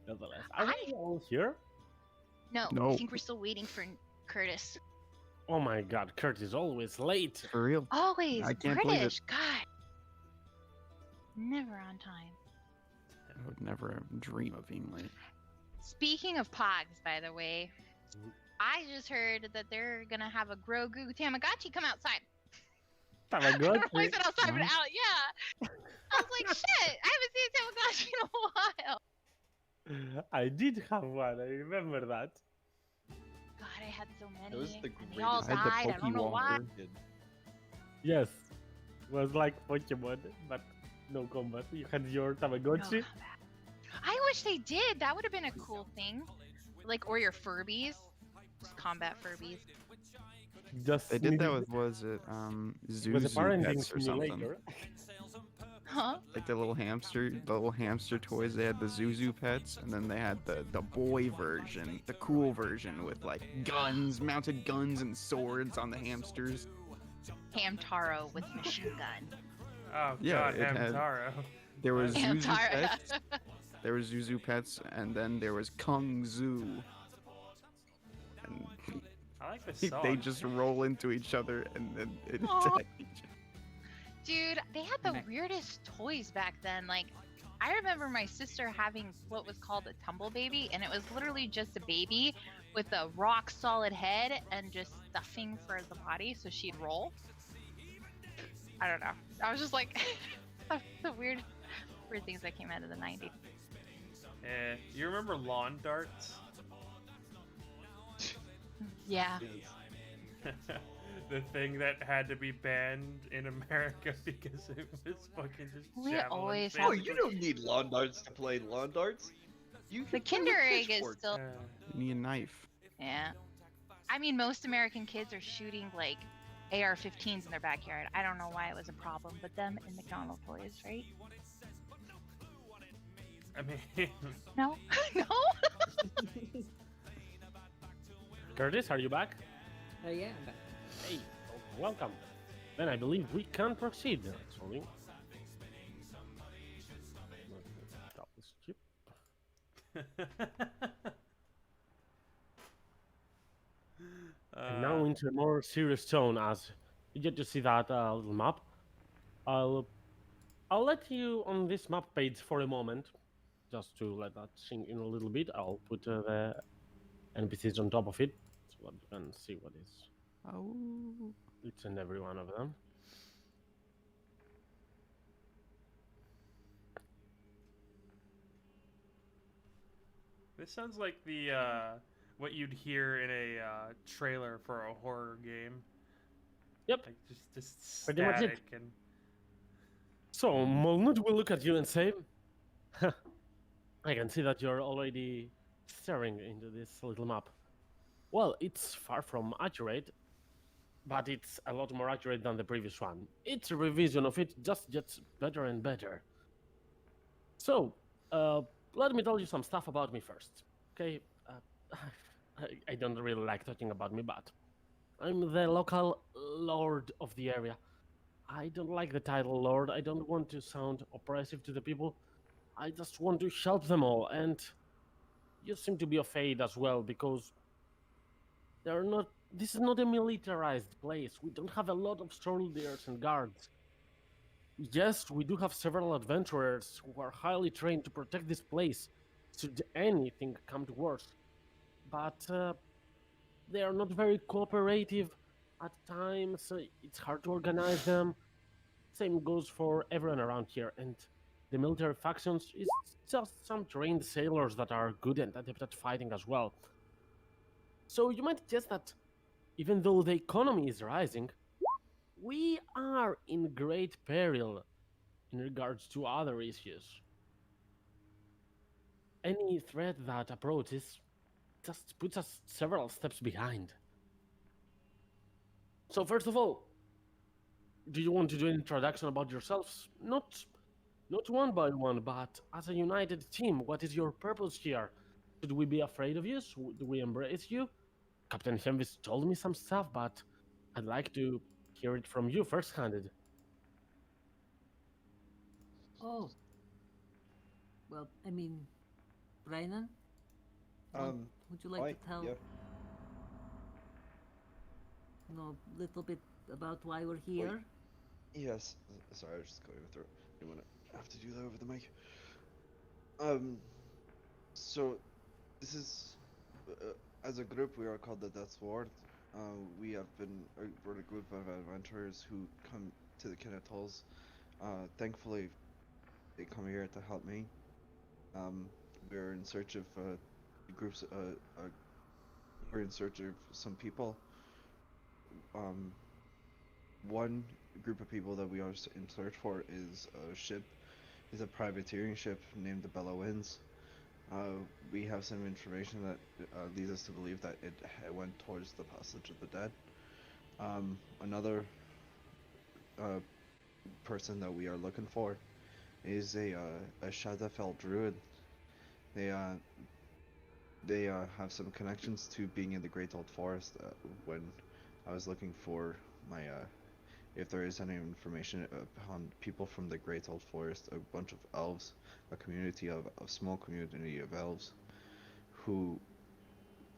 Nevertheless, are we all here? No, No. I think we're still waiting for Curtis. Oh my god, Kurt is always late. For real. Always I can't believe it. British. God. Never on time. I would never dream of being late. Speaking of Pogs, by the way, Mhm. I just heard that they're gonna have a Grogu Tamagotchi come outside. I Tamagotchi. don't know why I said outside, but What? out, yeah. I was like, shit, I haven't seen a Tamagotchi in a while. I did have one, I remember that. God, I had so many, It was the and they all greatest. died. I don't know why. Kid. Yes, it was like Pokemon, but no combat. You had your No Tamagotchi. combat. I wish they did. That would have been a cool thing. Like, or your Furbies. Just combat Furbies. Just They did that needed- with, was it, it was a Zuzu parenting pets or something? simulator. Huh? Like the little hamster toys. They had the Zuzu pets, and then they had the boy version, the cool version with like guns, mounted guns and swords on the hamsters. Hamtaro with machine gun. Oh Yeah, god, it had- Hamtaro. There was Zuzu Hamtaro. pets. There was Zuzu pets, and then there was Kung Zu. And I like this song. they just roll into each other and then it Aw. attack each other. Dude, they had the Mac- weirdest toys back then. Like, I remember my sister having what was called a tumble baby, and it was literally just a baby with a rock solid head and just stuffing for the body so she'd roll. I don't know. I was just like, the weird things that came out of the 90s. You remember lawn darts? Yeah. The thing that had to be banned in America because it was fucking just We javelin always based. Oh, you don't need lawn darts to play lawn darts. You The can play Kinder with Egg is pitchforks. still. You need a knife. Yeah. I mean, most American kids are shooting like AR-15s in their backyard. I don't know why it was a problem, but them in McDonald's toys, right? I mean, No? No? Curtis, are you back? Oh yeah, I'm back. Hey, welcome. Then I believe we can proceed, actually. And now into a more serious tone, as you get to see that little map. I'll let you on this map page for a moment, just to let that sink in a little bit. I'll put the NPCs on top of it, so that you can see what is each and every one of them. This sounds like the what you'd hear in a trailer for a horror game. Yep. Like just Pretty much it. static and So Molnud will look at you and say, I can see that you're already staring into this little map. Well, it's far from accurate, but it's a lot more accurate than the previous one. Its revision of it just gets better and better. So, let me tell you some stuff about me first, okay? I don't really like talking about me, but I'm the local lord of the area. I don't like the title lord. I don't want to sound oppressive to the people. I just want to help them all, and you seem to be of aid as well, because they're not. This is not a militarized place. We don't have a lot of soldiers and guards. Yes, we do have several adventurers who are highly trained to protect this place, should anything come to worse. But they are not very cooperative. At times, it's hard to organize them. Same goes for everyone around here, and the military factions is just some trained sailors that are good and adept at fighting as well. So you might guess that even though the economy is rising, we are in great peril in regards to other issues. Any threat that approaches just puts us several steps behind. So first of all, do you want to do an introduction about yourselves? Not one by one, but as a united team. What is your purpose here? Should we be afraid of you? Should we embrace you? Captain Hemvis told me some stuff, but I'd like to hear it from you first-handed. Oh. Well, I mean, Brennan? Would you like to tell a little bit about why we're here? Yes. Sorry, I was just going through. You want to have to do that over the mic. So this is as a group we are called the Death's Ward. We have been we're a group of adventurers who come to the Kinnatolls. Thankfully, they come here to help me. We're in search of groups. We're in search of some people. One group of people that we are in search for is a ship. Is a privateering ship named the Bella Winds. We have some information that leads us to believe that it went towards the Passage of the Dead. Another person that we are looking for is a Shadowfell druid. They have some connections to being in the Great Old Forest. When I was looking for my if there is any information on people from the Great Old Forest, a bunch of elves, a community of a small community of elves, who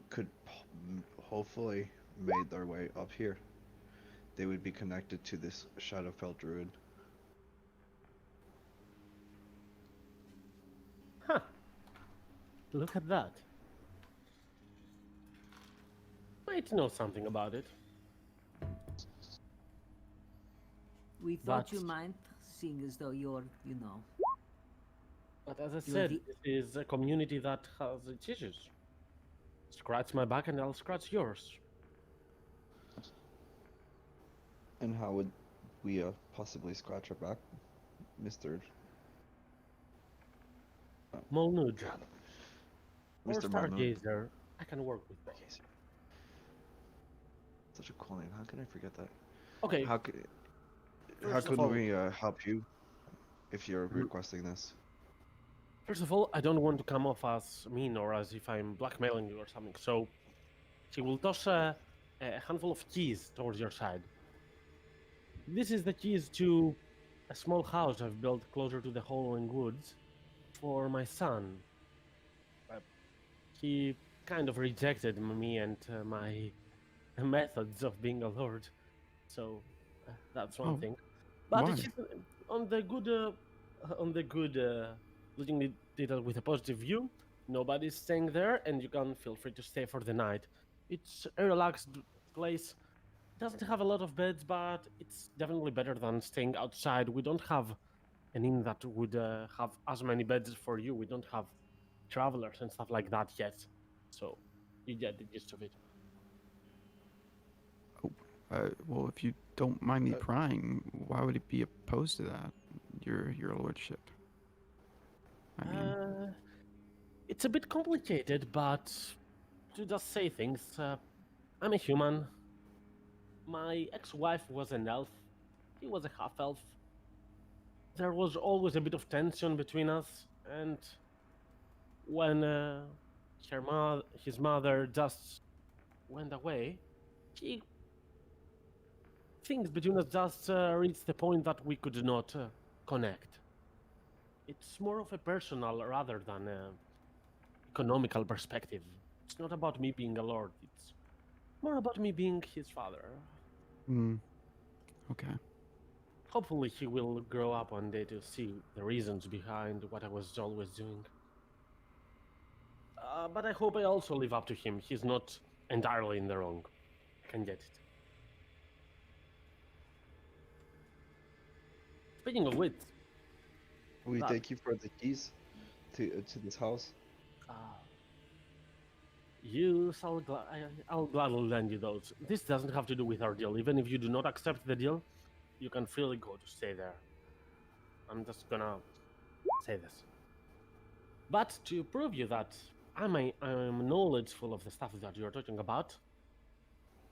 could hopefully made their way up here. They would be connected to this Shadowfell druid. Huh. Look at that. Might know something about it. We thought you But- might, seeing as though you're, But as I You're said, the- this is a community that has its issues. Scratch my back and I'll scratch yours. And how would we possibly scratch our back, Mr. Molnud. Or Mr. Malone? Stargazer. I can work with both. Such a cool name. How can I forget that? Okay, How First of can all- we help you if you're requesting this? first of all, I don't want to come off as mean or as if I'm blackmailing you or something, so she will toss a handful of keys towards your side. This is the keys to a small house I've built closer to the Hollowing Woods for my son. he kind of rejected me and my methods of being a lord. So that's one Oh, thing. But why? he's on the good, looking at it with a positive view. Nobody's staying there, and you can feel free to stay for the night. It's a relaxed place. Doesn't have a lot of beds, but it's definitely better than staying outside. We don't have an inn that would have as many beds for you. We don't have travelers and stuff like that yet. So you get the gist of it. Well, if you don't mind me Uh, prying, why would it be opposed to that, your lordship? I mean, It's a bit complicated, but to just say things, I'm a human. My ex-wife was an elf. He was a half-elf. There was always a bit of tension between us, and when his mother just went away, he things between us just reached the point that we could not connect. It's more of a personal rather than economical perspective. It's not about me being a lord. It's more about me being his father. okay. Hopefully, he will grow up one day to see the reasons behind what I was always doing. But I hope I also live up to him. He's not entirely in the wrong. I can get it. Speaking of which, We That- thank you for the keys to this house. I'll gladly lend you those. This doesn't have to do with our deal. Even if you do not accept the deal, you can freely go to stay there. I'm just gonna say this. But to prove you that I'm knowledgeable of the stuff that you're talking about,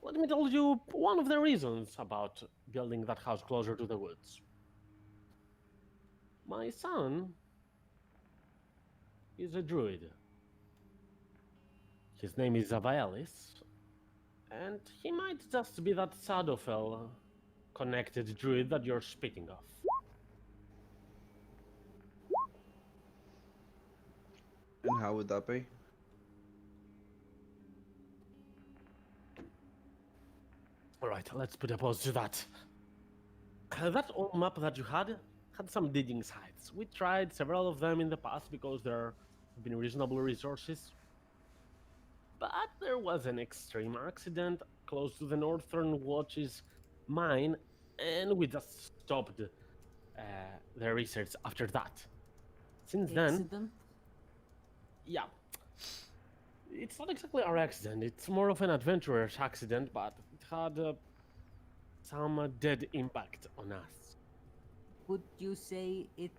let me tell you one of the reasons about building that house closer to the woods. My son is a druid. His name is Zavaelis, and he might just be that Shadowfell connected druid that you're speaking of. And how would that be? Alright, let's put a pause to that. That old map that you had some digging sites. We tried several of them in the past because there have been reasonable resources. But there was an extreme accident close to the Northern Watch's mine, and we just stopped the research after that. Since then, Accident? yeah. It's not exactly our accident, it's more of an adventurer's accident, but it had some dead impact on us. Would you say it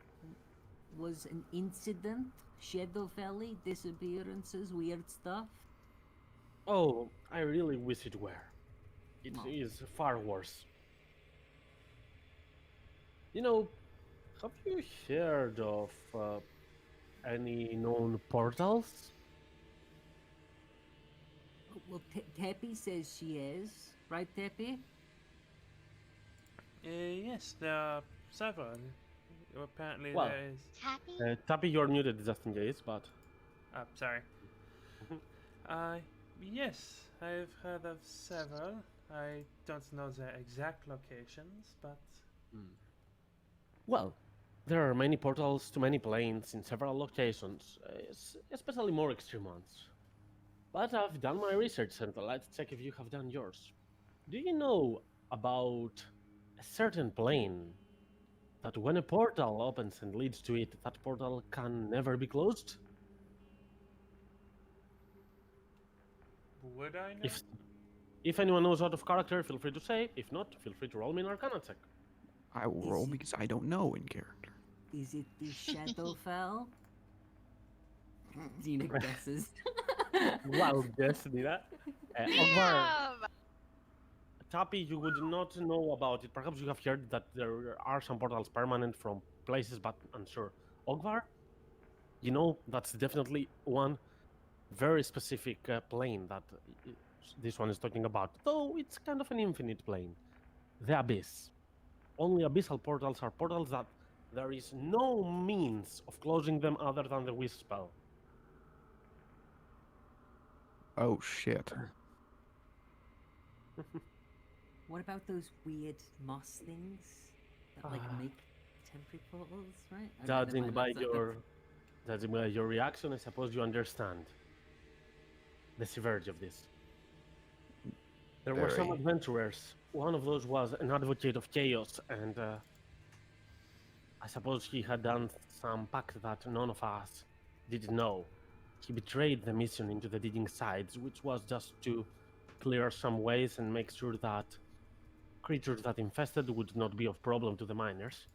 was an incident? Shadow Valley? Disappearances? Weird stuff? Oh, I really wish it were. It No. is far worse. You know, have you heard of any known portals? Well, Teppy says she is. Right, Teppy? Yes, there are several. Apparently Well, there is. Happy? Tappy, you're muted just in case, but Sorry. Mhm. Yes, I've heard of several. I don't know their exact locations, but well, there are many portals to many planes in several locations, especially more extreme ones. But I've done my research, and let's check if you have done yours. Do you know about a certain plane that when a portal opens and leads to it, that portal can never be closed? would I know? If anyone knows out of character, feel free to say. If not, feel free to roll me an Arcana check. I will roll Is- because I don't know in character. Is it the Shadowfell? Xena guesses. Wild guess, Nina. Ogvar, Damn! Tappy, you would not know about it. Perhaps you have heard that there are some portals permanent from places, but unsure. Ogvar, you know that's definitely one very specific plane that this one is talking about. Though it's kind of an infinite plane. The Abyss. Only abyssal portals are portals that there is no means of closing them other than the wish spell. Oh shit. What about those weird moss things that like Ah. make temporary portals, right? Or never Judging mind, by that's- judging by your reaction, I suppose you understand the severity of this. There were some Very. adventurers. One of those was an advocate of chaos, and I suppose he had done some pact that none of us didn't know. He betrayed the mission into the digging sides, which was just to clear some ways and make sure that creatures that infested would not be of problem to the miners,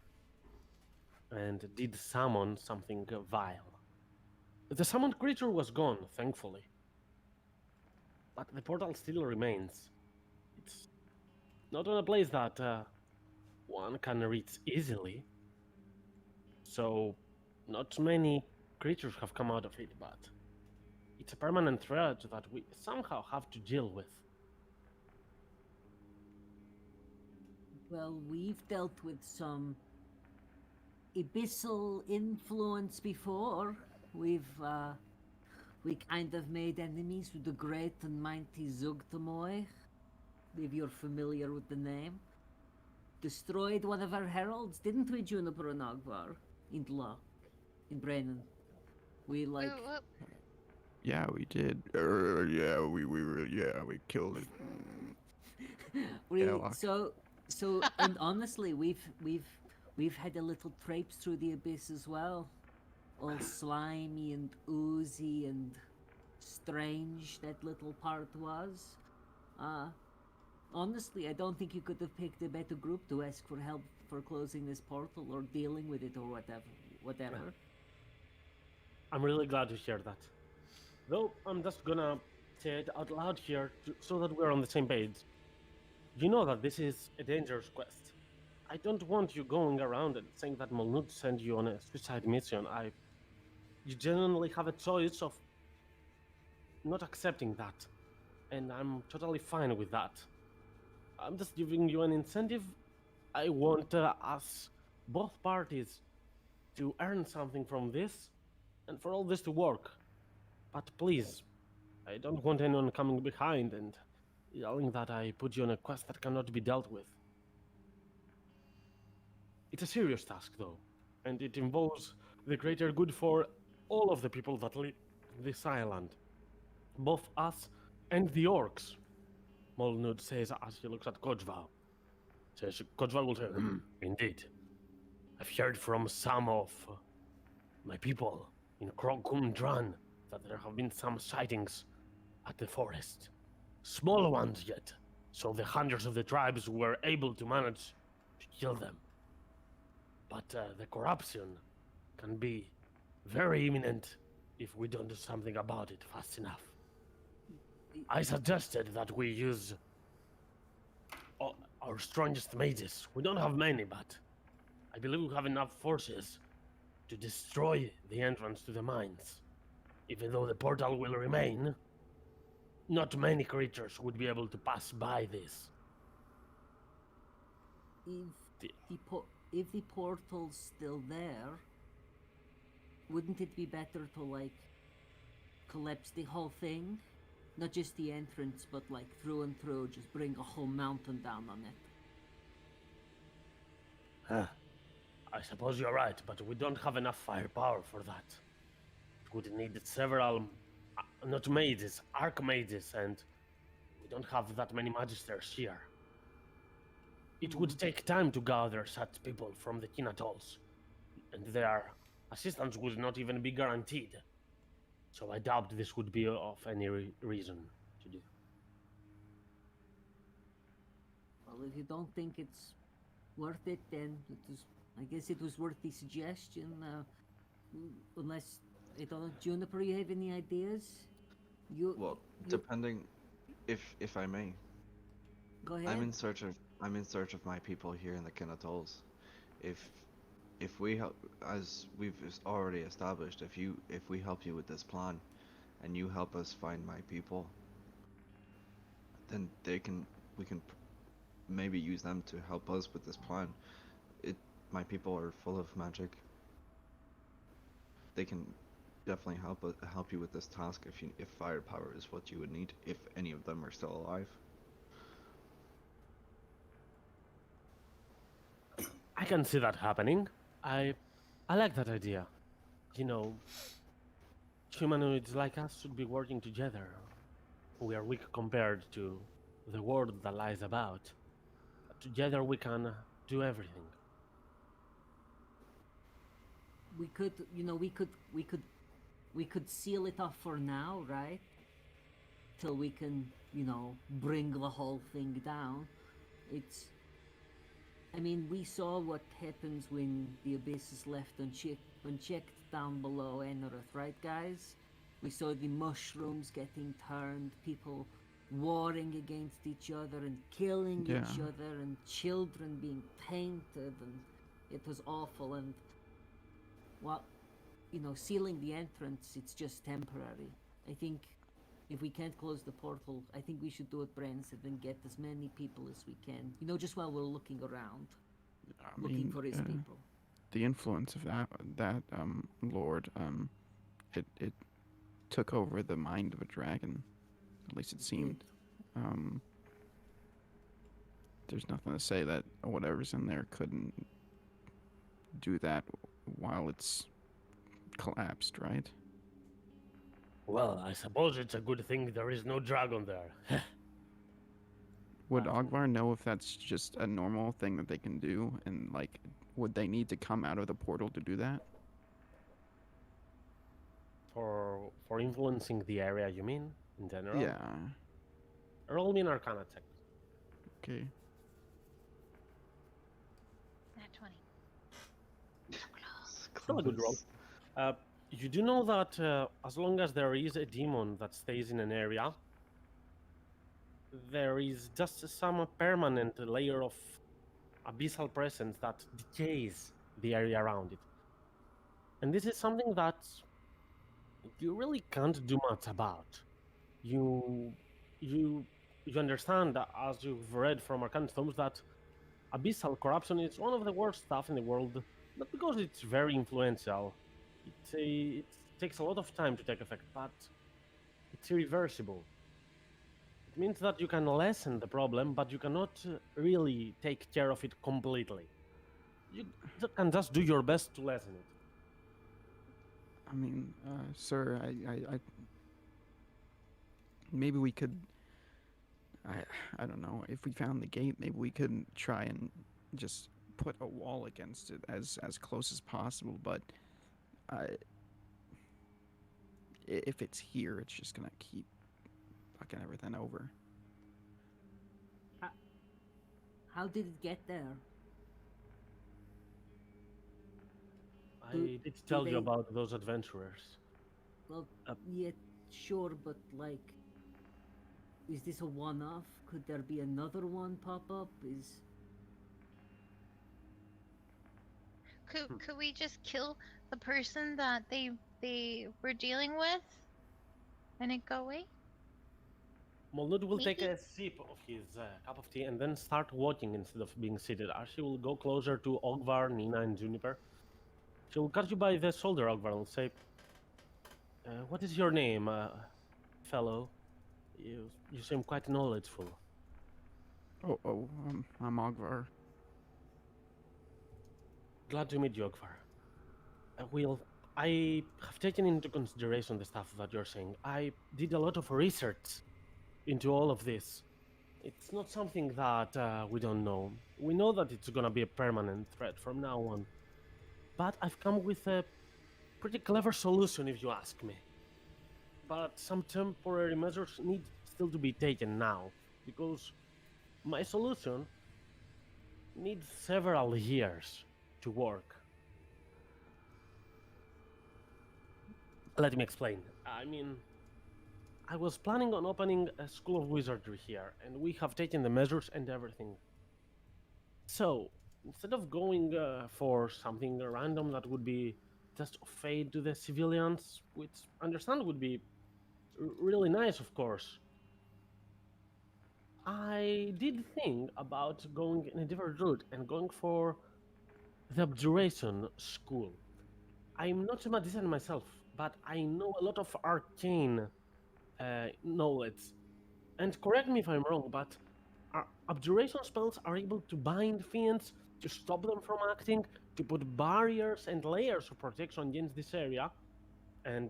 and did summon something vile. The summoned creature was gone, thankfully, but the portal still remains. It's not in a place that one can reach easily, so not many creatures have come out of it, but it's a permanent threat that we somehow have to deal with. Well, we've dealt with some abyssal influence before. We kind of made enemies with the great and mighty Zugtamoy, if you're familiar with the name. Destroyed one of our heralds, didn't we, Juniper and Ogvar? In Dlock, in Brennan. We like... Wait, Yeah, we did. Yeah, we killed it. Locke. So and honestly, we've had a little traipse through the abyss as well. All slimy and oozy and strange that little part was. Honestly, I don't think you could have picked a better group to ask for help for closing this portal or dealing with it or whatever. I'm really glad to hear that. Though, I'm just gonna say it out loud here so that we're on the same page. You know that this is a dangerous quest. I don't want you going around and saying that Molnud sent you on a suicide mission. You genuinely have a choice of not accepting that, and I'm totally fine with that. I'm just giving you an incentive. I want us, both parties, to earn something from this, and for all this to work. But please, I don't want anyone coming behind and yelling that I put you on a quest that cannot be dealt with. It's a serious task, though, and it involves the greater good for all of the people that live this island. Both us and the orcs. Molnud says as he looks at Kojval. Kojval will say, indeed. I've heard from some of my people in Krogkumdran that there have been some sightings at the forest. Small ones yet, so the hunters of the tribes were able to manage to kill them. But the corruption can be very imminent if we don't do something about it fast enough. I suggested that we use our strongest mages. We don't have many, but I believe we have enough forces to destroy the entrance to the mines. Even though the portal will remain, not many creatures would be able to pass by this. If the portal's still there, wouldn't it be better to like collapse the whole thing? Not just the entrance, but like through and through, just bring a whole mountain down on it. I suppose you're right, but we don't have enough firepower for that. It would need several, not mages, archmages, and we don't have that many magisters here. It would take time to gather such people from the Kinatolls, and their assistance would not even be guaranteed. So I doubt this would be of any reason to do. Well, if you don't think it's worth it, then I guess it was worth the suggestion. Unless, I don't know, Juniper, you have any ideas? Well, depending, if I may, Go ahead. I'm in search of my people here in the Kinatolls. If we help, as we've already established, if we help you with this plan, and you help us find my people, then we can maybe use them to help us with this plan. My people are full of magic. They can definitely help you with this task if firepower is what you would need, if any of them are still alive. I can see that happening. I like that idea. You know, humanoids like us should be working together. We are weak compared to the world that lies about. Together we can do everything. We could, you know, we could seal it off for now, right? Till we can, you know, bring the whole thing down. It's. I mean, we saw what happens when the abyss is left unchecked down below Enoroth, right, guys? We saw the mushrooms getting turned, people warring against each other and killing each Yeah. other, and children being painted, and it was awful. And well, you know, sealing the entrance, it's just temporary. I think if we can't close the portal, I think we should do it, Branson, and get as many people as we can. You know, just while we're looking around, I looking mean, for his people. the influence of that lord, it took over the mind of a dragon. At least it seemed. There's nothing to say that whatever's in there couldn't do that while it's collapsed, right? Well, I suppose it's a good thing there is no dragon there. Would Ogvar know if that's just a normal thing that they can do, and like, would they need to come out of the portal to do that? For influencing the area, you mean, in general? Yeah. Roll me an Arcana check. Okay. Nat 20. So close. Still a good roll. You do know that as long as there is a demon that stays in an area, there is just some permanent layer of abyssal presence that decays the area around it. And this is something that you really can't do much about. You understand, as you've read from Arcane Tomes, that abyssal corruption is one of the worst stuff in the world, not because it's very influential. It takes a lot of time to take effect, but it's irreversible. It means that you can lessen the problem, but you cannot really take care of it completely. You can just do your best to lessen it. I mean, sir, I maybe we could. I don't know. If we found the gate, maybe we could try and just put a wall against it as close as possible. But if it's here, it's just gonna keep fucking everything over. How did it get there? I Do- did do tell you they- about those adventurers. Well, Uh, yeah, sure, but like, is this a one-off? Could there be another one pop up? Could we just kill the person that they were dealing with, and it go away? Molnud will take Maybe- a sip of his cup of tea and then start walking instead of being seated. She will go closer to Ogvar, Nina, and Juniper. She will catch you by the shoulder, Ogvar, and say, what is your name, fellow? You seem quite knowledgeful. I'm Ogvar. Glad to meet you, Ogvar. I have taken into consideration the stuff that you're saying. I did a lot of research into all of this. It's not something that we don't know. We know that it's gonna be a permanent threat from now on. But I've come with a pretty clever solution, if you ask me. But some temporary measures need still to be taken now, because my solution needs several years to work. Let me explain. I mean, I was planning on opening a school of wizardry here, and we have taken the measures and everything. So, instead of going for something random that would be just of aid to the civilians, which I understand would be really nice, of course, I did think about going in a different route and going for the abjuration school. I'm not a magician myself, but I know a lot of arcane knowledge. And correct me if I'm wrong, but abjuration spells are able to bind fiends, to stop them from acting, to put barriers and layers of protection against this area, and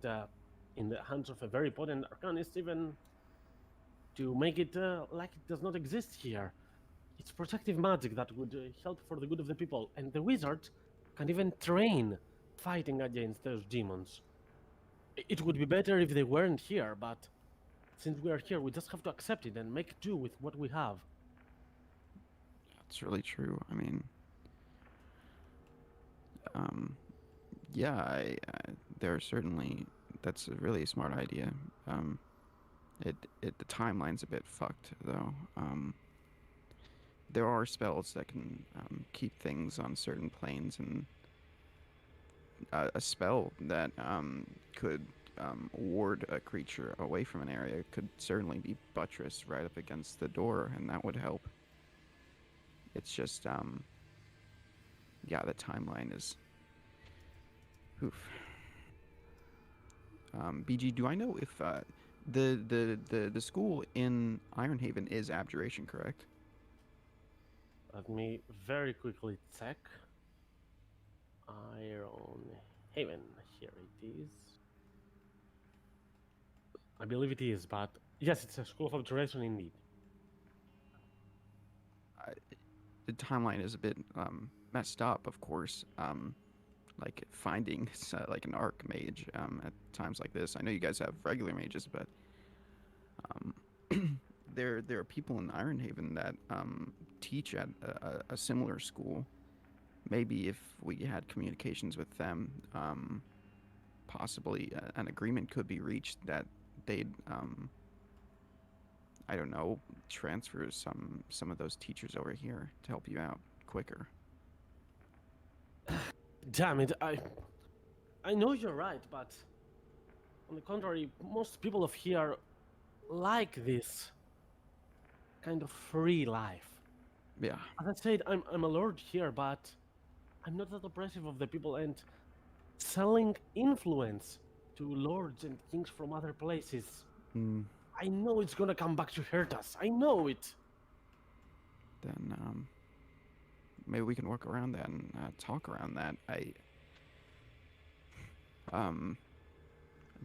in the hands of a very potent arcanist, even to make it like it does not exist here. It's protective magic that would help for the good of the people, and the wizard can even train fighting against those demons. It would be better if they weren't here, but since we are here, we just have to accept it and make do with what we have. That's really true. I mean, yeah, there are certainly, that's a really smart idea. The timeline's a bit fucked though. There are spells that can keep things on certain planes, and a spell that could ward a creature away from an area could certainly be buttressed right up against the door, and that would help. It's just, yeah, the timeline is. Oof. BG, do I know if the school in Ironhaven is abjuration, correct? Let me very quickly check. Iron Haven, here it is. I believe it is, but yes, it's a school of abjuration indeed. The timeline is a bit messed up, of course. Like finding like an archmage at times like this. I know you guys have regular mages, but there are people in Ironhaven that teach at a similar school. Maybe if we had communications with them, possibly an agreement could be reached that they'd I don't know, transfer some of those teachers over here to help you out quicker. Damn it, I know you're right, but on the contrary, most people of here like this kind of free life. Yeah. As I said, I'm a lord here, but I'm not that oppressive of the people, and selling influence to lords and kings from other places, I know it's gonna come back to hurt us. I know it. Then maybe we can work around that and talk around that.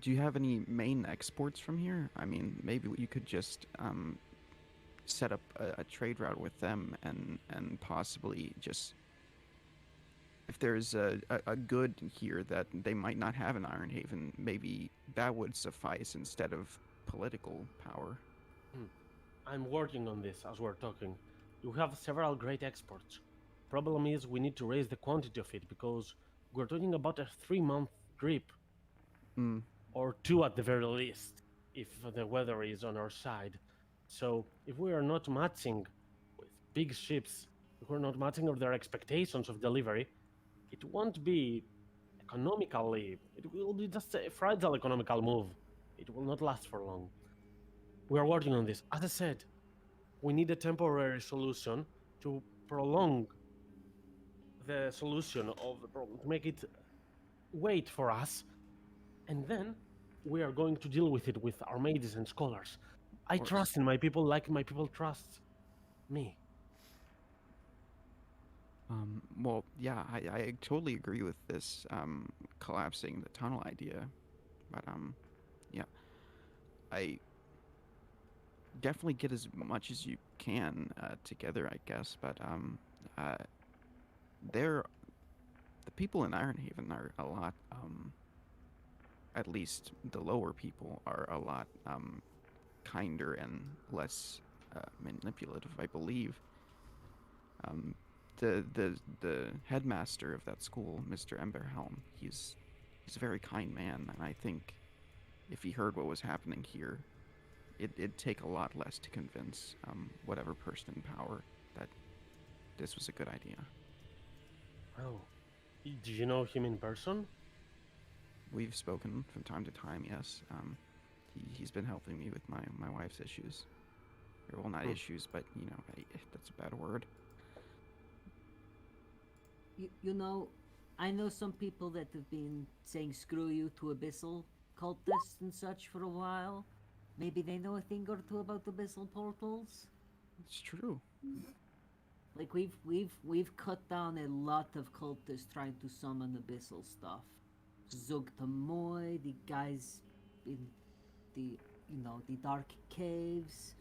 Do you have any main exports from here? I mean, maybe you could just set up a trade route with them and possibly just, if there's a good here that they might not have in Ironhaven, maybe that would suffice instead of political power. I'm working on this as we're talking. You have several great exports. Problem is, we need to raise the quantity of it because we're talking about a 3-month trip. Or 2 at the very least, if the weather is on our side. So, if we are not matching with big ships, if we're not matching of their expectations of delivery, it won't be economically, it will be just a fragile economical move. It will not last for long. We are working on this. As I said, we need a temporary solution to prolong the solution of the problem, to make it wait for us, and then we are going to deal with it with our mages and scholars. I trust in my people like my people trust me. Well, yeah, I totally agree with this collapsing the tunnel idea, but yeah, I definitely get as much as you can together, I guess. But the people in Ironhaven are a lot, at least the lower people are a lot kinder and less manipulative, I believe. The headmaster of that school, Mr. Emberhelm, he's a very kind man, and I think if he heard what was happening here, it'd take a lot less to convince whatever person in power that this was a good idea. Oh, do you know him in person? We've spoken from time to time, yes. He's been helping me with my wife's issues. Well, not issues, but, you know, that's a bad word. You know, I know some people that have been saying screw you to abyssal cultists and such for a while. Maybe they know a thing or two about abyssal portals. It's true. Like we've cut down a lot of cultists trying to summon abyssal stuff. Zugtamoy, the guys in the the dark caves,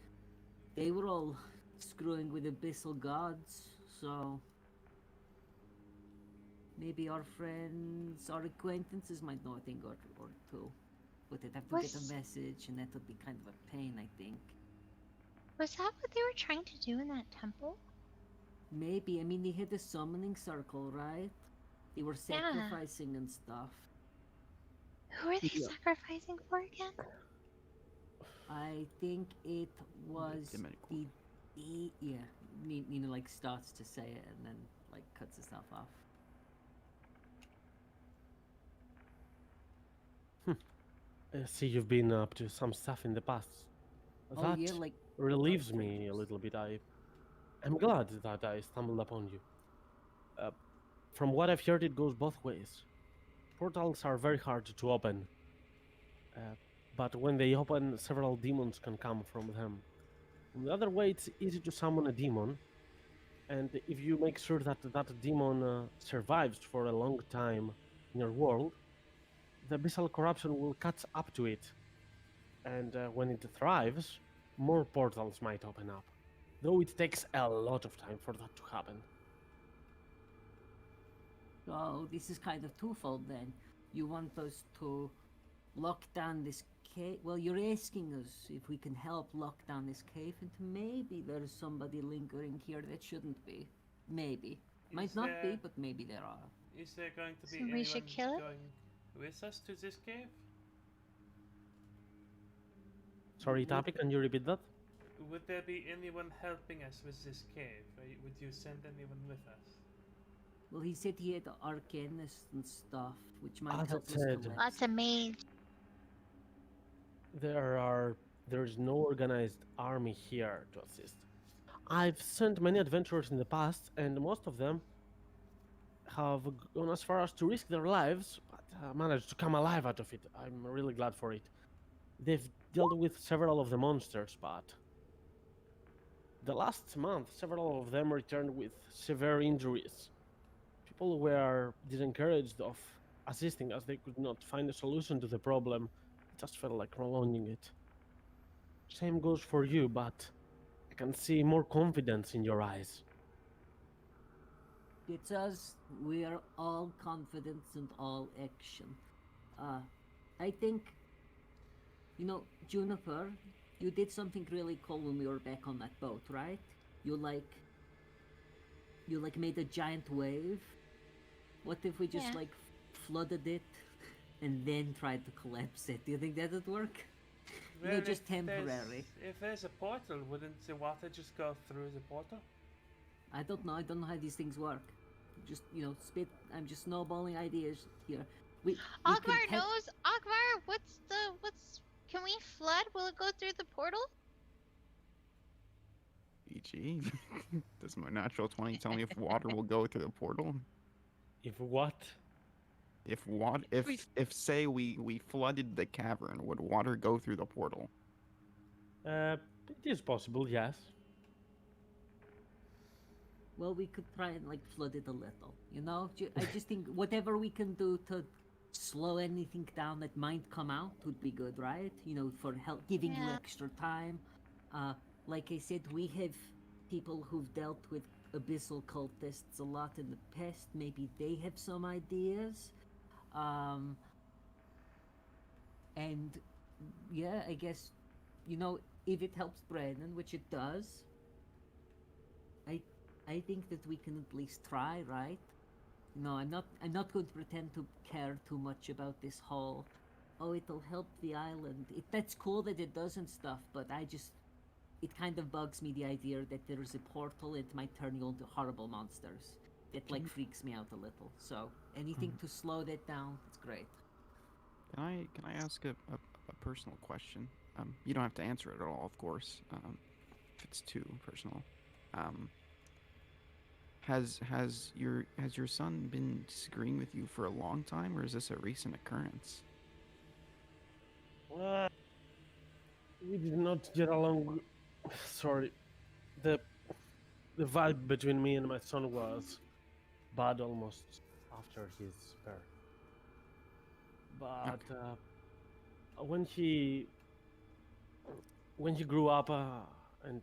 they were all screwing with abyssal gods, so maybe our friends, our acquaintances might know a thing or two. But they'd have to get Was- a message, and that would be kind of a pain, I think. Was that what they were trying to do in that temple? Maybe. I mean, they had a summoning circle, right? They were Yeah. sacrificing and stuff. Who are they Yeah. sacrificing for again? I think it was Demonic. yeah. Nina like starts to say it and then like cuts herself off. I see you've been up to some stuff in the past. Oh That yeah, like relieves me a strangers. little bit. I'm glad that I stumbled upon you. From what I've heard, it goes both ways. Portals are very hard to open, but when they open, several demons can come from them. On the other way, it's easy to summon a demon, and if you make sure that that demon survives for a long time in your world, the abyssal corruption will catch up to it, and when it thrives, more portals might open up. Though it takes a lot of time for that to happen. So this is kind of twofold then. You want us to lock down this cave? Well, you're asking us if we can help lock down this cave, and maybe there's somebody lingering here that shouldn't be. Maybe. Might Is not be, there- but maybe there are. Is there going to be So we should anyone kill it? going with us to this cave? Sorry, Tapi, can you repeat that? Would there be anyone helping us with this cave? Would you send anyone with us? Well, he said he had arcanists and stuff, which might As I help us said- collect. Lots of mage. There's no organized army here to assist. I've sent many adventurers in the past, and most of them have gone as far as to risk their lives, but managed to come alive out of it. I'm really glad for it. They've dealt with several of the monsters, but the last month, several of them returned with severe injuries. People were discouraged of assisting as they could not find a solution to the problem. It just felt like prolonging it. Same goes for you, but I can see more confidence in your eyes. It's us. We are all confidence and all action. I think, Juniper, you did something really cool when we were back on that boat, right? You made a giant wave. What if we just Yeah. flooded it and then tried to collapse it? Do you think that'd work? Well, just if there's- temporary. If there's a portal, wouldn't the water just go through the portal? I don't know. I don't know how these things work. Just spit. I'm just snowballing ideas here. We can Akbar te- knows. Akbar, what's? Can we flood? Will it go through the portal? EG. Does my natural 20 tell me if water will go through the portal? If what? If say we flooded the cavern, would water go through the portal? It is possible, yes. Well, we could try and flood it a little. I just think whatever we can do to slow anything down that might come out would be good, right? For help, giving you Yeah. extra time. Like I said, we have people who've dealt with abyssal cultists a lot in the past. Maybe they have some ideas. And yeah, I guess if it helps Brennan, which it does, I think that we can at least try, right? No, I'm not going to pretend to care too much about this whole. Oh, it'll help the island. That's cool that it does and stuff, but it kind of bugs me the idea that there's a portal. It might turn you into horrible monsters. That freaks me out a little. So anything to slow that down, it's great. Can I ask a personal question? You don't have to answer it at all, of course. If it's too personal. Has your son been disagreeing with you for a long time, or is this a recent occurrence? We did not get along. Sorry, the the vibe between me and my son was bad almost after his birth. But when he grew up and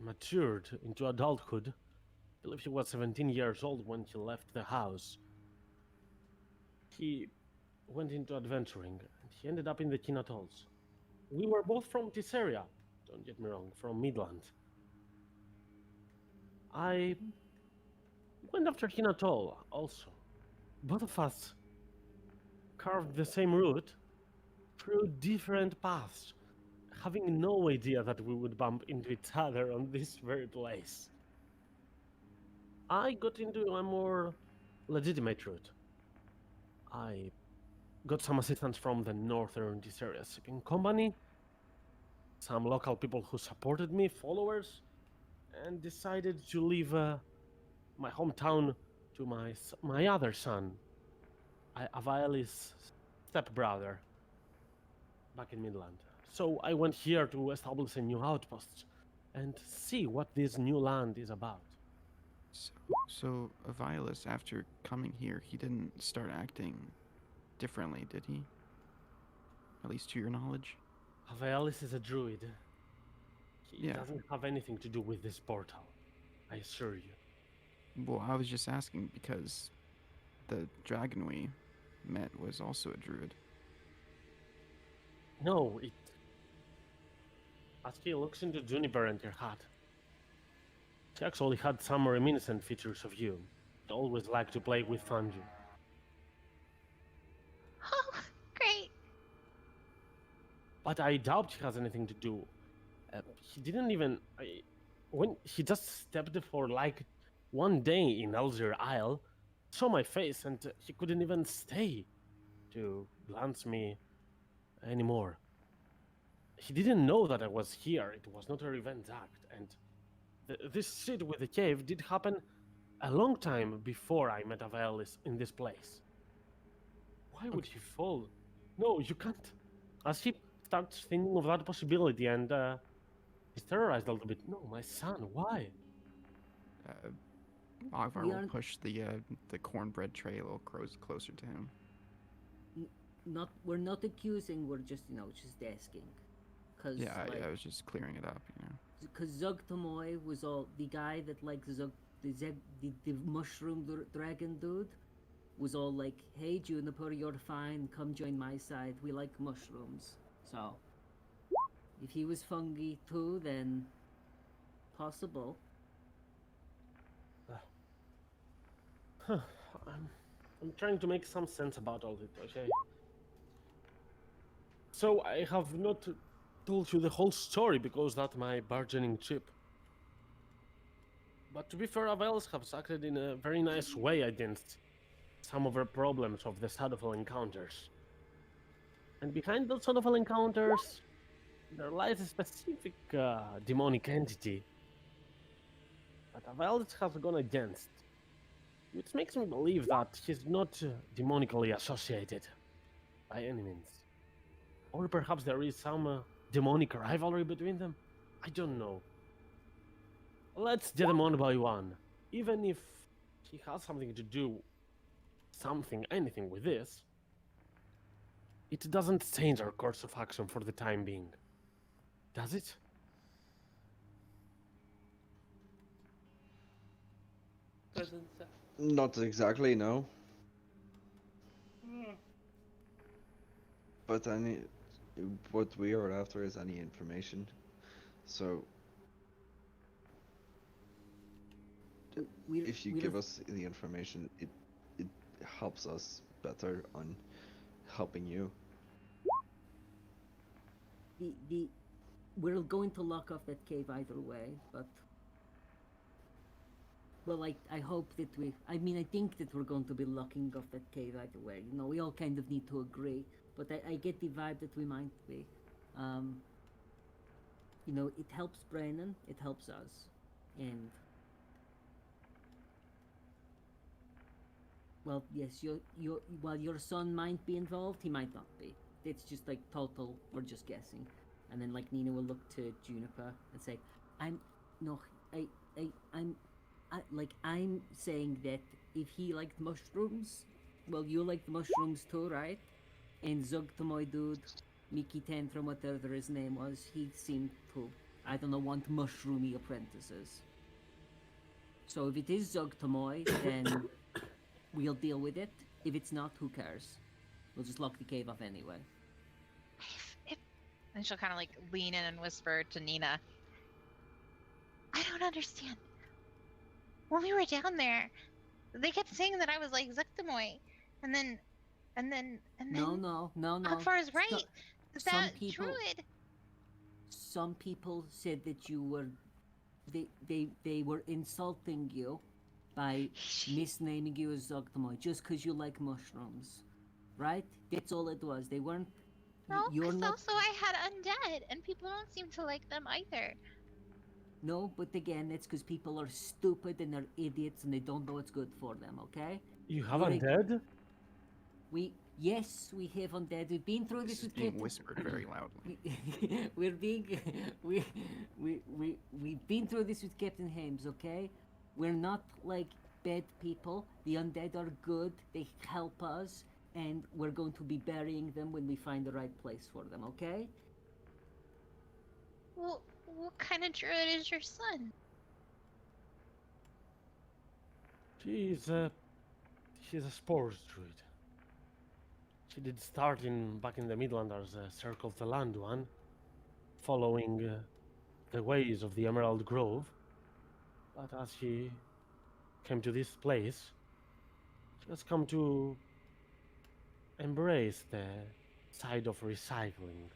matured into adulthood, I believe he was 17 years old when he left the house. He went into adventuring, and he ended up in the Kin Atolls. We were both from this area, don't get me wrong, from Midland. I went after Kin Atoll also. Both of us carved the same route through different paths, having no idea that we would bump into each other on this very place. I got into a more legitimate route. I got some assistance from the Northern Disarea Shipping Company, some local people who supported me, followers, and decided to leave my hometown to my other son, Availis' stepbrother, back in Midland. So I went here to establish a new outpost and see what this new land is about. So Avilas, after coming here, he didn't start acting differently, did he? At least to your knowledge? Availis is a druid. He Yeah. doesn't have anything to do with this portal, I assure you. Well, I was just asking because the dragon we met was also a druid. No, as he looks into Juniper and your hat, she actually had some reminiscent features of you. She always liked to play with Fanju. Oh, great. But I doubt he has anything to do. He didn't even. When he just stepped for like one day in Elzir Isle, saw my face, and he couldn't even stay to glance me anymore. He didn't know that I was here. It was not a revenge act, and this shit with the cave did happen a long time before I met Avaelis in this place. Why would he fall? No, you can't. As he starts thinking of that possibility, and he's terrorized a little bit. No, my son, why? Ogvar We will aren't- push the cornbread tray a little closer to him. We're not accusing. We're just just asking. Cause Yeah, like, I was just clearing it up, you know. because Zug Tomoy was all the guy that like Zug the mushroom dragon dude was all like, hey Juniper, you're fine, come join my side, we like mushrooms. So if he was fungi too, then possible. I'm trying to make some sense about all it, okay? So I have not told you the whole story because that's my bargaining chip. But to be fair, Avails has acted in a very nice way against some of the problems of the Shadowfell encounters. And behind those Shadowfell encounters, there lies a specific demonic entity that Avails has gone against. Which makes me believe that he's not demonically associated by any means. Or perhaps there is some demonic rivalry between them? I don't know. Let's get them one by one. Even if he has something to do, anything with this, it doesn't change our course of action for the time being. Does it? Doesn't Not exactly, no. But what we are after is any information. So if you give us the information, it helps us better on helping you. We're going to lock off that cave either way, but well, I hope that I think that we're going to be locking off that cave either way. We all kind of need to agree, but I get the vibe that we might be. It helps Brennan, it helps us, and Well, yes, while your son might be involved, he might not be. It's just like total. We're just guessing. And then like Nina will look to Juniper and say, "I'm no, I'm saying that if he liked mushrooms, well, you like the mushrooms too, right? And Zug to my dude, Mickey Tantrum, whatever his name was, he seemed to, I don't know, want mushroomy apprentices. So if it is Zug Tomoy, then we'll deal with it. If it's not, who cares? We'll just lock the cave off anyway. And she'll kind of like lean in and whisper to Nina. I don't understand. When we were down there, they kept saying that I was like Zuktamoy, and then No. Akbar's right. So- Is some that people- druid? Some people said that you were, they were insulting you by misnaming you as Zogtamoy just because you like mushrooms, right? That's all it was. They weren't. No, You're because not. also I had undead, and people don't seem to like them either. No, but again, it's because people are stupid and they're idiots and they don't know what's good for them. Okay? You have You're undead? Yes, we have undead. We've been through This this is with being Captain. whispered very loudly. We're being we've been through this with Captain Hames, okay? We're not like bad people. The undead are good. They help us, and we're going to be burying them when we find the right place for them, okay? Well, what kind of druid is your son? She's a spores druid. She did start back in the Midlanders, Circle of the Land one, following the ways of the Emerald Grove. But as she came to this place, she has come to embrace the side of recycling.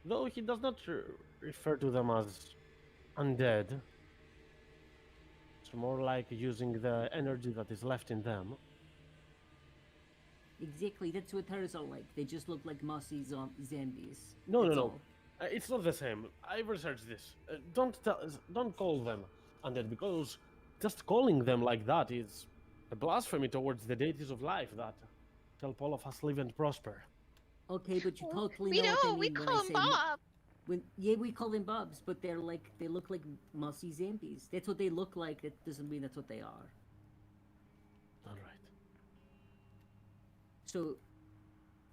Though he does not refer to them as undead, it's more like using the energy that is left in them. Exactly, that's what hers are like. They just look like mossy zombies. No, That's no. all. It's not the same. I've researched this. Don't call them undead, because just calling them like that is a blasphemy towards the deities of life that help all of us live and prosper. Okay, but you totally We know what I know. mean We when call I him say Bob. Yeah, we call them Bobs, but they look like mossy zombies. That's what they look like. That doesn't mean that's what they are. All right. So,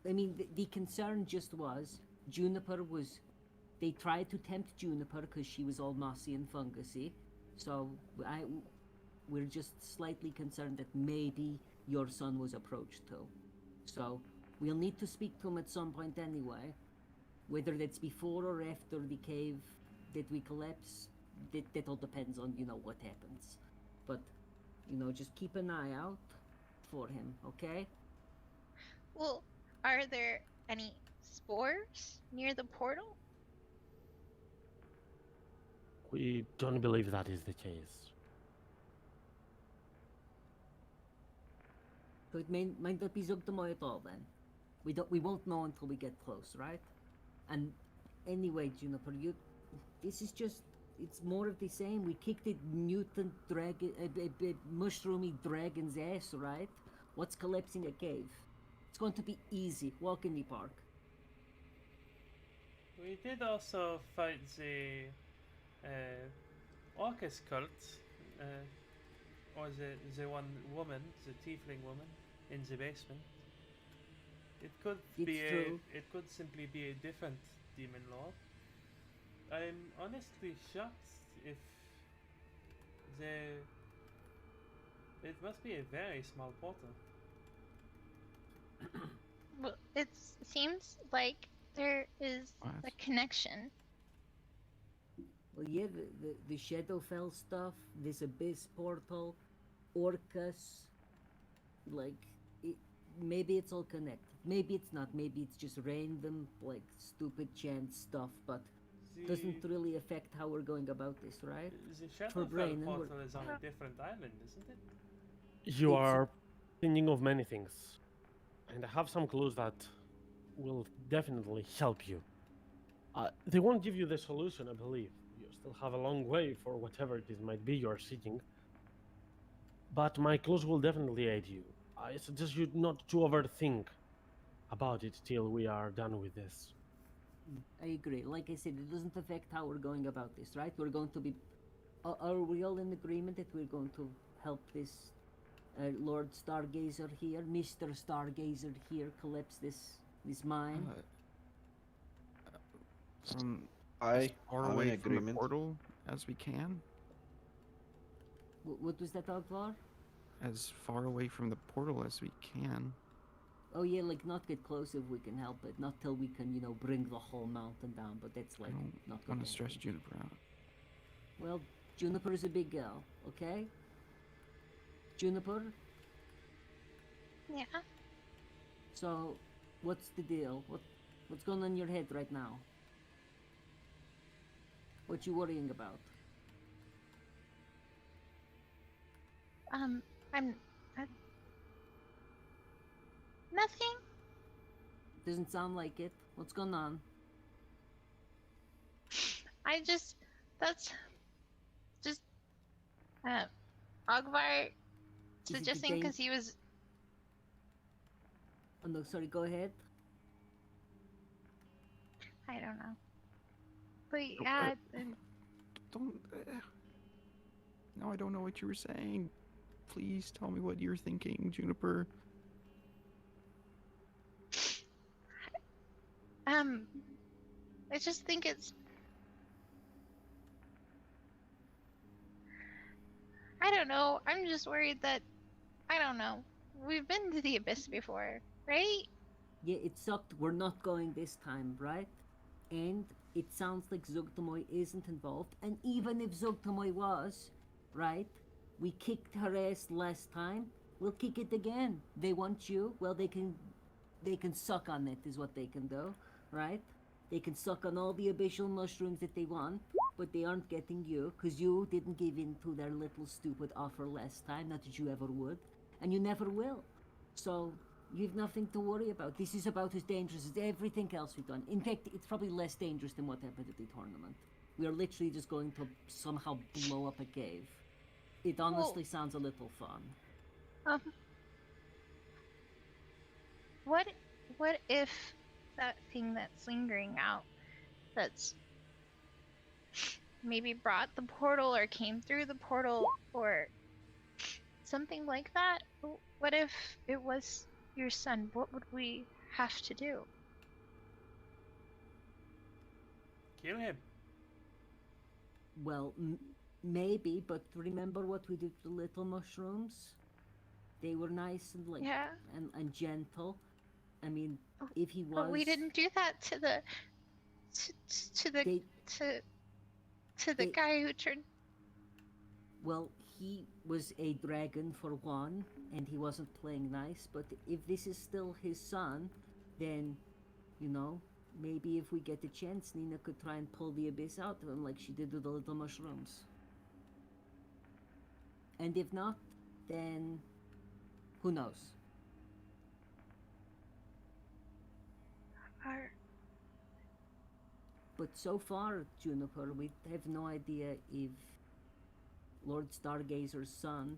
I mean, the concern just was Juniper was. They tried to tempt Juniper because she was all mossy and fungusy. So we're just slightly concerned that maybe your son was approached too. So we'll need to speak to him at some point anyway. Whether that's before or after the cave that we collapse, that all depends on, what happens. But, just keep an eye out for him, okay? Well, are there any spores near the portal? We don't believe that is the case. So it might not be Zugtamoy at all then. We won't know until we get close, right? And anyway, Juniper, this is just, it's more of the same. We kicked a mutant dragon, a mushroomy dragon's ass, right? What's collapsing a cave? It's going to be easy. Walk in the park. We did also fight the Orcus cult, or the one woman, the tiefling woman, in the basement. It could It's true. it could simply be a different demon lord. I'm honestly shocked if it must be a very small portal. Well, it seems like there is a What? connection. Well, yeah, the Shadowfell stuff, this Abyss portal, Orcus, maybe it's all connected. Maybe it's not. Maybe it's just random, stupid chant stuff, but doesn't really affect how we're going about this, right? The For Shadowfell brain and portal is on a different island, isn't it? You It's- are thinking of many things, and I have some clues that will definitely help you. They won't give you the solution, I believe. You still have a long way for whatever it is might be you're seeking. But my clues will definitely aid you. I suggest you not to overthink about it till we are done with this. I agree. Like I said, it doesn't affect how we're going about this, right? We're going to be. Are we all in agreement that we're going to help this Lord Stargazer here, Mr. Stargazer here, collapse this mine? From I as far I'm in away from the agreement. portal as we can. What was that, Ogvar? As far away from the portal as we can. Oh yeah, like not get close if we can help it. Not till we can, bring the whole mountain down. But that's I like don't not want gonna to stress happen. Juniper out. Well, Juniper is a big girl, okay? Juniper. Yeah. So, what's the deal? What's going on in your head right now? What you worrying about? I'm. Nothing. Doesn't sound like it. What's going on? That's just, Ogvar Is it the suggesting game? because he was. Oh no, sorry. Go ahead. I don't know. But Oh, yeah, Don't. Now I don't know what you were saying. Please tell me what you're thinking, Juniper. I just think it's. I don't know. I'm just worried that. I don't know. We've been to the abyss before, right? Yeah, it sucked. We're not going this time, right? And it sounds like Zugtamoy isn't involved. And even if Zugtamoy was, right? We kicked her ass last time. We'll kick it again. They want you. Well, they can suck on it, is what they can do, right? They can suck on all the abyssal mushrooms that they want, but they aren't getting you, because you didn't give in to their little stupid offer last time, not that you ever would, and you never will. So, you've nothing to worry about. This is about as dangerous as everything else we've done. In fact, it's probably less dangerous than what happened at the tournament. We are literally just going to somehow blow up a cave. It honestly sounds a little fun. Um. What if that thing that's lingering out, that's maybe brought the portal or came through the portal or something like that? What if it was your son? What would we have to do? Kill him. Well, maybe, but remember what we did to the little mushrooms? They were nice and Yeah. and gentle. I mean, if he was, But we didn't do that to the to the They, to the they- guy who turned. well, he was a dragon for one, and he wasn't playing nice. But if this is still his son, then, maybe if we get the chance, Nina could try and pull the abyss out of him like she did with the little mushrooms. And if not, then who knows? But so far, Juniper, we have no idea if Lord Stargazer's son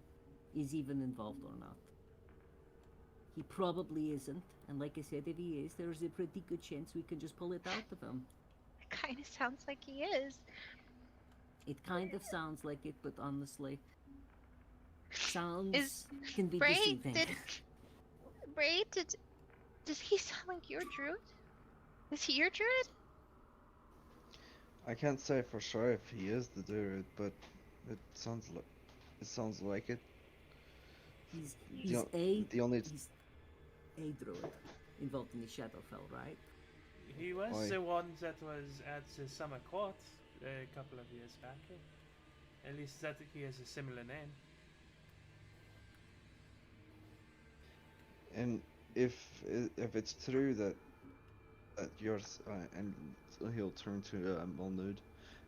is even involved or not. He probably isn't, and like I said, if he is, there's a pretty good chance we can just pull it out of him. It kind of sounds like he is. It kind of sounds like it, but honestly, sounds Is can be Bray, deceiving. does he sound like your druid? Is he your druid? I can't say for sure if he is the druid, but it sounds like it. He's the only he's a druid involved in the Shadowfell, right? He was Aye. the one that was at the summer court a couple of years back. At least that he has a similar name. And if it's true that yours and he'll turn to Mulnud,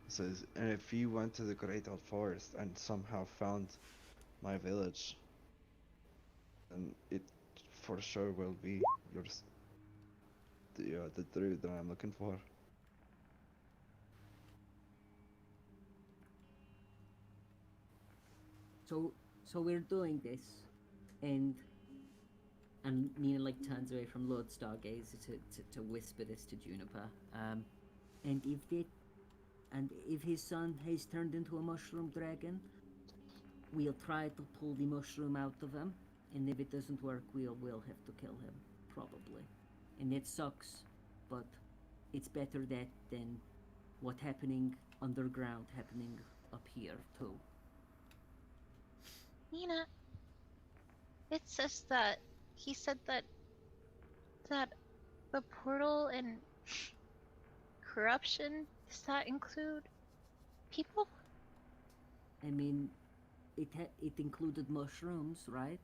says, and if you went to the Great Old Forest and somehow found my village, then it for sure will be yours. The druid that I'm looking for. So we're doing this, and Nina like turns away from Lord Stargazer to whisper this to Juniper. And if his son has turned into a mushroom dragon, we'll try to pull the mushroom out of him, and if it doesn't work, we'll have to kill him, probably. And it sucks, but it's better that than what happening underground happening up here too. Nina, it says that he said that the portal and corruption, does that include people? I mean, it included mushrooms, right?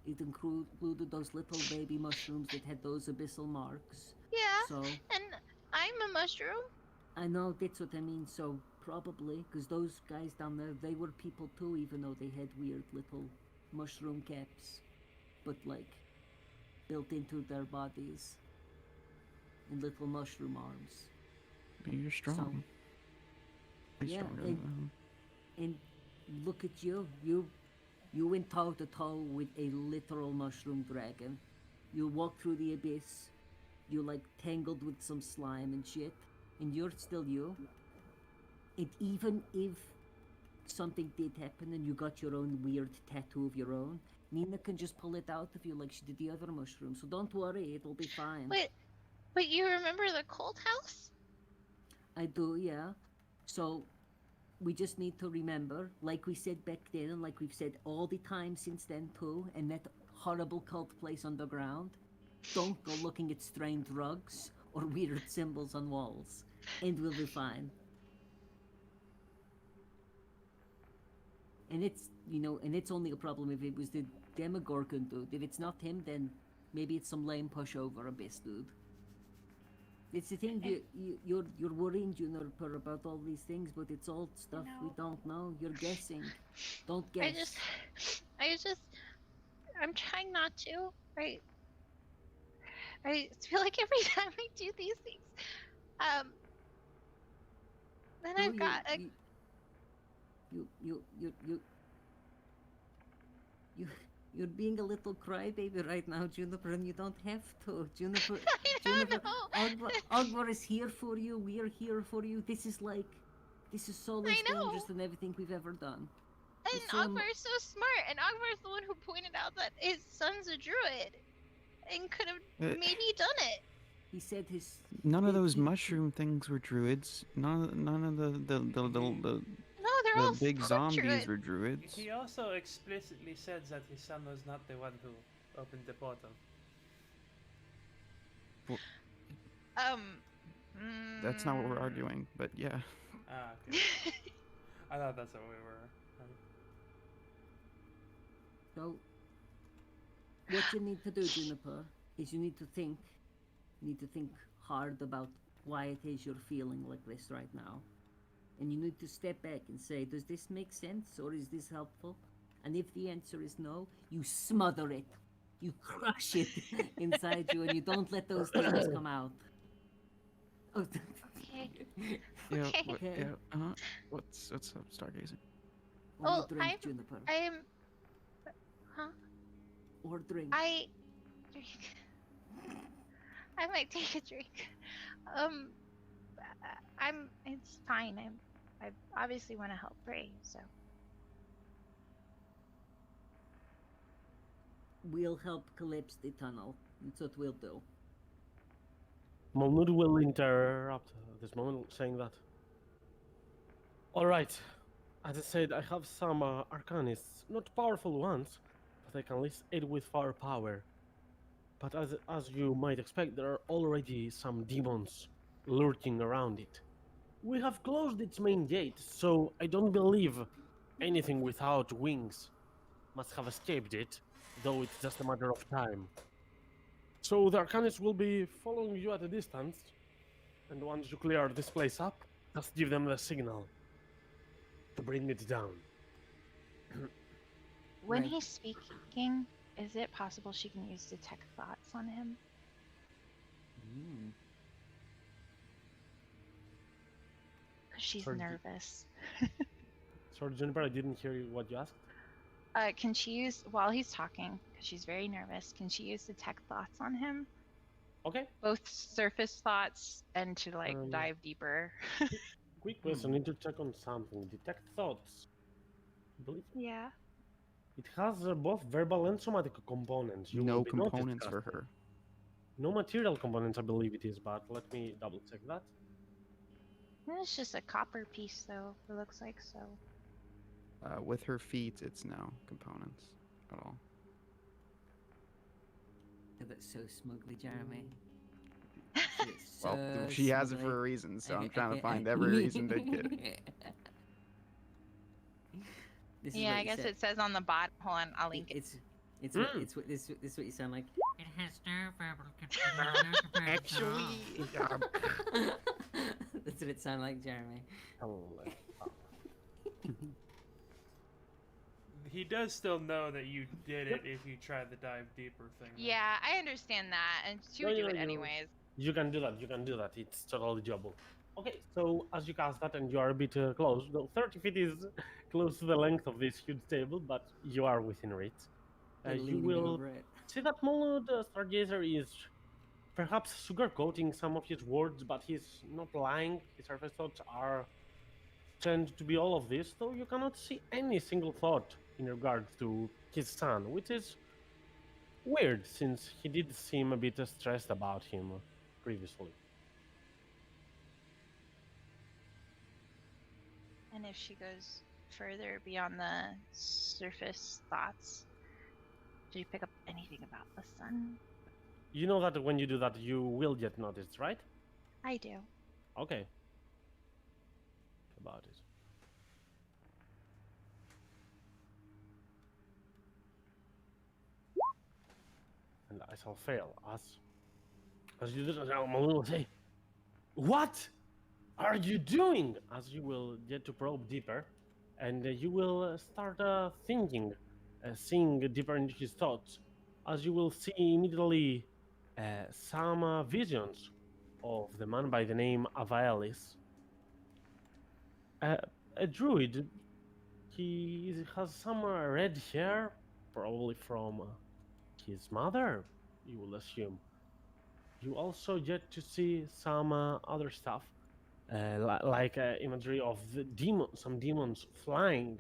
It included those little baby mushrooms that had those abyssal marks. Yeah. So And I'm a mushroom. I know that's what I mean. So probably because those guys down there, they were people too, even though they had weird little mushroom caps, but like built into their bodies and little mushroom arms. You're strong. Way yeah, stronger than them. And look at you. You went toe to toe with a literal mushroom dragon. You walked through the abyss. You like tangled with some slime and shit. And you're still you. And even if something did happen and you got your own weird tattoo of your own, Nina can just pull it out of you like she did the other mushroom. So don't worry, it'll be fine. Wait, but you remember the cult house? I do, yeah. So we just need to remember, like we said back then, and like we've said all the time since then too, and that horrible cult place underground, don't go looking at strange rugs or weird symbols on walls, and we'll be fine. And it's, and it's only a problem if it was the Demogorgon dude. If it's not him, then maybe it's some lame pushover abyss dude. It's the thing, you're worrying, Juniper, about all these things, but it's all stuff we don't know. You're guessing. Don't guess. I'm trying not to. I feel like every time I do these things, then No, I've got a... You're being a little crybaby right now, Juniper, and you don't have to. Juniper, I don't know. Ogbar is here for you. We are here for you. This is so less I know. dangerous than everything we've ever done. And It's so Akbar is so smart, and Akbar is the one who pointed out that his son's a druid, and could have maybe done it. He said his. None of those mushroom things were druids. None of the No, they're all big called zombies druids. were druids. He also explicitly said that his son was not the one who opened the portal. That's not what we're arguing, but yeah. Ah, okay. I thought that's what we were. So, what you need to do, Juniper, is you need to think. You need to think hard about why it is you're feeling like this right now. And you need to step back and say, does this make sense or is this helpful? And if the answer is no, you smother it. You crush it inside you and you don't let those things come out. Oh, Okay. Yeah. Okay. What, Okay. yeah. What's up, Stargazer? or Oh, drink, Juniper. I am... Huh? Or drink. I might take a drink. It's fine. I obviously want to help Bray, so. We'll help collapse the tunnel. That's what we'll do. Malnud will interrupt at this moment, saying that. Alright, as I said, I have some arcanists, not powerful ones, but I can at least aid with firepower. But as you might expect, there are already some demons lurking around it. We have closed its main gate, so I don't believe anything without wings must have escaped it, though it's just a matter of time. So the Arcanists will be following you at a distance, and once you clear this place up, just give them the signal to bring it down. When Right. he's speaking, is it possible she can use detect thoughts on him? Because she's Sorry, nervous. Sorry, Juniper, I didn't hear what you asked. Can she use while he's talking? Because she's very nervous. Can she use detect thoughts on him? Okay. Both surface thoughts and to like Um, dive deeper. Quick question. Need to check on something. Detect thoughts. I believe Yeah. it has both verbal and somatic components. You No will be noticed components for casting. her. No material components, I believe it is, but let me double check that. It's just a copper piece, though. It looks like so. With her feet, it's no components at all. That's so smugly, Jeremy. Well, she has it for a reason, so I'm trying to find every reason to get it. This is Yeah, what I you guess said. it says on the bottom. Hold on, I'll link it. It's what this is what you sound like. It has no verbal components. Actually, That's what it sounded like, Jeremy. He does still know that you did it if you tried the dive deeper thing. though. Yeah, I understand that, and she would No, do no, it no. anyways. You can do that. You can do that. It's totally doable. Okay, so as you cast that and you are a bit close, though 30 feet is close to the length of this huge table, but you are within reach. You're You leaning will over it. see that Molud Stargazer is perhaps sugarcoating some of his words, but he's not lying. His surface thoughts are tend to be all of this, though you cannot see any single thought in regards to his son, which is weird since he did seem a bit stressed about him previously. And if she goes further beyond the surface thoughts, do you pick up anything about the sun? You know that when you do that, you will get noticed, right? I do. Okay. About it. And I shall fail as you do that. Malou will say, "What are you doing?" As you will get to probe deeper, and you will start thinking, seeing deeper into his thoughts, as you will see immediately some visions of the man by the name Avaelis. A druid. He has some red hair, probably from his mother, you will assume. You also get to see some other stuff, like imagery of some demons flying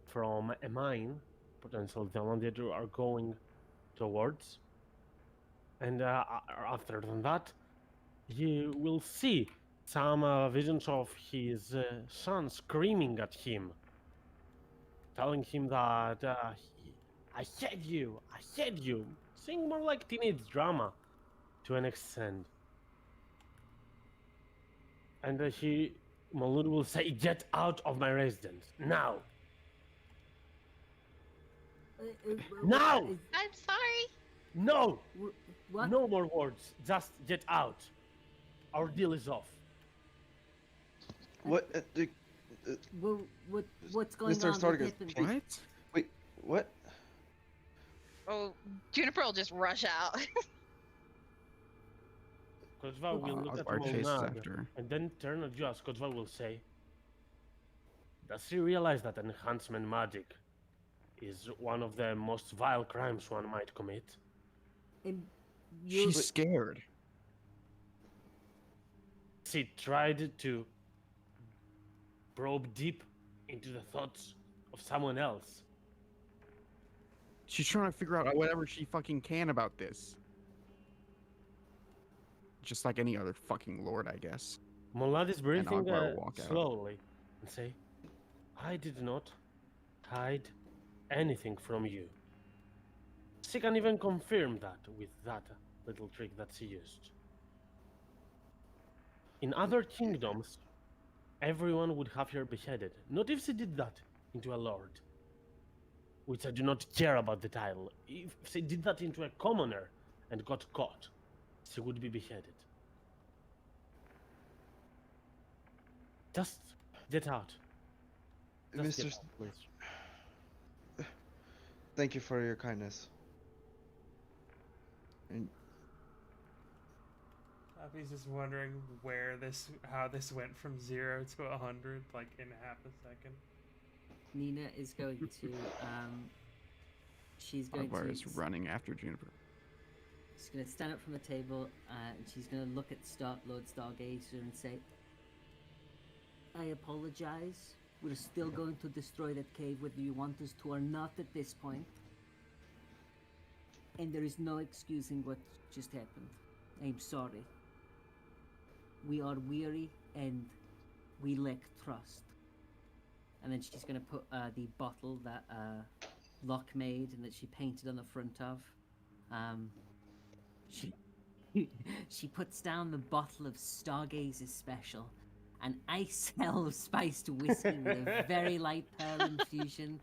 from a mine, potentially the one that you are going towards. And after that, you will see some visions of his son screaming at him, telling him that I hate you, I hate you. Seeing more like teenage drama to an extent. And Malud will say, "Get out of my residence, now! Now! I'm sorry. No! What? No more words, just get out. Our deal is off." What? Well, what's going Mr. on? Stargazer, What happened? please. Wait, what? Oh, Juniper will just rush out. Kozva will look at Our chase Molnad after. and then turn at you as Kozva will say, "Does he realize that enhancement magic is one of the most vile crimes one might commit?" And you She's scared. She tried to probe deep into the thoughts of someone else. She's trying to figure out whatever she fucking can about this. Just like any other fucking lord, I guess. Molnad is breathing Agbar will walk out. slowly and say, "I did not hide anything from you." She can even confirm that with that little trick that she used. In other kingdoms, everyone would have her beheaded. Not if she did that into a lord. Which I do not care about the title. If she did that into a commoner and got caught, she would be beheaded. Just get out. Just Mr. get out, please. Thank you for your kindness. And Poppy's just wondering how this went from 0 to 100, like in half a second. Nina is going to she's going Ogvar to is running after Juniper. she's going to stand up from the table and she's going to look at Lord Stargazer and say, I apologize. We're still going to destroy that cave whether you want us to or not at this point. And there is no excusing what just happened. I'm sorry. We are weary and we lack trust. And then she's going to put the bottle that Locke made and that she painted on the front of. She she puts down the bottle of Stargazer's Special, an ice hell spiced whiskey with a very light pearl infusion.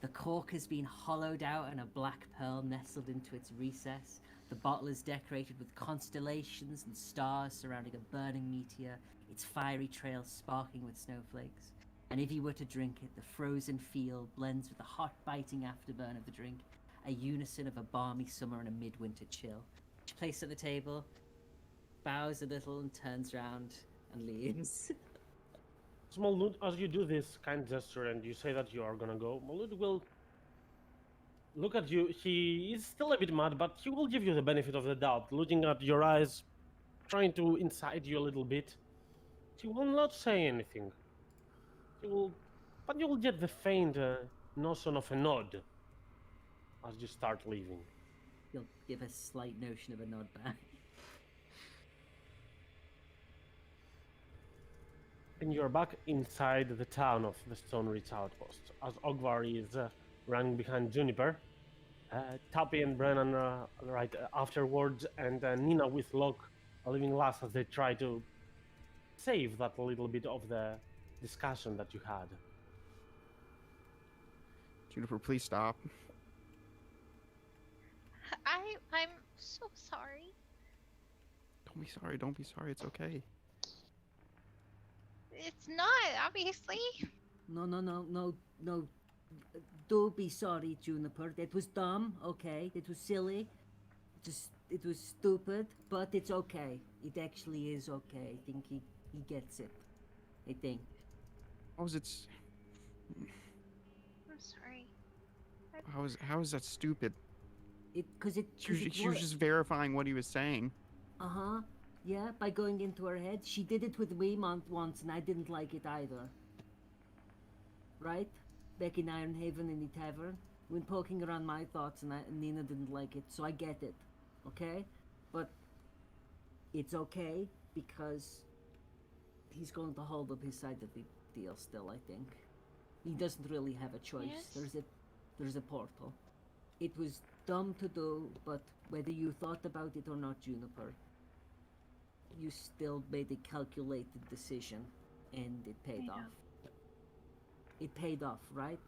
The cork has been hollowed out and a black pearl nestled into its recess. The bottle is decorated with constellations and stars surrounding a burning meteor, its fiery trail sparkling with snowflakes. And if you were to drink it, the frozen feel blends with the hot, biting afterburn of the drink, a unison of a balmy summer and a midwinter chill. She places it on the table, bows a little and turns around and leaves. Smallwood, as you do this kind gesture and you say that you are gonna go, Malud will look at you. He is still a bit mad, but he will give you the benefit of the doubt, looking at your eyes, trying to incite you a little bit. He will not say anything. But you will get the faint notion of a nod as you start leaving. He'll give a slight notion of a nod back. And you're back inside the town of the Stone Ridge Outpost, as Ogvar is running behind Juniper. Tappy and Brennan right afterwards, and Nina with Locke leaving last as they try to save that little bit of the discussion that you had. Juniper, please stop. I'm so sorry. Don't be sorry. Don't be sorry. It's okay. It's not, obviously. No. Don't be sorry, Juniper. That was dumb, okay? That was silly. It was stupid, but it's okay. It actually is okay. I think he gets it. I think. How is it? I'm sorry. How is that stupid? She She was just verifying what he was saying. Uh-huh. Yeah, by going into her head. She did it with me once, and I didn't like it either. Right? Back in Ironhaven in the tavern. When poking around my thoughts, and Nina didn't like it, so I get it. Okay? But it's okay, because he's going to hold up his side of the deal still, I think. He doesn't really have a choice. Yes. There's a portal. It was dumb to do, but whether you thought about it or not, Juniper, you still made a calculated decision, and it paid I know. off. It paid off, right?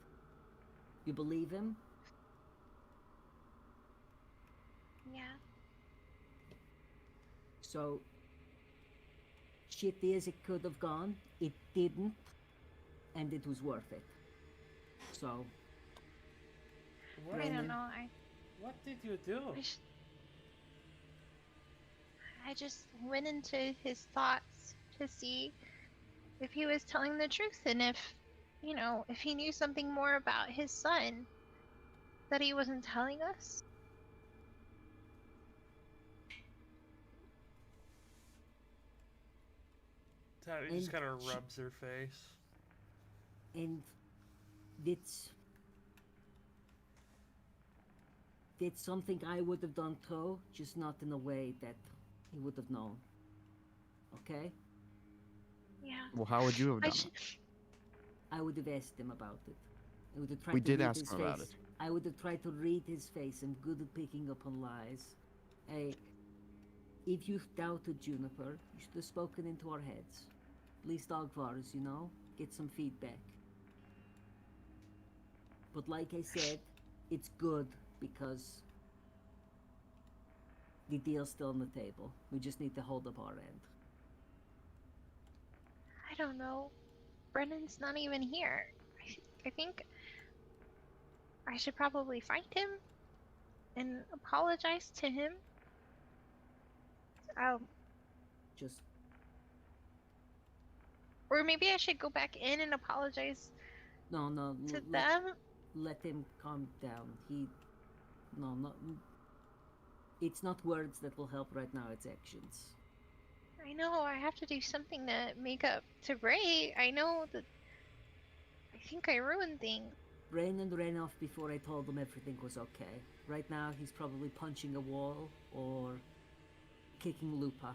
You believe him? Yeah. So, shitty as it could have gone, it didn't, and it was worth it. So, What, I Brennan? don't know. what did you do? I just went into his thoughts to see if he was telling the truth and if he knew something more about his son that he wasn't telling us. Tabby just And kind of she- rubs her face. and it's something I would have done too, just not in a way that he would have known. Okay? Yeah. Well, how would you have I done should. it? I would have asked him about it. I would have tried We to did read ask his him about face. it. I would have tried to read his face. I'm good at picking up on lies. Hey, if you doubted Juniper, you should have spoken into our heads. At least Ogvar's, get some feedback. But like I said, it's good because the deal's still on the table. We just need to hold up our end. I don't know. Brennan's not even here. I think I should probably find him and apologize to him. Just Or maybe I should go back in and apologize No, no. to let, them. let him calm down. No, not. It's not words that will help right now. It's actions. I know I have to do something to make up to Bray. I know that. I think I ruined things. Brandon ran off before I told him everything was okay. Right now, he's probably punching a wall or kicking Lupa.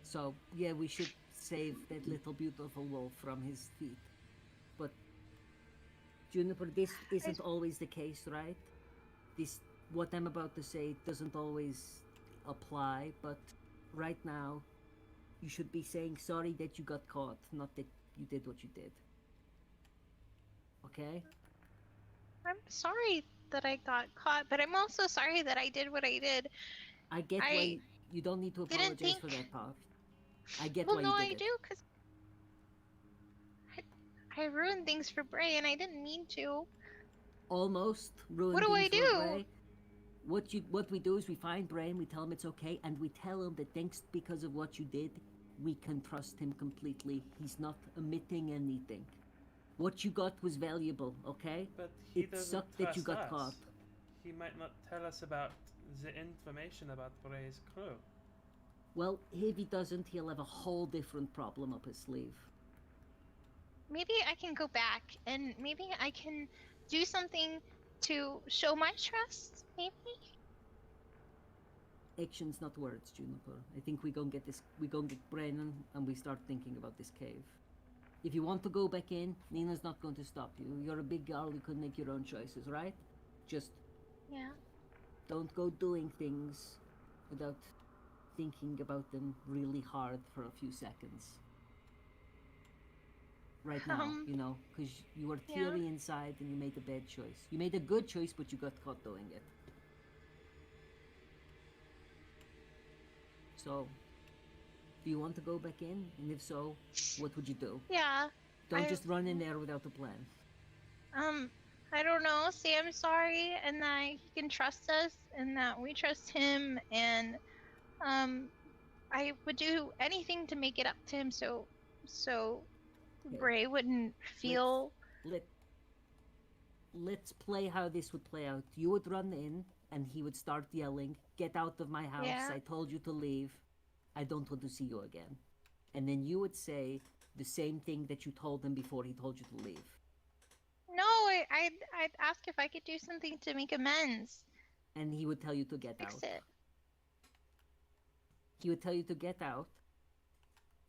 So, yeah, we should save that little beautiful wolf from his feet. But, Juniper, this isn't always the case, right? What I'm about to say doesn't always apply, but right now, you should be saying sorry that you got caught, not that you did what you did. Okay? I'm sorry that I got caught, but I'm also sorry that I did what I did. I get I why you don't need to didn't apologize for think- that part. I get Well, why no, you I did it. do, because I ruined things for Bray, and I didn't mean to. Almost ruined What do I things for do? Bray. What we do is we find Bray and we tell him it's okay, and we tell him that thanks because of what you did, we can trust him completely. He's not omitting anything. What you got was valuable, okay? But he It doesn't sucked that you trust got us. caught. He might not tell us about the information about Bray's crew. Well, if he doesn't, he'll have a whole different problem up his sleeve. Maybe I can go back, and maybe I can do something to show my trust, maybe? Actions, not words, Juniper. I think we gon' get Brennan and we start thinking about this cave. If you want to go back in, Nina's not going to stop you. You're a big girl, you can make your own choices, right? Just Yeah. don't go doing things without thinking about them really hard for a few seconds. Right now, you know, because you were Yeah. teary inside and you made a bad choice. You made a good choice, but you got caught doing it. So, do you want to go back in? And if so, what would you do? Yeah. Don't I- just run in there without a plan. I don't know, say I'm sorry, and that he can trust us, and that we trust him, and, I would do anything to make it up to him so Okay. Bray wouldn't feel. Let's play how this would play out. You would run in, and he would start yelling, "Get out of my house! Yeah. I told you to leave. I don't want to see you again." And then you would say the same thing that you told him before he told you to leave. No, I'd ask if I could do something to make amends. And he would tell you to get Fix out. it. He would tell you to get out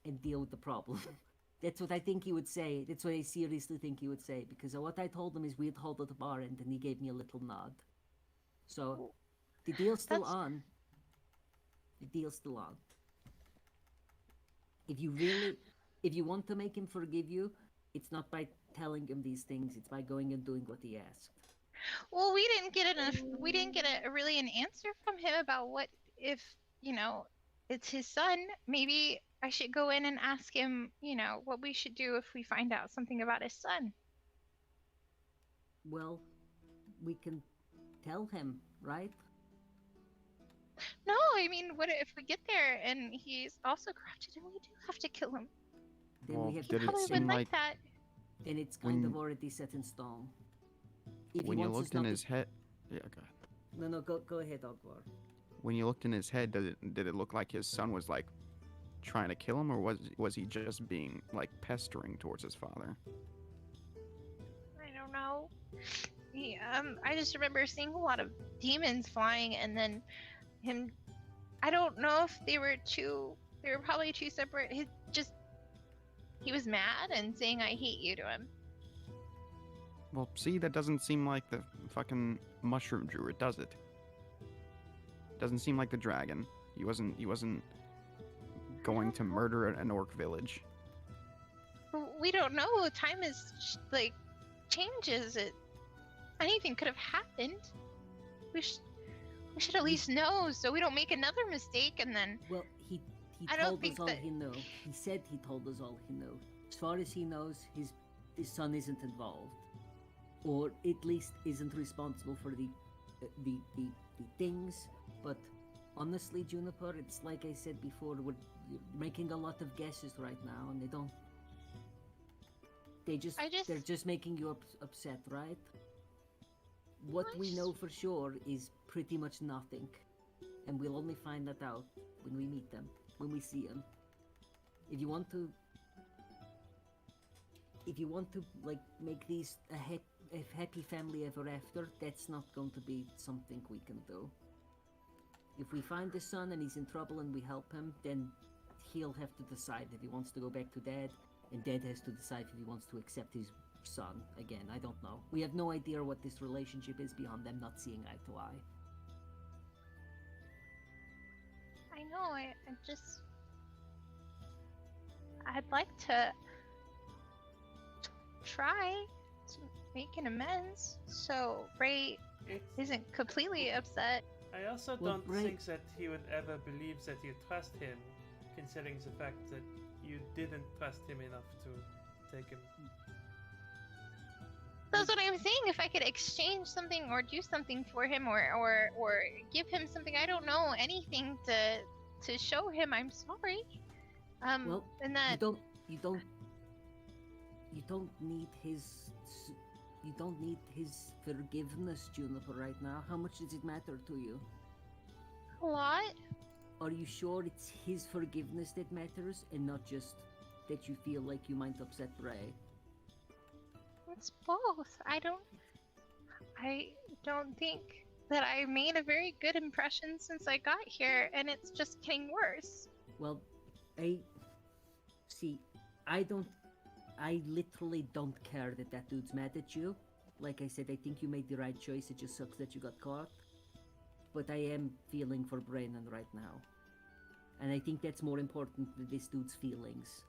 and deal with the problem. That's what I think he would say. That's what I seriously think he would say. Because what I told him is we'd hold at the bar end, and he gave me a little nod. So, the deal's still That's- on. The deal's still on. If you want to make him forgive you, it's not by telling him these things. It's by going and doing what he asked. Well, we didn't get really an answer from him about what if, it's his son. Maybe I should go in and ask him, what we should do if we find out something about his son. Well, we can tell him, right? No, I mean, what if we get there and he's also corrupted and we do have to kill him? Then Well, we have He did it probably seem wouldn't like like that. then it's kind of when- already set in stone. If he when you wants us looked in not to- his head? Yeah, go ahead. No, go ahead, Ogvar. When you looked in his head, did it look like his son was like trying to kill him, or was he just being like pestering towards his father? I don't know. I just remember seeing a lot of demons flying, and then him. I don't know if they were probably two separate. He was mad and saying "I hate you" to him. Well, see, that doesn't seem like the fucking mushroom druid, does it? Doesn't seem like the dragon. He wasn't going to murder an orc village. We don't know. Time is changes. Anything could have happened. We should at least know so we don't make another mistake and then. Well, he I don't told us think all that- he knew. He said he told us all he knew. As far as he knows, his son isn't involved, or at least isn't responsible for the things. But honestly, Juniper, it's like I said before. You're making a lot of guesses right now, and they're just making you upset, right? What we know for sure is pretty much nothing, and we'll only find that out when we meet them, when we see them. If you want to like make these a happy family ever after, that's not going to be something we can do. If we find the son and he's in trouble and we help him, then he'll have to decide if he wants to go back to Dad, and Dad has to decide if he wants to accept his son again. I don't know. We have no idea what this relationship is beyond them not seeing eye to eye. I know. I'd like to try to make an amends so Ray isn't completely upset. I also Well, don't Ray- think that he would ever believe that you trust him, considering the fact that you didn't trust him enough to take him. That's what I'm saying. If I could exchange something or do something for him, or give him something, I don't know, anything to show him I'm sorry. Well, and that you don't need his forgiveness, Juniper, right now. How much does it matter to you? a lot. Are you sure it's his forgiveness that matters and not just that you feel like you might upset Bray? It's both. I don't think that I made a very good impression since I got here, and it's just getting worse. Well, I literally don't care that dude's mad at you. Like I said, I think you made the right choice. It just sucks that you got caught. But I am feeling for Brennan right now. And I think that's more important than this dude's feelings.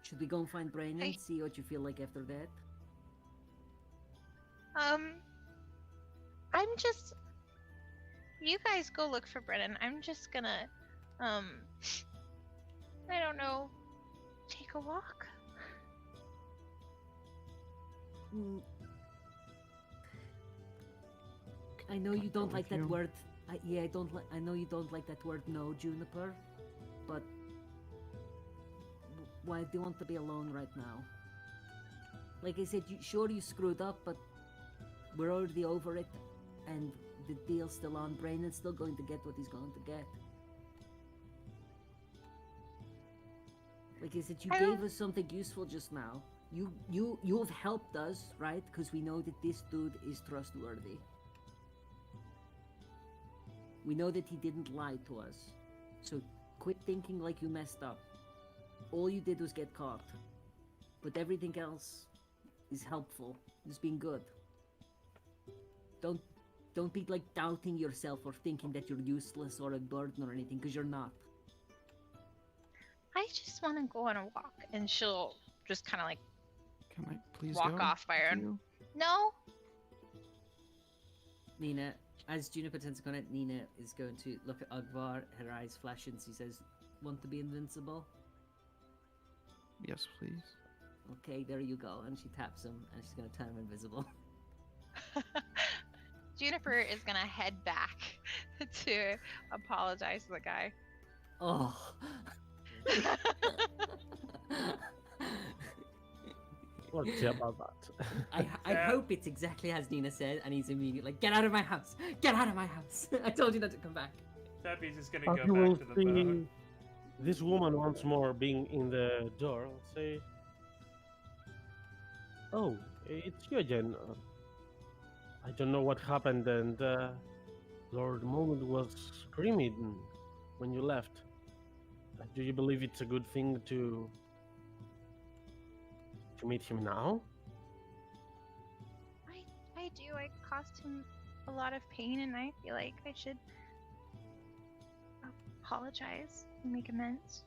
Should we go and find Brennan? See what you feel like after that? I'm just. You guys go look for Brennan. I'm just gonna, I don't know, take a walk. Mm. I know you don't with like that you. word. I know you don't like that word, no, Juniper. But why do you want to be alone right now? Like I said, sure you screwed up, but we're already over it, and the deal's still on. Brandon's still going to get what he's going to get. Like I said, you I gave don't- us something useful just now. You have helped us, right? Because we know that this dude is trustworthy. We know that he didn't lie to us. So quit thinking like you messed up. All you did was get caught. But everything else is helpful. Is being good. Don't be like doubting yourself or thinking that you're useless or a burden or anything, because you're not. I just want to go on a walk, and she'll just kind of like Can I please walk go off by her with own. you? No. Nina, as Juniper tends to connect, Nina is going to look at Ugvar, her eyes flash, and she says, "Want to be invincible?" Yes, please. Okay, there you go. And she taps him, and she's gonna turn him invisible. Juniper is gonna head back to apologize to the guy. Oh. Let's see about that. I Yeah. hope it's exactly as Nina said, and he's immediately like, "Get out of my house! Get out of my house! I told you not to come back." Tappy's just gonna But go you will back to the boat. see this woman once more being in the door. I'll say, "Oh, it's you again. I don't know what happened, and Lord Moon was screaming when you left. Do you believe it's a good thing to meet him now?" I do. I caused him a lot of pain, and I feel like I should apologize and make amends.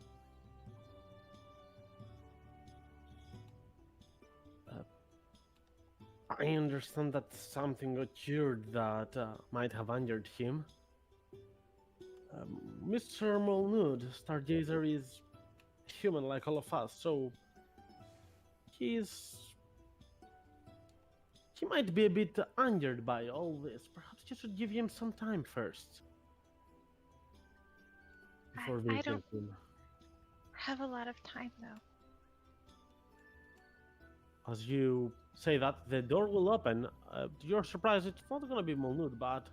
I understand that something occurred that might have injured him. Mr. Molnud, Stargazer, is human like all of us, so he might be a bit injured by all this. Perhaps you should give him some time first before I visiting don't him. have a lot of time though. As you say that, the door will open. To your surprise, it's not going to be Molnud, but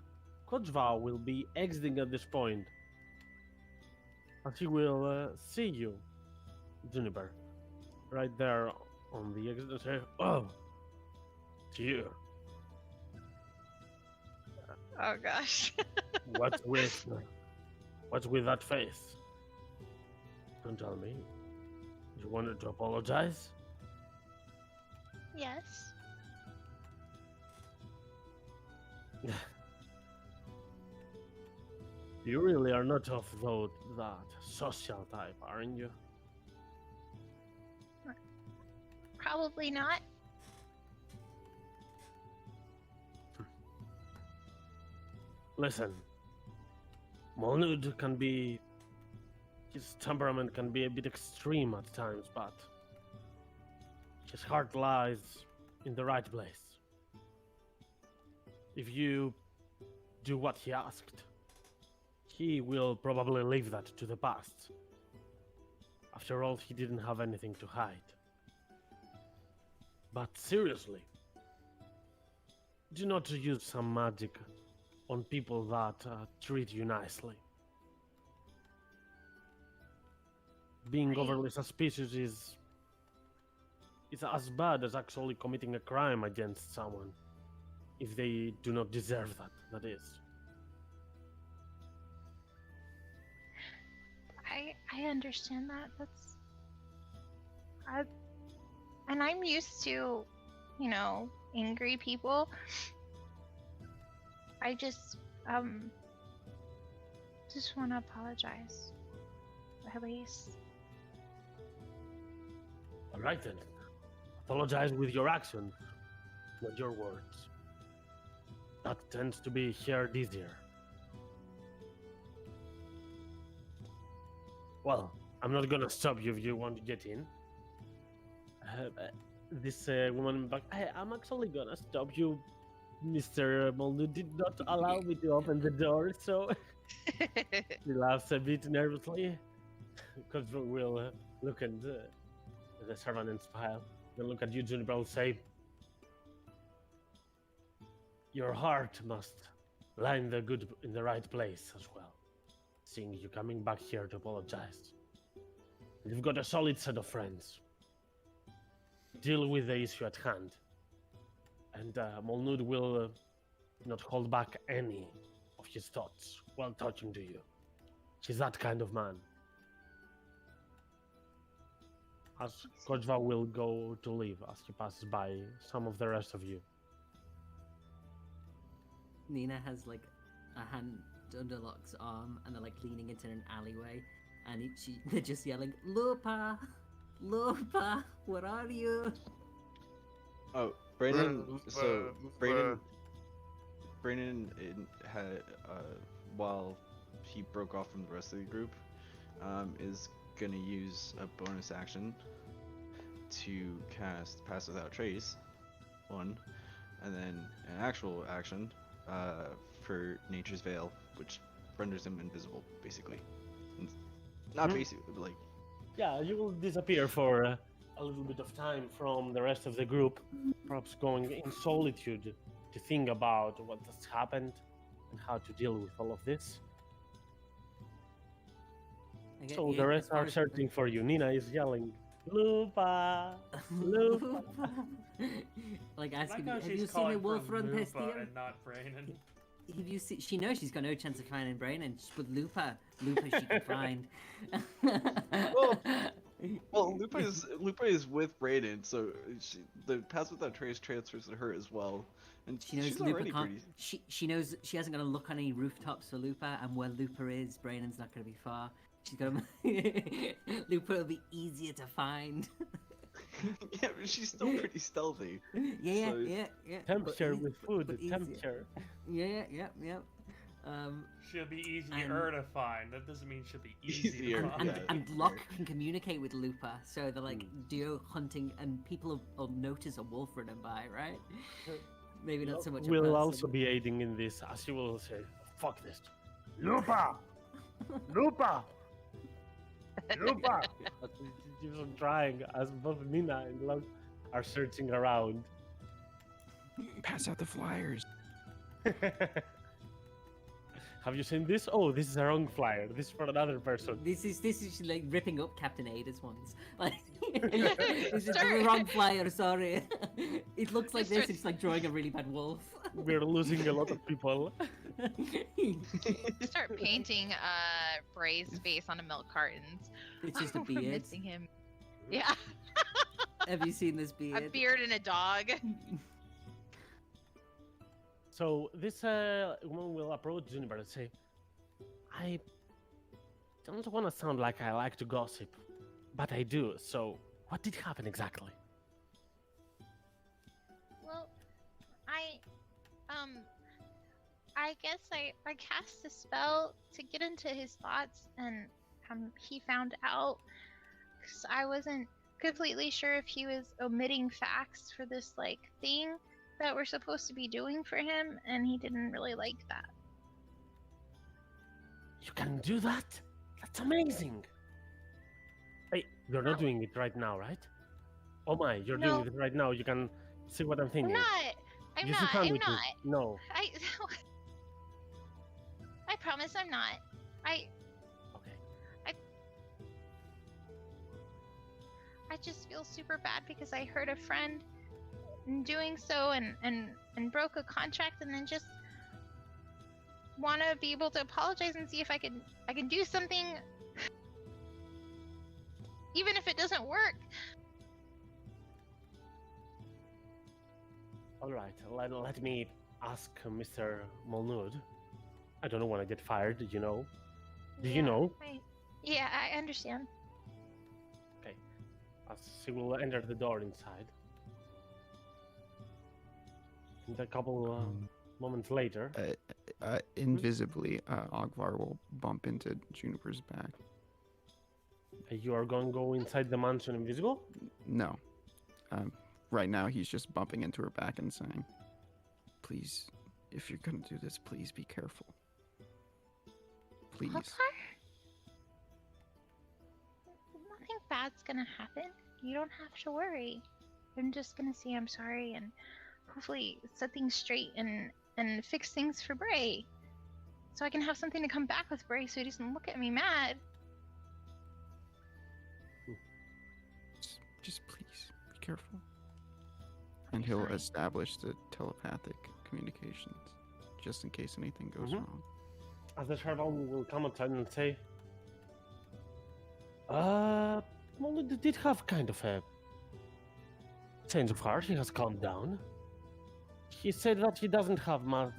Kojva will be exiting at this point. As he will see you, Juniper, right there on the exit and say, "Oh, it's you. Oh gosh. What's with that face? Don't tell me. You wanted to apologize? Yes. You really are not of that social type, aren't you? Probably not. Listen, Molnud can be... His temperament can be a bit extreme at times, but his heart lies in the right place. If you do what he asked, he will probably leave that to the past. After all, he didn't have anything to hide. But seriously, do not use some magic on people that treat you nicely. Being overly suspicious is as bad as actually committing a crime against someone, if they do not deserve that, that is. I understand that. And I'm used to, angry people. I just want to apologize, at least. All right then. Apologize with your actions, not your words. That tends to be heard easier. Well, I'm not gonna stop you if you want to get in. This woman back, I'm actually gonna stop you. Mr. Molnud did not allow me to open the door, so he laughs a bit nervously. Because we'll look at the servant and smile. Then look at you, Juniper, and say, your heart must lie in the right place as well. Seeing you coming back here to apologize. You've got a solid set of friends. Deal with the issue at hand. And Molnud will not hold back any of his thoughts while talking to you. He's that kind of man. As Kojva will go to leave as he passes by some of the rest of you. Nina has like a hand under Locke's arm and they're like leaning into an alleyway and they're just yelling, Lupa! Lupa! Where are you? Oh, Brandon. So Brandon had while he broke off from the rest of the group, is gonna use a bonus action to cast Pass Without Trace, one, and then an actual action for Nature's Veil, which renders him invisible, basically. Not basically, but like. Yeah, you will disappear for a little bit of time from the rest of the group, perhaps going in solitude to think about what has happened and how to deal with all of this. Okay, So yeah, the as rest far are as- searching for you. Nina is yelling, Lupa! Lupa! Like I asking, like how have you she's seen a calling wolf for run Lupa Pestia? and not Brandon. Have you seen? She knows she's got no chance of finding Brandon, but Lupa she can find. Well, Lupa is with Brayden, so the Pass Without Trace transfers to her as well, and She knows she's Lupa already can't. pretty. She knows she hasn't got to look on any rooftops for Lupa, and where Lupa is, Brandon's not going to be far. She's got to. Lupa will be easier to find. Yeah, but she's still pretty stealthy. yeah, So- yeah. but Temperature eas- with food, but easier. temperature. Yeah. She'll be easier And- to find. That doesn't mean she'll be easy Easier, to find. yeah. And Locke can communicate with Lupa, so they're like duo hunting, and people will notice a wolf running by, right? Maybe not so much. a We'll person. also be aiding in this, as you will say, fuck this. Lupa! Lupa! Lupa! Keeps on trying, as both Nina and Locke are searching around. Pass out the flyers. Have you seen this? Oh, this is a wrong flyer. This is for another person. This is like ripping up Captain Ada's ones. Like this is the wrong flyer. Sorry. It looks like this. It's like drawing a really bad wolf. We're losing a lot of people. Start painting Bray's face on the milk cartons. It's just a We're beard. missing him. Yeah, Have you seen this a beard? beard and a dog. So this woman will approach Juniper and say, I don't want to sound like I like to gossip, but I do. So what did happen exactly? Well, I guess I cast a spell to get into his thoughts, and he found out, because I wasn't completely sure if he was omitting facts for this like thing that we're supposed to be doing for him, and he didn't really like that. You can do that? That's amazing. Hey, you're not No. doing it right now, right? Oh my, you're No. doing it right now. You can see what I'm I'm thinking. not. I'm Yes, you not. can I'm with me. not. No. I promise I'm not. Okay. I just feel super bad because I hurt a friend in doing so, and broke a contract, and then just want to be able to apologize and see if I can do something, even if it doesn't work. All right. Let me ask Mr. Molnud. I don't want to get fired, you know. Do you know? Yeah, I understand. As she will enter the door inside. And a couple moments later, Invisibly, Ogvar will bump into Juniper's back. you are going to go inside the mansion invisible? No. Right now, he's just bumping into her back and saying, please, if you're going to do this, please be careful. Please. Hellfire? Nothing bad's gonna happen. You don't have to worry. I'm just gonna say I'm sorry and hopefully set things straight and fix things for Bray. So I can have something to come back with Bray so he doesn't look at me mad. Just please, be careful. And he'll Fine. establish the telepathic communications, just in case anything goes Mhm. wrong. As the Sharvan will come outside and say, well, it did have kind of a change of heart. He has calmed down. He said that he doesn't have much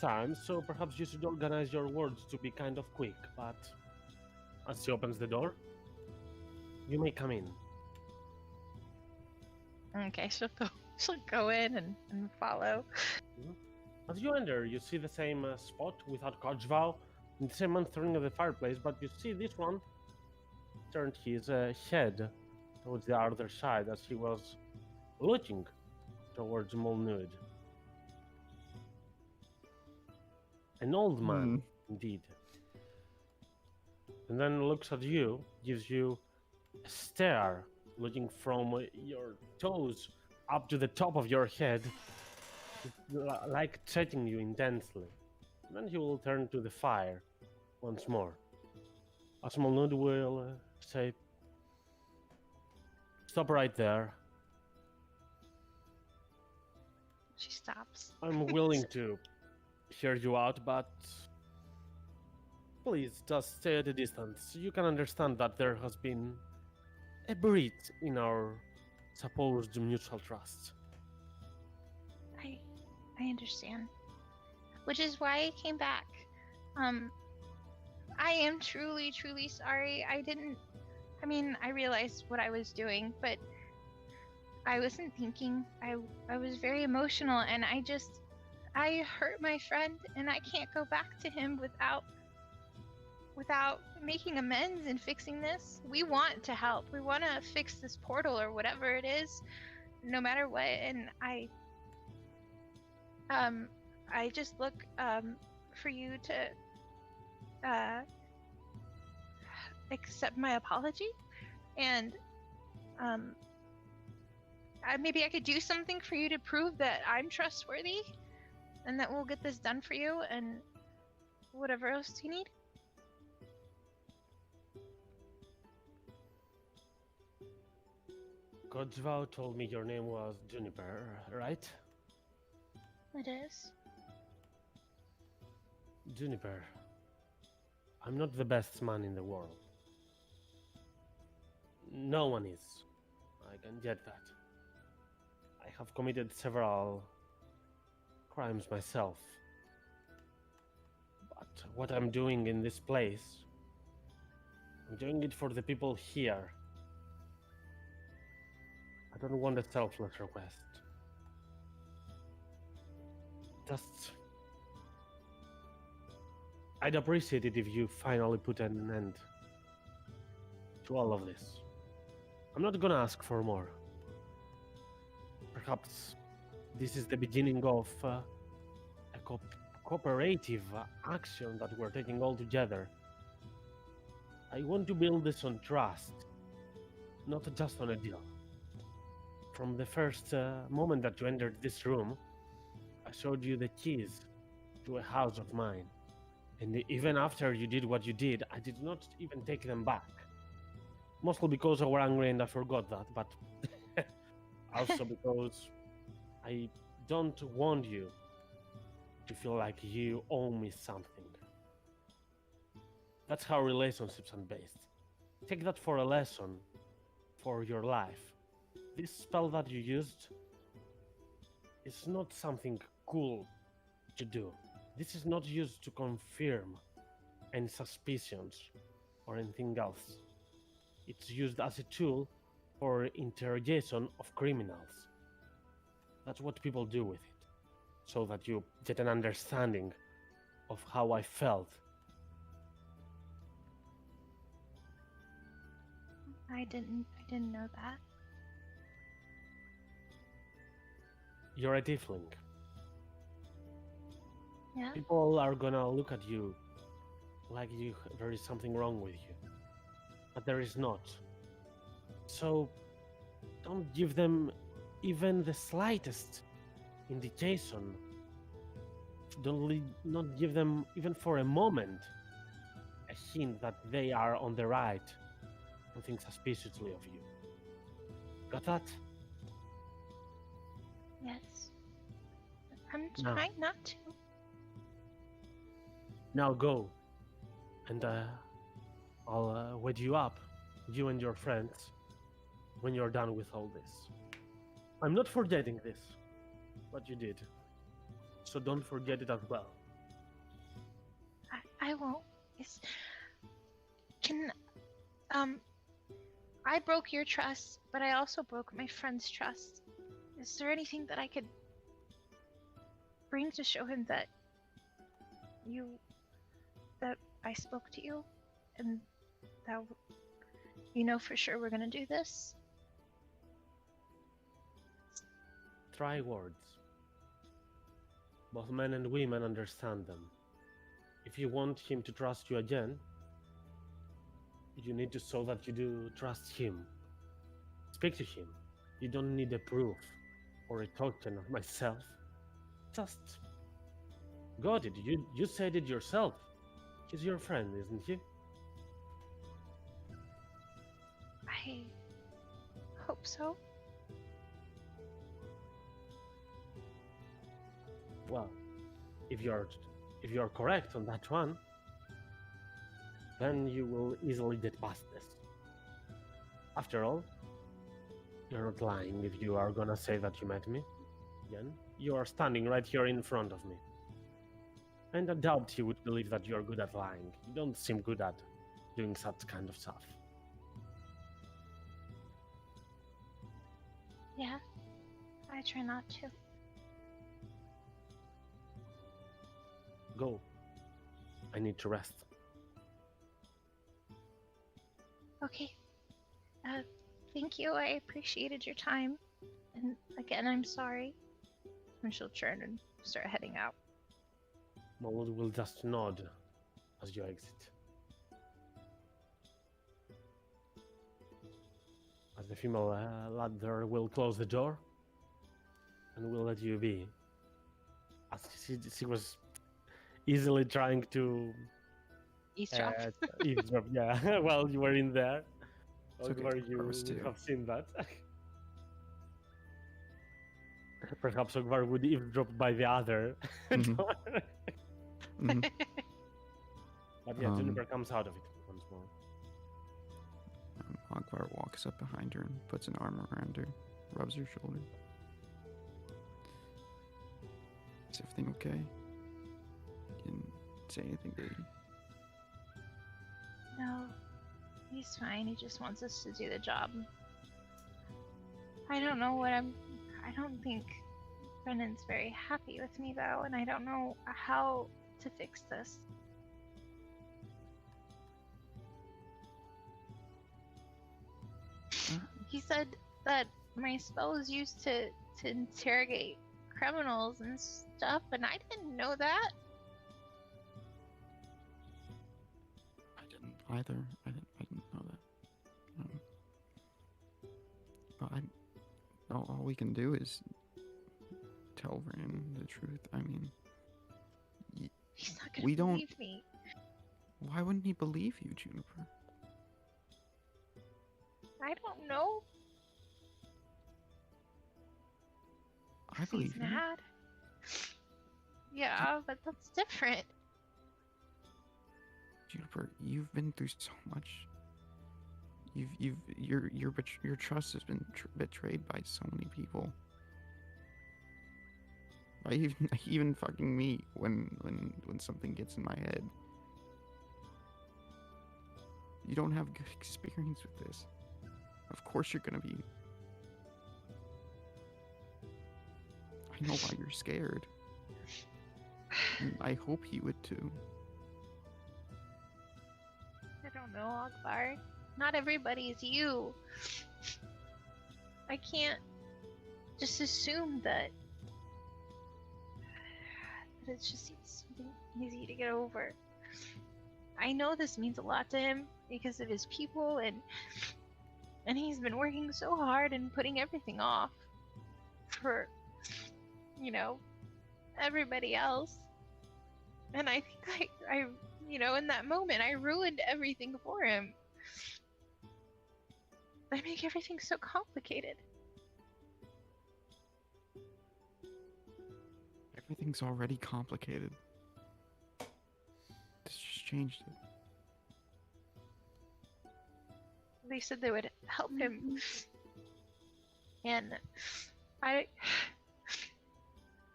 time, so perhaps you should organize your words to be kind of quick. But as she opens the door, you may come in. Okay, she'll go in and follow. As you enter, you see the same spot without Kojval, and the same man staring at the fireplace, but you see this one turned his head towards the other side as he was looking towards Molnud. An old man, indeed. And then looks at you, gives you a stare, looking from your toes up to the top of your head, like checking you intensely. And then he will turn to the fire once more. As Molnud will say, stop right there. She stops. I'm willing to hear you out, but please just stay at a distance. You can understand that there has been a breach in our supposed mutual trust. I understand. Which is why I came back. I am truly, truly sorry. I realized what I was doing, but I wasn't thinking. I was very emotional, and I hurt my friend, and I can't go back to him without making amends and fixing this. We want to help. We want to fix this portal or whatever it is, no matter what. And I just look for you to accept my apology, and maybe I could do something for you to prove that I'm trustworthy, and that we'll get this done for you, and whatever else you need. Godzvow told me your name was Juniper, right? It is. Juniper, I'm not the best man in the world. No one is. I can get that. I have committed several crimes myself. But what I'm doing in this place, I'm doing it for the people here. I don't want a selfless request. Just... I'd appreciate it if you finally put an end to all of this. I'm not gonna ask for more. Perhaps this is the beginning of a cooperative action that we're taking all together. I want to build this on trust, not just on a deal. From the first moment that you entered this room, I showed you the keys to a house of mine. And even after you did what you did, I did not even take them back. Mostly because I was angry and I forgot that, but also because I don't want you to feel like you owe me something. That's how relationships are based. Take that for a lesson for your life. This spell that you used is not something cool to do. This is not used to confirm any suspicions or anything else. It's used as a tool for interrogation of criminals. That's what people do with it, so that you get an understanding of how I felt. I didn't know that. You're a tiefling. Yeah. People are gonna look at you like there is something wrong with you. But there is not. So don't give them even the slightest indication. Not give them even for a moment a hint that they are on the right and think suspiciously of you. Got that? Yes. I'm No. trying not to. Now go, and I'll wake you up, you and your friends, when you're done with all this. I'm not forgetting this, what you did, so don't forget it as well. I won't. Can I broke your trust, but I also broke my friend's trust. Is there anything that I could bring to show him that I spoke to you, and that you know for sure we're gonna do this? Try words. Both men and women understand them. If you want him to trust you again, you need to show that you do trust him. Speak to him. You don't need a proof or a token of myself. Just got it. You said it yourself. He's your friend, isn't he? I hope so. Well, if you're correct on that one, then you will easily get past this. After all, you're not lying if you are gonna say that you met me. Again, you are standing right here in front of me. And I doubt he would believe that you're good at lying. You don't seem good at doing such kind of stuff. Yeah, I try not to. Go. I need to rest. Okay. Thank you. I appreciated your time. And again, I'm sorry. And she'll turn and start heading out. Mold will just nod as you exit. As the female ladder will close the door and will let you be. As she was easily trying to Eavesdrop. eavesdrop. Yeah, while you were in there. It's okay, Ogvar, it's you purpose would too. have seen that. Perhaps Ogvar would eavesdrop by the other Mhm. door. Mhm. But yeah, Um, Juniper comes out of it once more. Hogvar walks up behind her and puts an arm around her, rubs her shoulder. Is everything okay? You didn't say anything, did you? No, he's fine. He just wants us to do the job. I don't know what I don't think Brennan's very happy with me though, and I don't know how to fix this. He said that my spell was used to interrogate criminals and stuff, and I didn't know that. I didn't either. I didn't know that. But all we can do is tell Vernon the truth. I mean, He's not gonna We don't- believe me. why wouldn't he believe you, Juniper? I don't know. I 'Cause believe he's you. mad. Yeah, but that's different. Juniper, you've been through so much. Your trust has been betrayed by so many people. By even fucking me when something gets in my head. You don't have good experience with this. Of course you're gonna be. I know why you're scared. And I hope he would too. I don't know, Akbar. Not everybody is you. I can't just assume that it's just something easy to get over. I know this means a lot to him because of his people, and he's been working so hard and putting everything off for, everybody else. And I think I in that moment, I ruined everything for him. I make everything so complicated. Everything's already complicated. This just changed it. They said they would help him, and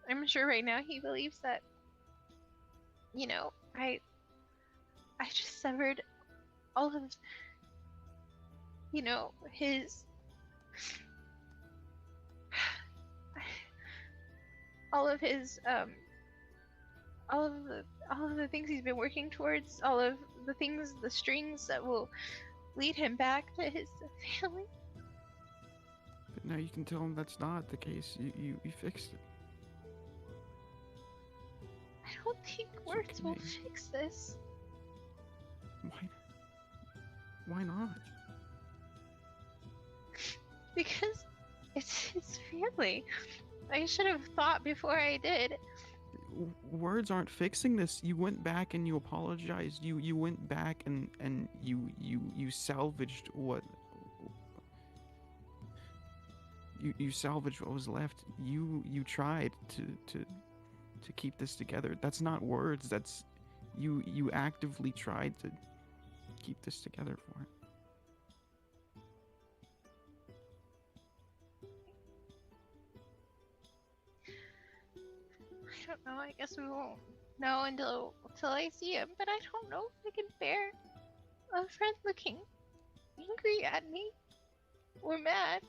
I'm sure right now he believes that, I just severed all of, his, all of his, all of the things he's been working towards, all of the things, the strings that will lead him back to his family. But now you can tell him that's not the case. You fixed it. I don't think words will fix this. Why not? Because it's his family. I should have thought before I did. Words aren't fixing this. You went back and you apologized. You went back and you salvaged what you salvaged what was left. You tried to keep this together. That's not words. That's you actively tried to keep this together for him. I don't know. I guess we won't know until I see him. But I don't know if I can bear a friend looking angry at me or mad.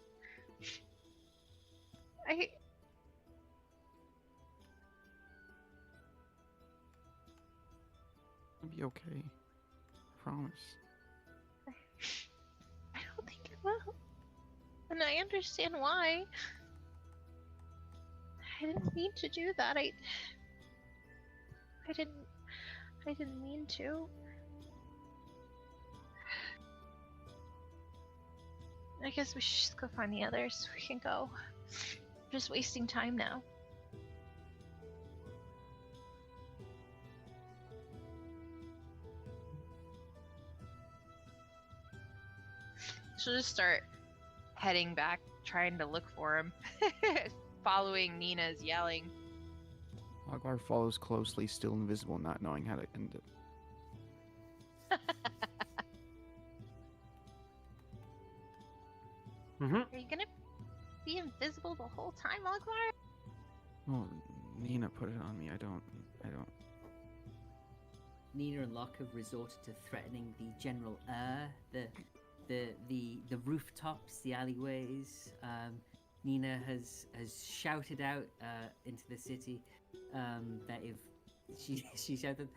It'll be okay. I promise. I don't think it will. And I understand why. I didn't mean to do that. I didn't mean to. I guess we should just go find the others. We can go. We're just wasting time now. She'll just start heading back, trying to look for him, following Nina's yelling. Hoglar follows closely, still invisible, not knowing how to end it. Mm-hmm. Are you gonna be invisible the whole time, Ogvar? Oh, Nina put it on me. I don't. Nina and Locke have resorted to threatening the general air, the rooftops, the alleyways. Nina has shouted out into the city that if she shouted,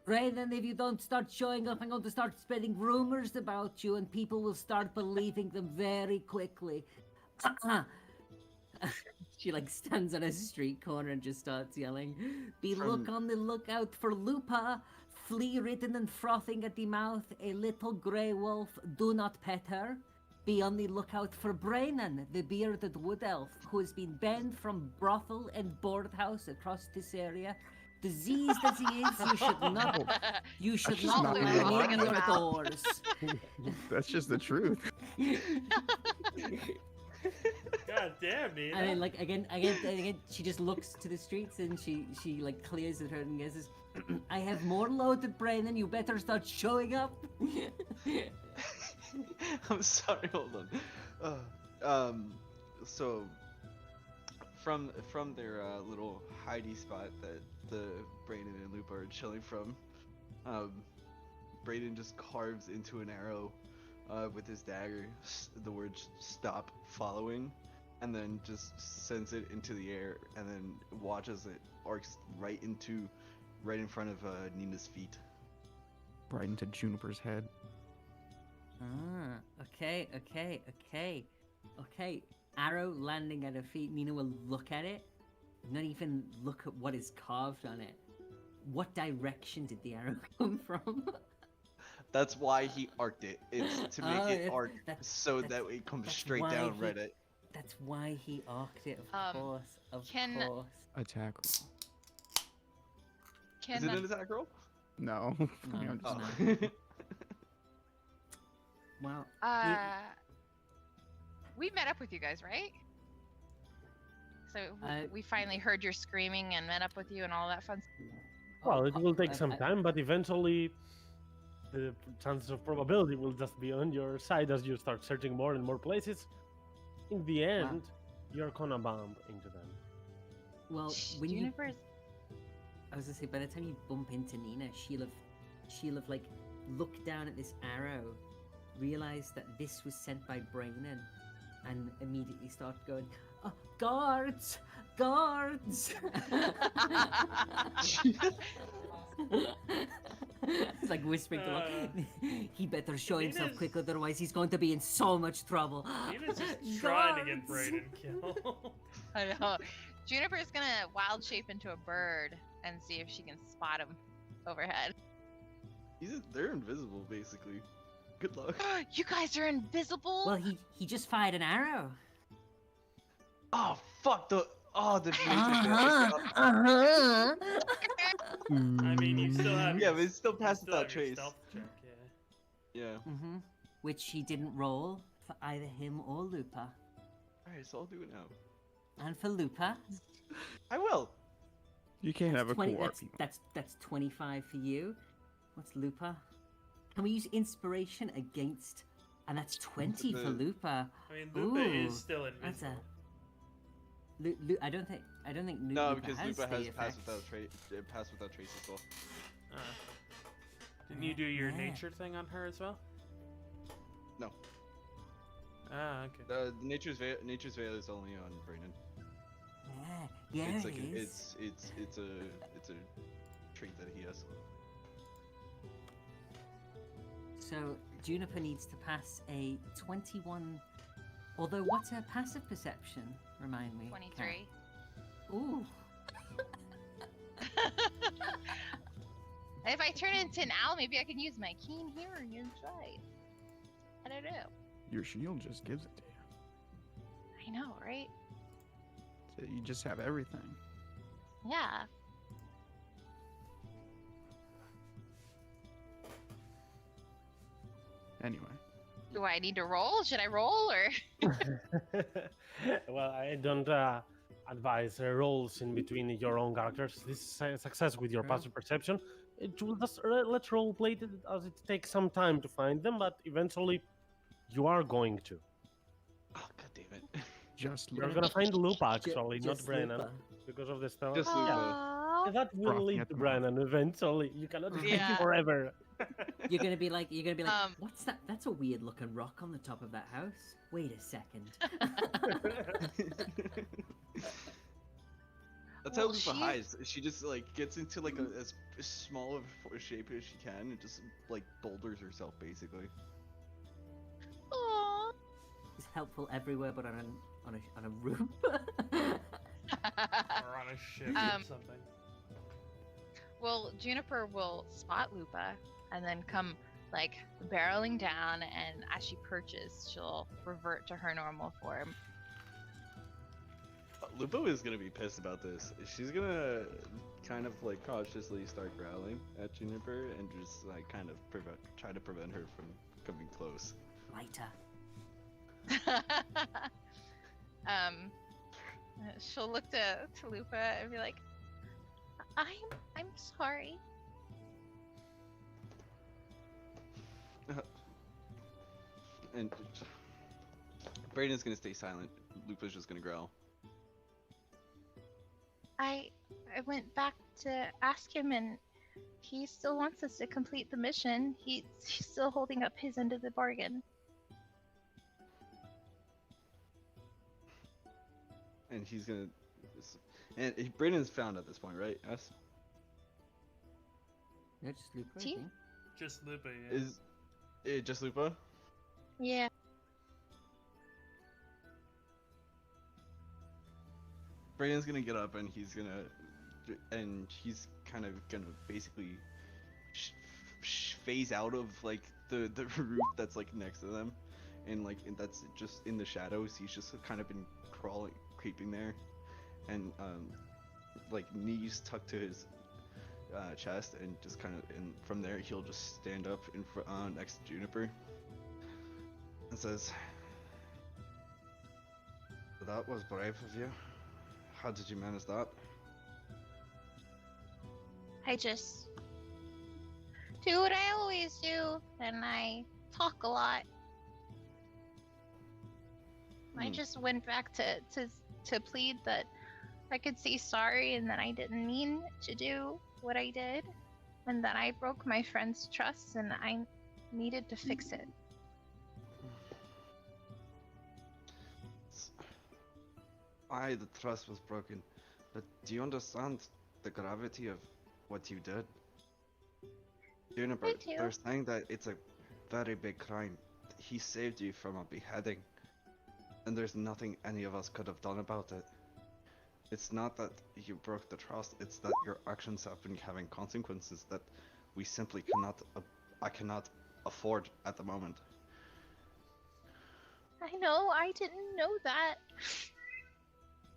Brayden, if you don't start showing up, I'm going to start spreading rumors about you, and people will start believing them very quickly. She like stands on a street corner and just starts yelling, look on the lookout for Lupa, flea ridden and frothing at the mouth, a little grey wolf, do not pet her. Be on the lookout for Brayden, the bearded wood elf, who has been banned from brothel and board house across this area. Diseased as he is, you should just not not let really him in your doors. That's just the truth. God damn, Nina. And then, like again, she just looks to the streets and she like clears it out and guesses, I have more loaded brain than you better start showing up. I'm sorry, hold on. So from their little hidey spot that the Brayden and Lupa are chilling from, Brayden just carves into an arrow with his dagger the words "stop following," and then just sends it into the air, and then watches it arcs right in front of Nina's feet. Right into Juniper's head. Okay. Arrow landing at her feet. Nina will look at it, not even look at what is carved on it. What direction did the arrow come from? That's why he arced it. It's to make it arc so that it comes that's straight why down he- Reddit. That's why he arced it, of course. Attack. Is it an attack roll? No. No, Oh. Well, We met up with you guys, right? So we finally heard your screaming and met up with you and all that fun stuff. Well, it will take some time, but eventually the chances of probability will just be on your side as you start searching more and more places. In the end, you're gonna bump into them. well, when you, Juniper's I was gonna say, by the time you bump into Nina, she'll have like looked down at this arrow, realized that this was sent by Brayden, and immediately start going, oh, guards! Guards! It's like whispering to Locke. He better show himself quick, otherwise he's going to be in so much trouble. Nina's just trying to get Guards! Brayden killed. I know. Juniper's gonna wild shape into a bird and see if she can spot him overhead. They're invisible, basically. Good luck. You guys are invisible. Well, he just fired an arrow. Oh fuck the Uh-huh. I mean, you still have. Yeah, but it's still you passed still without have your trace. stealth check, yeah. Yeah. Which he didn't roll for either him or Lupa. Alright, so I'll do it now. And for Lupa, I will. You can't have a 20, core. that's 25 for you. What's Lupa? Can we use inspiration against? And that's 20 for Lupa. I mean, Lupa Ooh, is still That's invisible. a. I don't think No, Lupa because has Lupa has the pass effect. pass without trace as well. Didn't you do your Yeah. nature thing on her as well? No. Ah, okay. The nature's veil is only on Brayden. Yeah, it's it like is. it's a trait that he has. So Juniper needs to pass a 21. Although, what's her passive perception? Remind me. Kat. 23. Ooh. If I turn into an owl, maybe I can use my keen hearing inside. I don't know. Your shield just gives it to you. I know, right? So you just have everything. Yeah. Anyway. Do I need to roll? Should I roll or? Well, I don't advise rolls in between your own characters. This is a success with your Yeah. passive perception. It will just let's role play it as it takes some time to find them, but eventually you are going to. Oh god damn it. Just You're look. gonna find Lupa Ju- actually, not just Brennan, Lupa. because of the spell. Just Yeah, Lupa. Aw. that will Frothing lead at to the mouth. Brennan eventually. You cannot wait Yeah. forever. You're gonna be like, Um, what's that? That's a weird looking rock on the top of that house. Wait a second. That's how Well, Lupa she's- hides. She just like gets into like as small of a shape as she can and just like boulders herself basically. Aw. It's helpful everywhere, but on a roof. Or on a ship or Um, something. Well, Juniper will spot Lupa and then come like barreling down, and as she perches, she'll revert to her normal form. Lupo is gonna be pissed about this. She's gonna kind of like cautiously start growling at Juniper and just like kind of try to prevent her from coming close. Lighter. She'll look to Lupa and be like, I'm sorry. And Brayden's gonna stay silent. Lupa's just gonna growl. I went back to ask him, and he still wants us to complete the mission. He's still holding up his end of the bargain. And he's gonna. And Brayden's found at this point, right? Yes. No, just Lupa. I Do you- think. Just Lupa, yeah. Is it just Lupa? Yeah. Brayden's gonna get up and he's kind of gonna basically phase out of like the roof that's like next to them, and that's just in the shadows. He's just kind of been creeping there, and like knees tucked to his chest, and just kind of, and from there he'll just stand up in next to Juniper and says, "That was brave of you. How did you manage that?" I just do what I always do, and I talk a lot. I Hmm. just went back to plead that I could say sorry and that I didn't mean to do what I did, and that I broke my friend's trust and I needed to fix it. The trust was broken, but do you understand the gravity of what you did? Juniper, I do. they're saying that it's a very big crime. He saved you from a beheading, and there's nothing any of us could have done about it. It's not that you broke the trust, it's that your actions have been having consequences that we simply I cannot afford at the moment. I know, I didn't know that.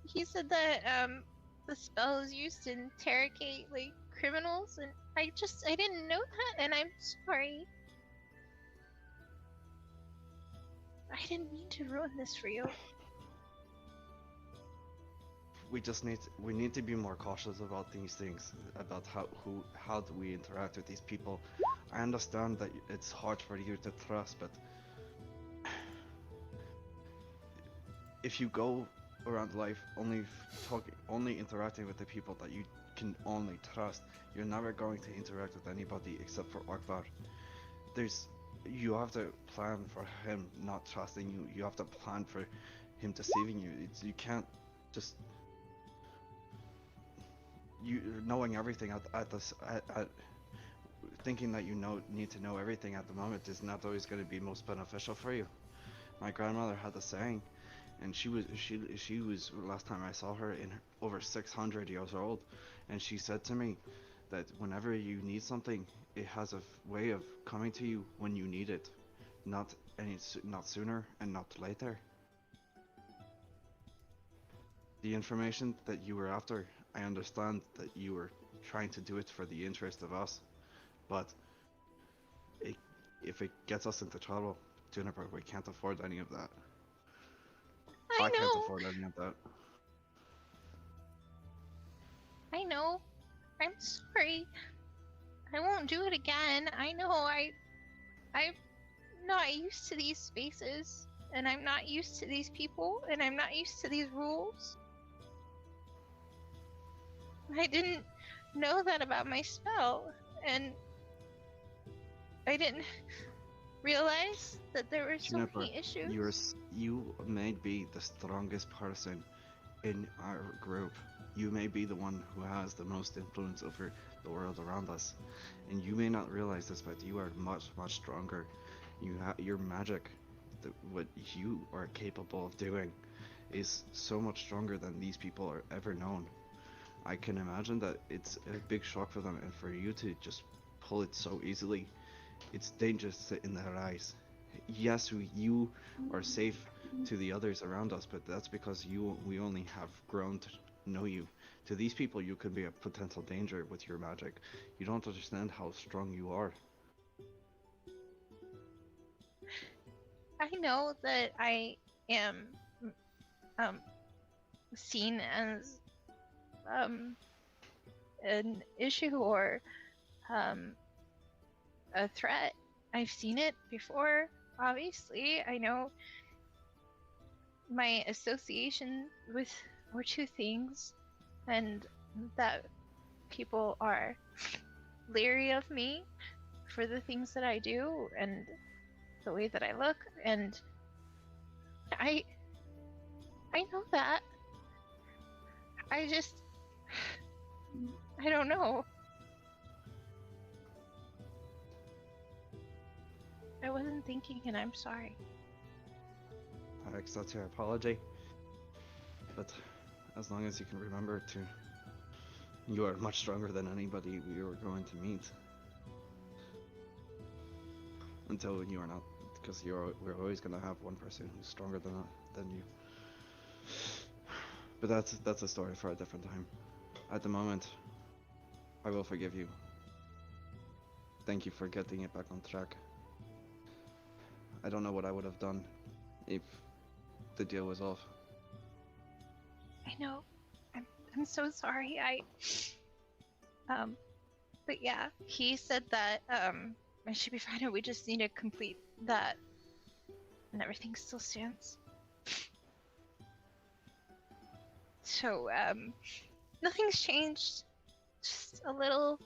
He said that the spell is used to interrogate like criminals, and I didn't know that, and I'm sorry. I didn't mean to ruin this for you. We need to be more cautious about these things, about how do we interact with these people. I understand that it's hard for you to trust, but if you go around life only interacting with the people that you can only trust, you're never going to interact with anybody except for Akbar. You have to plan for him not trusting you. You have to plan for him deceiving you. You can't just knowing everything at thinking that you need to know everything at the moment is not always going to be most beneficial for you. My grandmother had a saying, and she was last time I saw her in over 600 years old, and she said to me that whenever you need something, it has a way of coming to you when you need it. not not sooner and not later. The information that you were after, I understand that you were trying to do it for the interest of us, but if it gets us into trouble, Juniper, we can't afford any of that. I can't know. afford any of that. I know. I'm sorry. I won't do it again. I know I'm not used to these spaces, and I'm not used to these people, and I'm not used to these rules. I didn't know that about my spell, and I didn't realize that there were so Juniper, many issues. you may be the strongest person in our group. You may be the one who has the most influence over the world around us, and you may not realize this, but you are much stronger. Your magic, what you are capable of doing, is so much stronger than these people are ever known. I can imagine that it's a big shock for them, and for you to just pull it so easily, it's dangerous in their eyes. Yes, you are safe to the others around us, but that's because we only have grown to know you. To these people, you could be a potential danger with your magic. You don't understand how strong you are. I know that I am seen as an issue or a threat. I've seen it before, obviously. I know my association with two things, and that people are leery of me for the things that I do and the way that I look, and I know that. I don't know. I wasn't thinking, and I'm sorry. I accept your apology, but as long as you can remember to, you are much stronger than anybody we were going to meet. Until you are not, because we're always gonna have one person who's stronger than you. But that's a story for a different time. At the moment, I will forgive you. Thank you for getting it back on track. I don't know what I would have done if the deal was off. I know. I'm so sorry. But yeah, he said that I should be fine, and we just need to complete that, and everything still stands. So nothing's changed. Just a little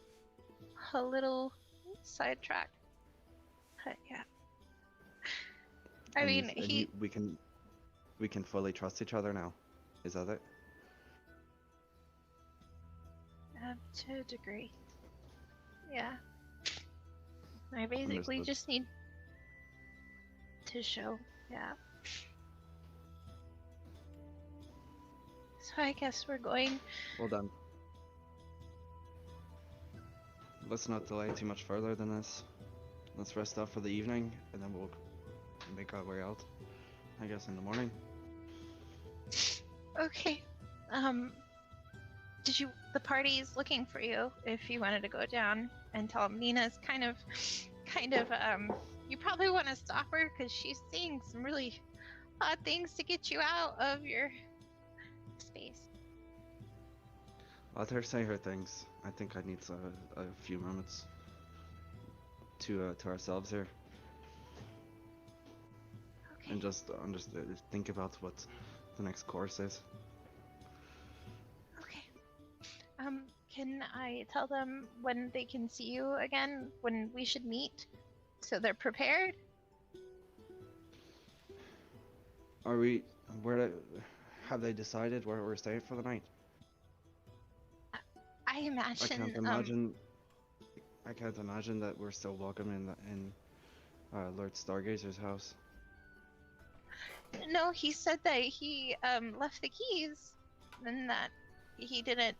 sidetrack. But yeah. I And mean, we can fully trust each other now. Is that it? To a degree. Yeah. I basically Understood. just need to show, yeah. So I guess we're going. Well done. Let's not delay too much further than this. Let's rest up for the evening, and then we'll make our way out, I guess, in the morning. Okay. The party's looking for you if you wanted to go down and tell Nina's kind of, you probably want to stop her because she's saying some really odd things to get you out of your space. Let her say her things. I think I need a few moments to ourselves here. Okay. And just think about what the next course is. Okay. Can I tell them when they can see you again, when we should meet, so they're prepared? Have they decided where we're staying for the night? I imagine. I can't imagine that we're still welcome in Lord Stargazer's house. No, he said that he left the keys, and that he didn't,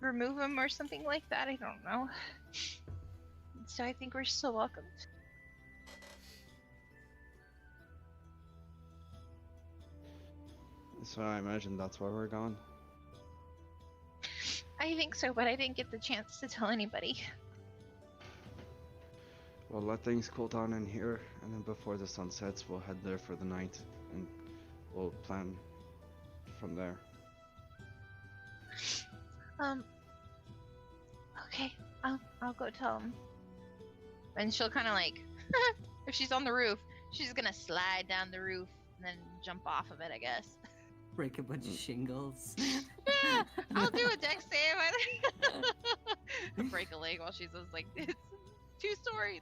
remove them or something like that. I don't know. So I think we're still welcome. So I imagine that's why we're gone. I think so, but I didn't get the chance to tell anybody. Well, let things cool down in here, and then before the sun sets, we'll head there for the night, and we'll plan from there. Okay, I'll go tell him. And she'll kind of like, if she's on the roof, she's gonna slide down the roof and then jump off of it, I guess. Break a bunch of shingles. Yeah, I'll do a dex save. Break a leg while she's just like, it's 2 stories.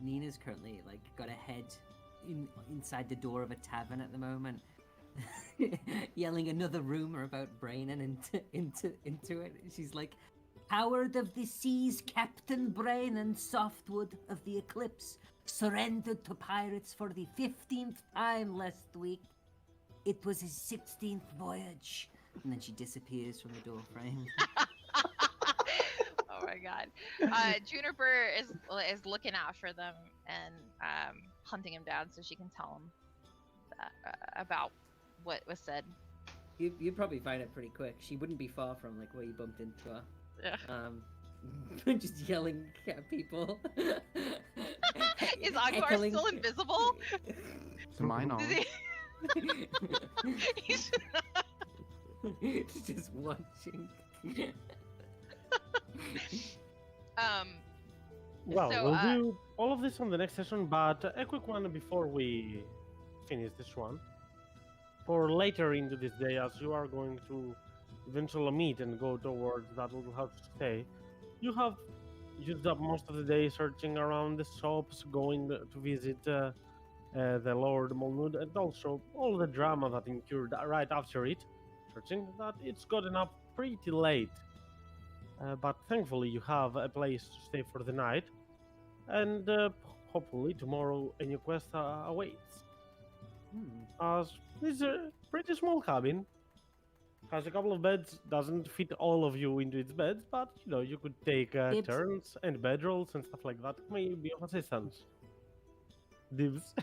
Nina's currently like got a head inside the door of a tavern at the moment, yelling another rumor about Brainan into it. She's like, "Howard of the Seas, Captain Brainan Softwood of the Eclipse, surrendered to pirates for the 15th time last week. It was his 16th voyage." And then she disappears from the doorframe. Oh my god. Juniper is looking out for them and hunting him down so she can tell him about what was said. You'd probably find it pretty quick. She wouldn't be far from like where you bumped into her. Yeah. Just yelling at people. Is Akbar Heckling. still invisible? To my knowledge. He's Just watching. Well, So, we'll do all of this on the next session, but a quick one before we finish this one. For later into this day, as you are going to eventually meet and go towards that little house to stay, you have used up most of the day searching around the shops, going to visit the Lord Molnud, and also all the drama that incurred right after it, searching that it's gotten up pretty late. But thankfully you have a place to stay for the night, and hopefully tomorrow a new quest awaits. As this is a pretty small cabin, has a couple of beds, doesn't fit all of you into its beds, but you know, you could take Dibs. turns and bedrolls and stuff like that. May be of assistance. Dibs.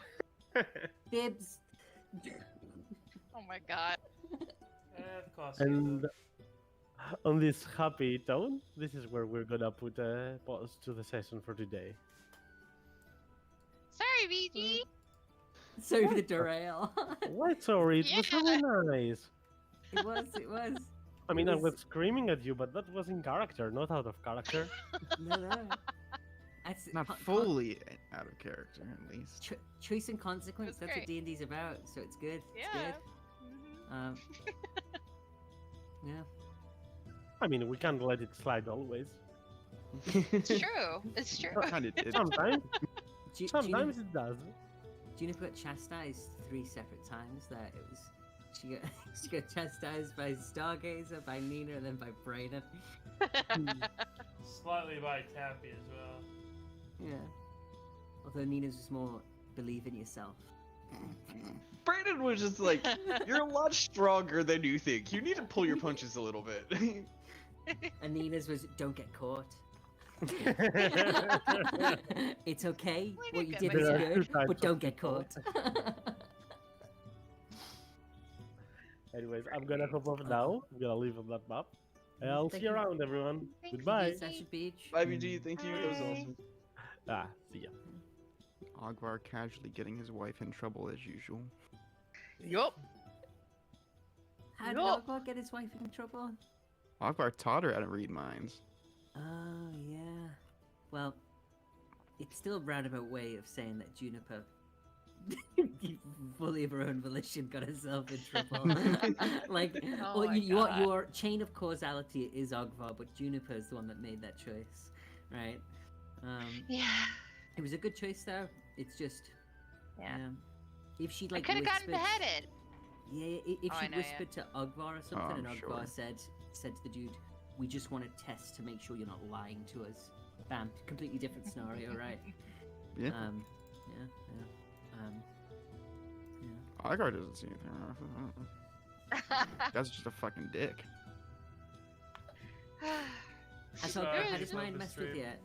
Dibs. oh my god. It costs And on this happy tone, this is where we're gonna put a pause to the session for today. Sorry, BG. Sorry for the derail. Why sorry? It was Yeah. really nice. It was. I mean, It I was- was screaming at you, but that was in character, not out of character. No. That's Not con- fully out of character, at least. choice and consequence. That's That's what great. D&D's about. So it's good. It's Yeah. good. Yeah. I mean, we can't let it slide always. It's true. It's true. Sometimes, Ju- sometimes it does. Juniper got chastised 3 separate times. That it was. She got she got chastised by Stargazer, by Nina, and then by Brayden. slightly by Tappy as well. Yeah. Although Nina's was more believe in yourself. Brandon was just like, "You're a lot stronger than you think. You need to pull your punches a little bit." And Nina's was don't get caught. It's okay. Way to What you go, did my was guy. good, Two but types don't of get caught. Anyways, I'm gonna hop off now. I'm gonna leave on that map. I'll see Thank you you. around, everyone. Thank you. Goodbye. Sasha Beach. Bye, BG. Thank you. That was Bye. awesome. See ya. Ogvar casually getting his wife in trouble as usual. Yup. How did Yup. Ogvar get his wife in trouble? Ogvar taught her how to read minds. Oh, yeah. Well, it's still a roundabout way of saying that Juniper, fully of her own volition, got herself in trouble. Like, Oh well, my your God. your chain of causality is Ogvar, but Juniper is the one that made that choice, right? Yeah. It was a good choice, though. It's just, Yeah. if she'd I like could have gotten whispered- beheaded. Yeah, if Oh, I she know, yeah. whispered to Ogvar or something, and I'm Ogvar sure. said to the dude, "We just want to test to make sure you're not lying to us." Bam, completely different scenario, right? Yeah. Yeah. Ogvar doesn't see anything wrong. That's just a fucking dick. Has So, Ogvar had he's his on mind the messed with stream. yet?